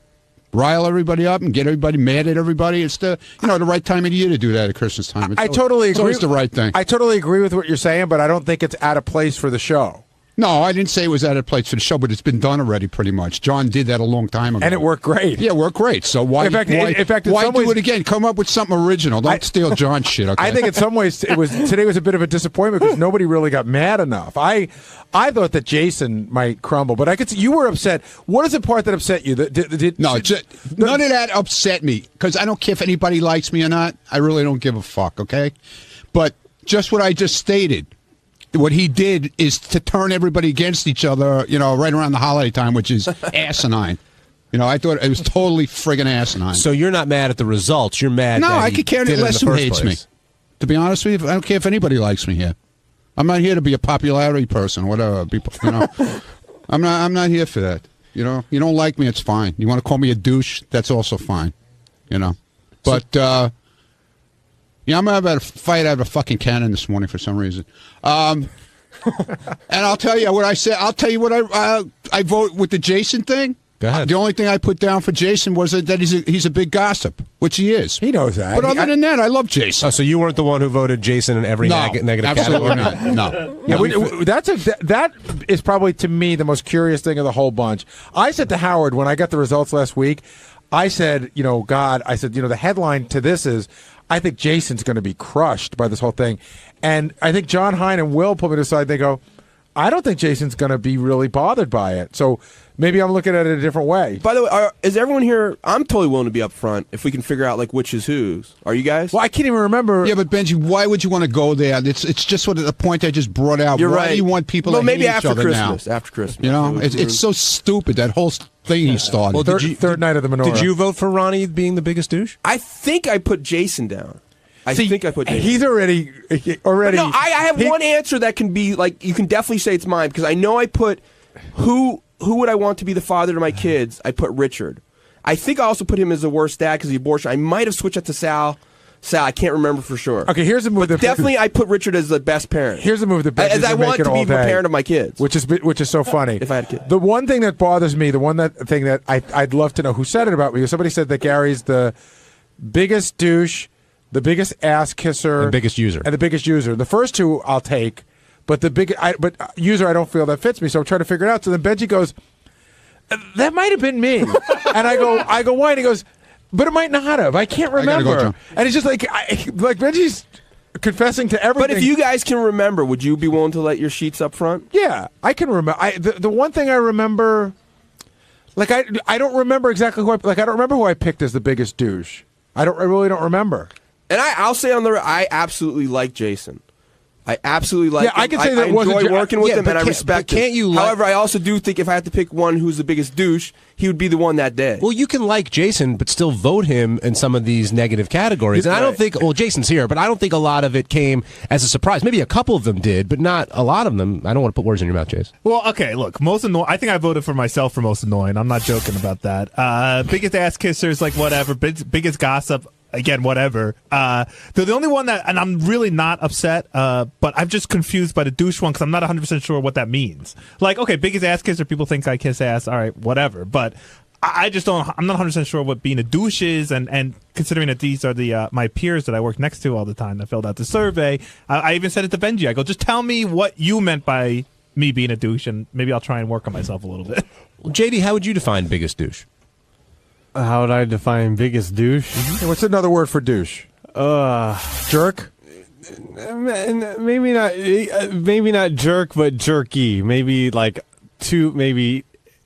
rile everybody up and get everybody mad at everybody. It's the right time of the year to do that at Christmas time. I totally agree. It's always the right thing. I totally agree with what you're saying, but I don't think it's out of place for the show. No, I didn't say it was out of place for the show, but it's been done already pretty much. John did that a long time ago. And it worked great. Yeah, it worked great. So why in fact, why some do ways, it again? Come up with something original. Don't steal John's shit, okay? I think in some ways today was a bit of a disappointment because nobody really got mad enough. I thought that Jason might crumble, but I could see you were upset. What is the part that upset you? None of that upset me because I don't care if anybody likes me or not. I really don't give a fuck, okay? But just what I just stated. What he did is to turn everybody against each other, right around the holiday time, which is asinine. I thought it was totally friggin' asinine. So you're not mad at the results. You're mad No, that I he could care did it in less the who first hates place. me. To be honest with you, I don't care if anybody likes me here. I'm not here to be a popularity person, whatever. People, I'm not here for that. You don't like me, it's fine. You want to call me a douche, that's also fine. But yeah, I'm about to fight out of a fucking cannon this morning for some reason. And I'll tell you what I said. I'll tell you what I vote with the Jason thing. Go ahead. The only thing I put down for Jason was that he's a big gossip, which he is. He knows that. But other than that, I love Jason. Oh, so you weren't the one who voted Jason in every negative absolutely category? not. No. That is probably, to me, the most curious thing of the whole bunch. I said to Howard when I got the results last week, I said, the headline to this is, I think Jason's going to be crushed by this whole thing. And I think John Hein and Will pull me to the side. They go, I don't think Jason's going to be really bothered by it. So maybe I'm looking at it a different way. By the way, is everyone here? I'm totally willing to be up front if we can figure out which is whose. Are you guys? Well, I can't even remember. Yeah, but Benji, why would you want to go there? It's just what the point I just brought out. You're why right. do you want people to maybe hate after each other Christmas. now? After Christmas. You know, it's so stupid, that whole thing he started. Well, third night of the menorah. Did you vote for Ronnie being the biggest douche? I think I put Jason down. I think I put Jason. He's already. But no, I have one answer that can be you can definitely say it's mine because I know I put who would I want to be the father to my kids? I put Richard. I think I also put him as the worst dad because of the abortion. I might have switched that to Sal. I can't remember for sure. Okay, here's a move. But definitely, I put Richard as the best parent. Here's a move that Benji's as I want to be the parent of my kids, which is so funny. If I had kids, the one thing that bothers me, thing that I'd love to know who said it about me. Somebody said that Gary's the biggest douche, the biggest ass kisser, and biggest user. The first two I'll take, but but user I don't feel that fits me. So I'm trying to figure it out. So then Benji goes, "That might have been me," and I go, "Why?" And he goes, "But it might not have. I can't remember." And it's just like Benji's confessing to everything. But if you guys can remember, would you be willing to let your sheets up front? Yeah, I can remember. The one thing I remember, I don't remember exactly who I don't remember who I picked as the biggest douche. I really don't remember. And I'll say I absolutely like Jason. I absolutely like him. I can say that I enjoy working with him, and I respect him. However, I also do think if I had to pick one who's the biggest douche, he would be the one that day. Well, you can like Jason, but still vote him in some of these negative categories. And I don't think, Jason's here, but I don't think a lot of it came as a surprise. Maybe a couple of them did, but not a lot of them. I don't want to put words in your mouth, Jason. Well, okay, look, most annoying. I think I voted for myself for most annoying. I'm not joking about that. Biggest ass kissers, whatever. Biggest gossip. Again, whatever. They're the only one that, and I'm really not upset, but I'm just confused by the douche one because I'm not 100% sure what that means. Okay, biggest ass kisser, people think I kiss ass, all right, whatever. But I just don't, I'm not 100% sure what being a douche is, and considering that these are the my peers that I work next to all the time that filled out the survey, I even said it to Benji. I go, just tell me what you meant by me being a douche, and maybe I'll try and work on myself a little bit. Well, JD, how would you define biggest douche? How would I define biggest douche? Hey, what's another word for douche? Jerk? Maybe not jerk, but jerky. Maybe maybe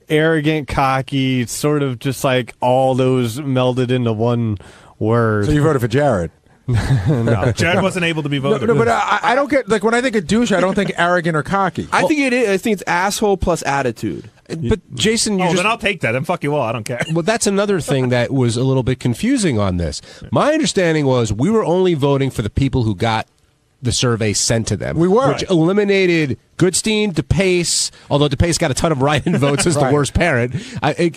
arrogant, cocky, sort of just all those melded into one word. So you voted for Jared? No, Jared wasn't able to be voted. No, but I don't get, when I think of douche, I don't think arrogant or cocky. I think it is. I think it's asshole plus attitude. But Jason, then I'll take that. Then fuck you all. I don't care. Well, that's another thing that was a little bit confusing on this. My understanding was we were only voting for the people who got the survey sent to them. We were. Which eliminated Goodstein, DePace, although DePace got a ton of write-in votes as the worst parent.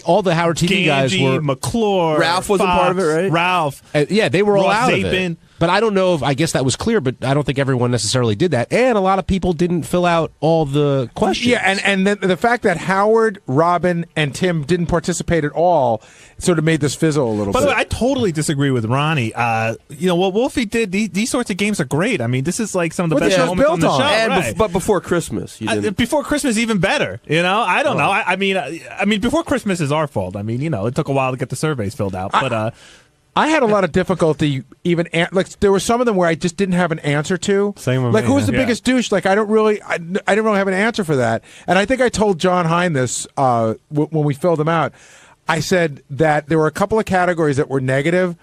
All the Howard TV guys were... McClure, Ralph wasn't part of it, right? Ralph. Yeah, they were all Ross out Zapin. of it. But I don't know if, I guess that was clear, but I don't think everyone necessarily did that. And a lot of people didn't fill out all the questions. Yeah, and the fact that Howard, Robin, and Tim didn't participate at all sort of made this fizzle a little bit. By the way, I totally disagree with Ronnie. What Wolfie did, these sorts of games are great. I mean, this is some of the best moments on the show. And but before Christmas, you didn't. Before Christmas, even better. I don't know. I mean, before Christmas is our fault. I mean, it took a while to get the surveys filled out, but. I had a lot of difficulty even there were some of them where I just didn't have an answer to. Same with me. Who's the biggest douche? I didn't really have an answer for that. And I think I told John Hein this when we filled them out. I said that there were a couple of categories that were negative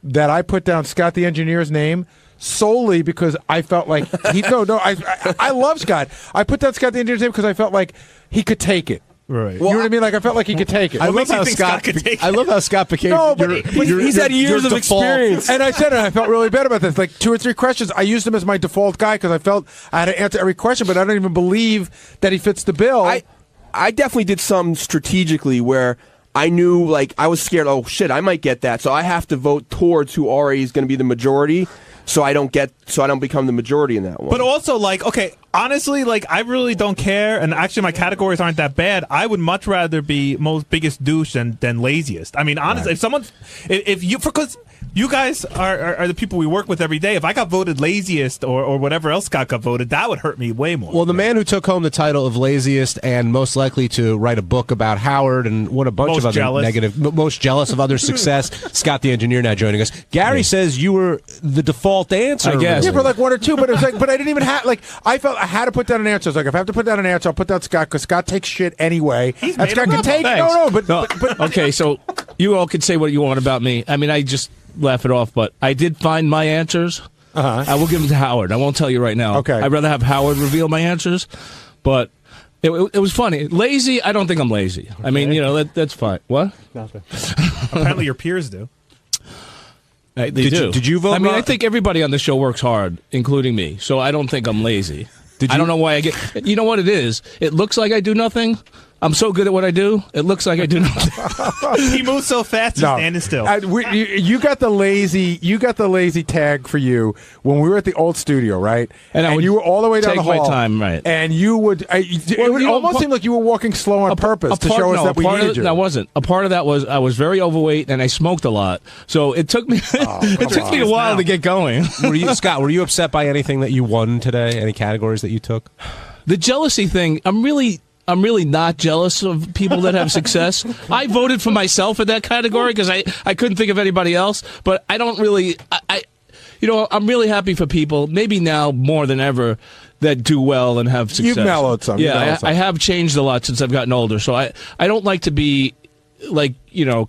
that I put down Scott the engineer's name solely because I felt like I love Scott. I put down Scott the engineer's name because I felt like he could take it. Right. You know what I mean? I felt like he could take it. I love how Scott became. No, but he's had years of experience. And I said it. I felt really bad about this. 2 or 3 questions. I used him as my default guy because I felt I had to answer every question, but I don't even believe that he fits the bill. I definitely did some strategically where I knew I was scared. Oh shit, I might get that, so I have to vote towards who already is going to be the majority. So I don't become the majority in that one. But also, okay, Honestly, like, I really don't care, and actually my categories aren't that bad. I would much rather be most biggest douche than laziest. I mean, honestly, because you guys are the people we work with every day. If I got voted laziest or whatever else got voted, that would hurt me way more. Well, the man who took home the title of laziest and most likely to write a book about Howard and what a bunch of other most jealous of other success, Scott the engineer now joining us. Gary says you were the default answer. I guess. Yeah, for like one or two, but it was like, but I didn't even have, like, I felt I had to put down an answer. I was like, if I have to put down an answer, I'll put down Scott, because Scott takes shit anyway. And Scott can take, but okay, so you all can say what you want about me. I mean, I just laugh it off, but I did find my answers. I will give them to Howard. I won't tell you right now. Okay. I'd rather have Howard reveal my answers, but it was funny. Lazy, I don't think I'm lazy. Okay. I mean, that's fine. What? Nothing. Apparently your peers do. They do. Did you vote? I mean, I think everybody on the show works hard, including me, so I don't think I'm lazy. I don't know why I get... You know what it is? It looks like I do nothing. I'm so good at what I do, it looks like I do nothing. He moves so fast, he's standing still. You got the lazy tag for you when we were at the old studio, right? And you were all the way down the hall. Take my time, right? And you would. It would almost seem like you were walking slow on purpose to show us that we needed you. No, I wasn't. A part of that was I was very overweight and I smoked a lot, so it took me a while to get going. Scott, were you upset by anything that you won today? Any categories that you took? The jealousy thing, I'm really not jealous of people that have success. I voted for myself in that category because I couldn't think of anybody else. But I don't really, I'm really happy for people, maybe now more than ever, that do well and have success. You've mellowed some. Yeah, I have changed a lot since I've gotten older. So I don't like to be,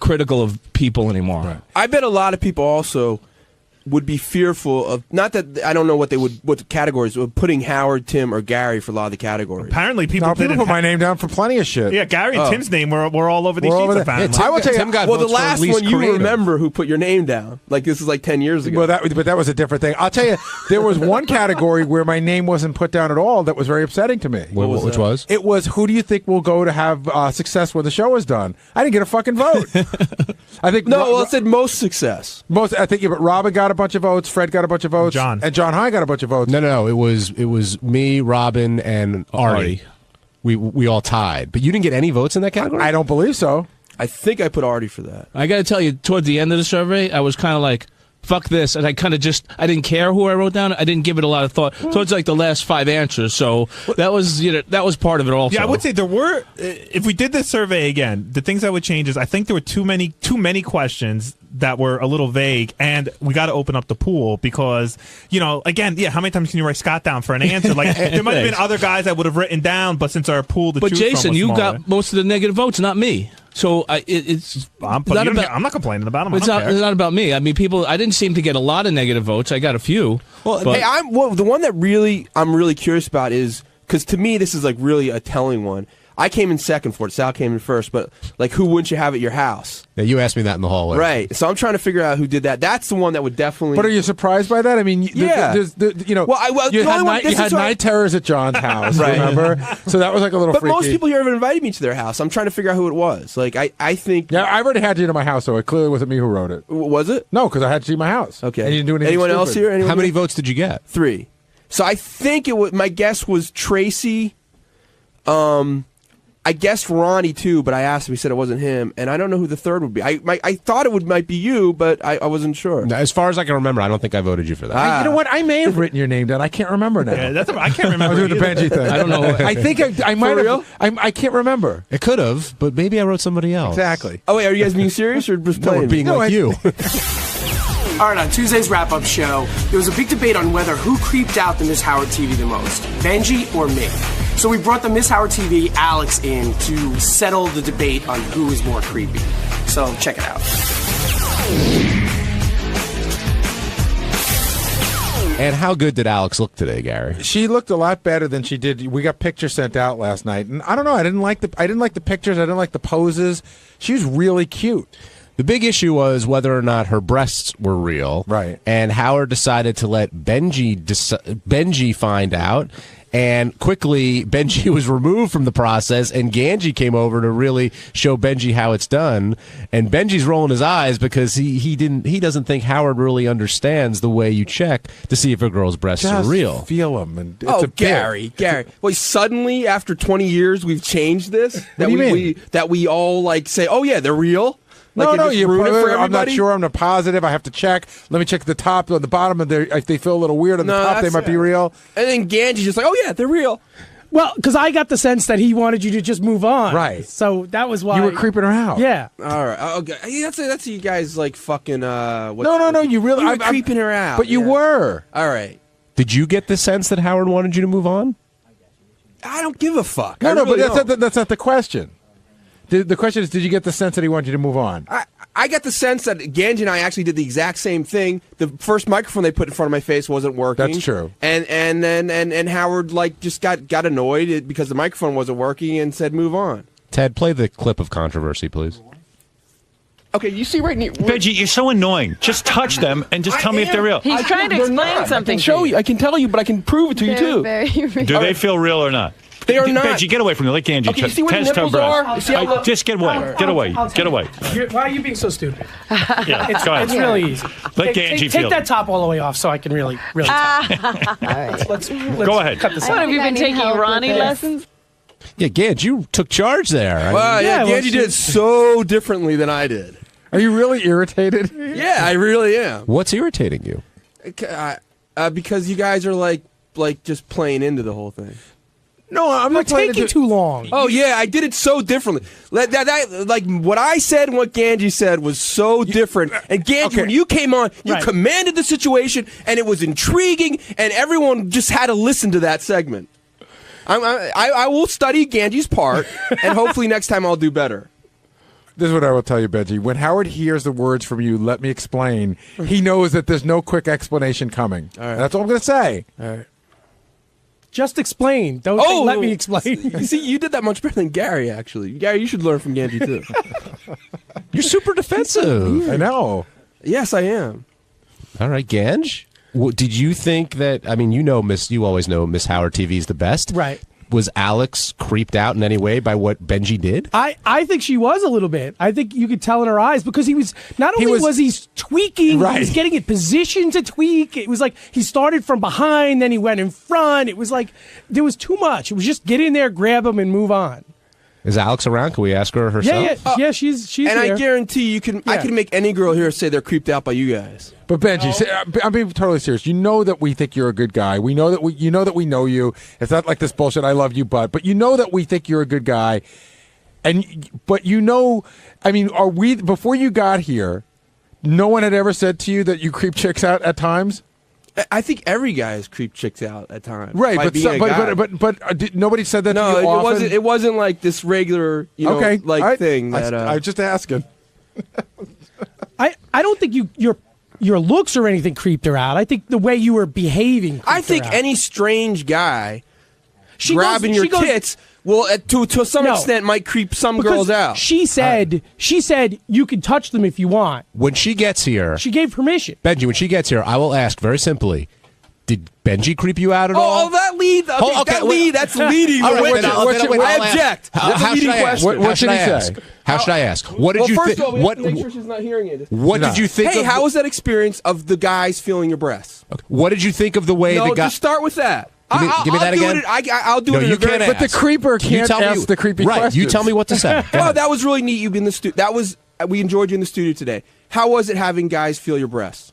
critical of people anymore. Right. I bet a lot of people also would be fearful of, not that I don't know what the categories were, putting Howard, Tim, or Gary for a lot of the categories. Apparently people put my name down for plenty of shit. Yeah, Gary and Tim's name were all over these sheets. I will tell you, the last one you remember who put your name down. Like, this is like 10 years ago. Well, but that was a different thing. I'll tell you, there was one category where my name wasn't put down at all that was very upsetting to me. Which was? It was, who do you think will go to have success when the show is done? I didn't get a fucking vote. I think it said most success. I think, but Robin got a bunch of votes, Fred got a bunch of votes, and John High got a bunch of votes. No, it was me, Robin, and Artie. We all tied, but you didn't get any votes in that category. I don't believe so. I think I put Artie for that. I got to tell you, toward the end of the survey, I was kind of like, fuck this, and I kind of I didn't care who I wrote down. I didn't give it a lot of thought. Towards like the last 5 answers, so that was part of it also. Yeah, I would say there were, if we did this survey again, the things I would change is I think there were too many questions that were a little vague, and we got to open up the pool because, again, how many times can you write Scott down for an answer? Like, there might have been other guys I would have written down, but since our pool to choose from was Jason, you smaller, got most of the negative votes, not me. So I'm not complaining about them. It's not about me. I mean, I didn't seem to get a lot of negative votes. I got a few. Well, hey, the one that I'm really curious about is, because to me this is like really a telling one. I came in second for it. Sal came in first, but like, who wouldn't you have at your house? Yeah, you asked me that in the hallway. Right. So I'm trying to figure out who did that. That's the one that would definitely. But are you surprised by that? I mean, you had night terrors at John's house, right? Remember? So that was like a little. But freaky. Most people here have invited me to their house. I'm trying to figure out who it was. Like, I think. Yeah, I've already had you to my house, so it clearly wasn't me who wrote it. Was it? No, because I had you to my house. Okay. And you didn't do anything. Anyone else here? How many votes did you get? 3. So I think it was. My guess was Tracy. I guessed Ronnie too, but I asked him. He said it wasn't him, and I don't know who the third would be. I thought it might be you, but I wasn't sure. No, as far as I can remember, I don't think I voted you for that. You know what? I may have written your name down. I can't remember now. Yeah, I can't remember. I was doing the Benji thing. I don't know. I think I might have. I can't remember. It could have, but maybe I wrote somebody else. Exactly. Oh wait, are you guys being serious or just playing? No, we're being like you. All right, on Tuesday's wrap-up show, there was a big debate on whether who creeped out the Miss Howard TV the most, Benji or me. So we brought the Miss Howard TV Alex in to settle the debate on who is more creepy. So check it out. And how good did Alex look today, Gary? She looked a lot better than she did. We got pictures sent out last night, and I don't know. I didn't like the pictures. I didn't like the poses. She was really cute. The big issue was whether or not her breasts were real. Right. And Howard decided to let Benji find out. And quickly, Benji was removed from the process, and Ganji came over to really show Benji how it's done. And Benji's rolling his eyes because he doesn't think Howard really understands the way you check to see if a girl's breasts are real. Feel them, and it's Gary. Well, suddenly after 20 years, we've changed this. What do you mean? That we all like say, "Oh yeah, they're real." No, Like, you ruin it for I'm not everybody? sure. I'm not positive. I have to check. Let me check the top or the bottom. And if they feel a little weird on the top, they might be real. And then Ganji's just like, "Oh yeah, they're real." Well, because I got the sense that he wanted you to just move on. Right. So that was why You were creeping her out. Yeah. All right. Okay. Hey, that's you guys like fucking. No. You really You were creeping her out. But you were. All right. Did you get the sense that Howard wanted you to move on? I don't give a fuck. No, really but that's not the question. The question is, did you get the sense that he wanted you to move on? I got the sense that Ganji and I actually did the exact same thing. The first microphone they put in front of my face wasn't working. That's true. And Howard like just got annoyed because the microphone wasn't working and said move on. Ted, play the clip of controversy, please. Okay, you see right now. Benji, you're so annoying. Just touch them and just tell me if they're real. He's trying to explain something. I can show you. I can tell you, but I can prove it to you too. Do they feel real or not? They are not. Benji, get away from me. Let Ganji Okay, you see where the test her nipples breast. are? You see how Just get away. Get away. Get away. Why are you being so stupid? Yeah, It's go ahead. really easy. Let Take- Ganji take feel that it. top all the way off so I can really tell. Let's Go ahead. cut this What, out. have you been taking Ronnie lessons? Yeah, Ganj, you took charge there. Well, Ganji did it so differently than I did. Are you really irritated? Yeah, I really am. What's irritating you? Because you guys are like just playing into the whole thing. No, I'm You're not playing taking into- too long. Oh yeah, I did it so differently. Like what I said and what Ganji said was so different. And Ganji, when you came on, you commanded the situation, and it was intriguing, and everyone just had to listen to that segment. I will study Ganji's part, and hopefully next time I'll do better. This is what I will tell you, Benji. When Howard hears the words from you, let me explain, he knows that there's no quick explanation coming. All right. That's all I'm going to say. All right. Just explain. Don't say, let me explain. You see, you did that much better than Gary, actually. Gary, you should learn from Ganji, too. You're super defensive. I know. Yes, I am. All right, Ganj. Did you think that? I mean, you always know Miss Howard TV is the best, right? Was Alex creeped out in any way by what Benji did? I think she was a little bit. I think you could tell in her eyes because he was not only was he tweaking, he was getting in position to tweak. It was like he started from behind, then he went in front. It was like there was too much. It was just get in there, grab him, and move on. Is Alex around? Can we ask her herself? Yeah, she's and here. I guarantee you can. I can make any girl here say they're creeped out by you guys. But Benji, I'm being totally serious. You know that we think you're a good guy. We know that we know you. It's not like this bullshit. I love you, but you know that we think you're a good guy. But you know, I mean, are we before you got here? No one had ever said to you that you creep chicks out at times. I think every guy has creeped chicks out at times. Right, by but being a guy. nobody said that. No, to you often? It wasn't like this regular, okay, thing that. I was just asking. I don't think your looks or anything creeped her out. I think the way you were behaving. I think any strange guy grabbing your your tits will, to some extent, might creep some girls out. She said you can touch them if you want. When she gets here, she gave permission. Benji, when she gets here, I will ask very simply. Did Benji creep you out at all? Oh, that lead. Okay, that's leading. All right, I object. How should I ask? What should he say? How should I ask? What did you think? First of all, we have to make sure she's not hearing it. What did you think? Hey, how was that experience of the guys feeling your breasts? Okay. What did you think of the way the guy? Just start with that. Give me that again. I'll do it. You can't ask. But the creeper can't ask the creepy questions. You tell me what to say. Oh, that was really neat. You've been in the studio. We enjoyed you in the studio today. How was it having guys feel your breasts?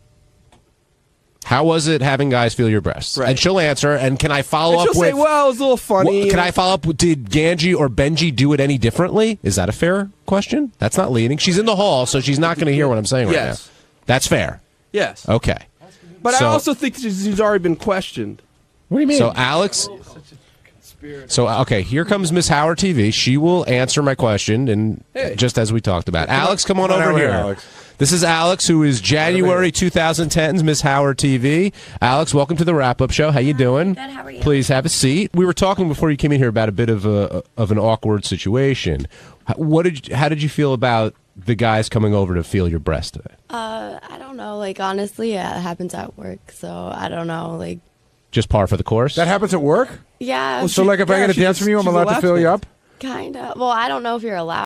How was it having guys feel your breasts? Right. And she'll answer. And can I follow up She'll with? say, "Well, it was a little funny." Can I follow up? Did Ganji or Benji do it any differently? Is that a fair question? That's not leading. She's in the hall, so she's not going to hear what I'm saying right Yes. now. That's fair. Yes. Okay. But I also think she's already been questioned. What do you mean? So Alex. So okay, here comes Miss Howard TV. She will answer my question, and just as we talked about. Alex, come on over here. Alex. This is Alex, who is January 2010's Miss Howard TV. Alex, welcome to the wrap-up show. How you doing? Good. How are you? Please have a seat. We were talking before you came in here about a bit of an awkward situation. How did you feel about the guys coming over to feel your breast today? I don't know. Like, honestly, yeah, it happens at work. So I don't know. Like, just par for the course. That happens at work? Yeah. So, like, if I get a dance from you, I'm allowed to fill you up? Kind of. Well, I don't know if you're allowed.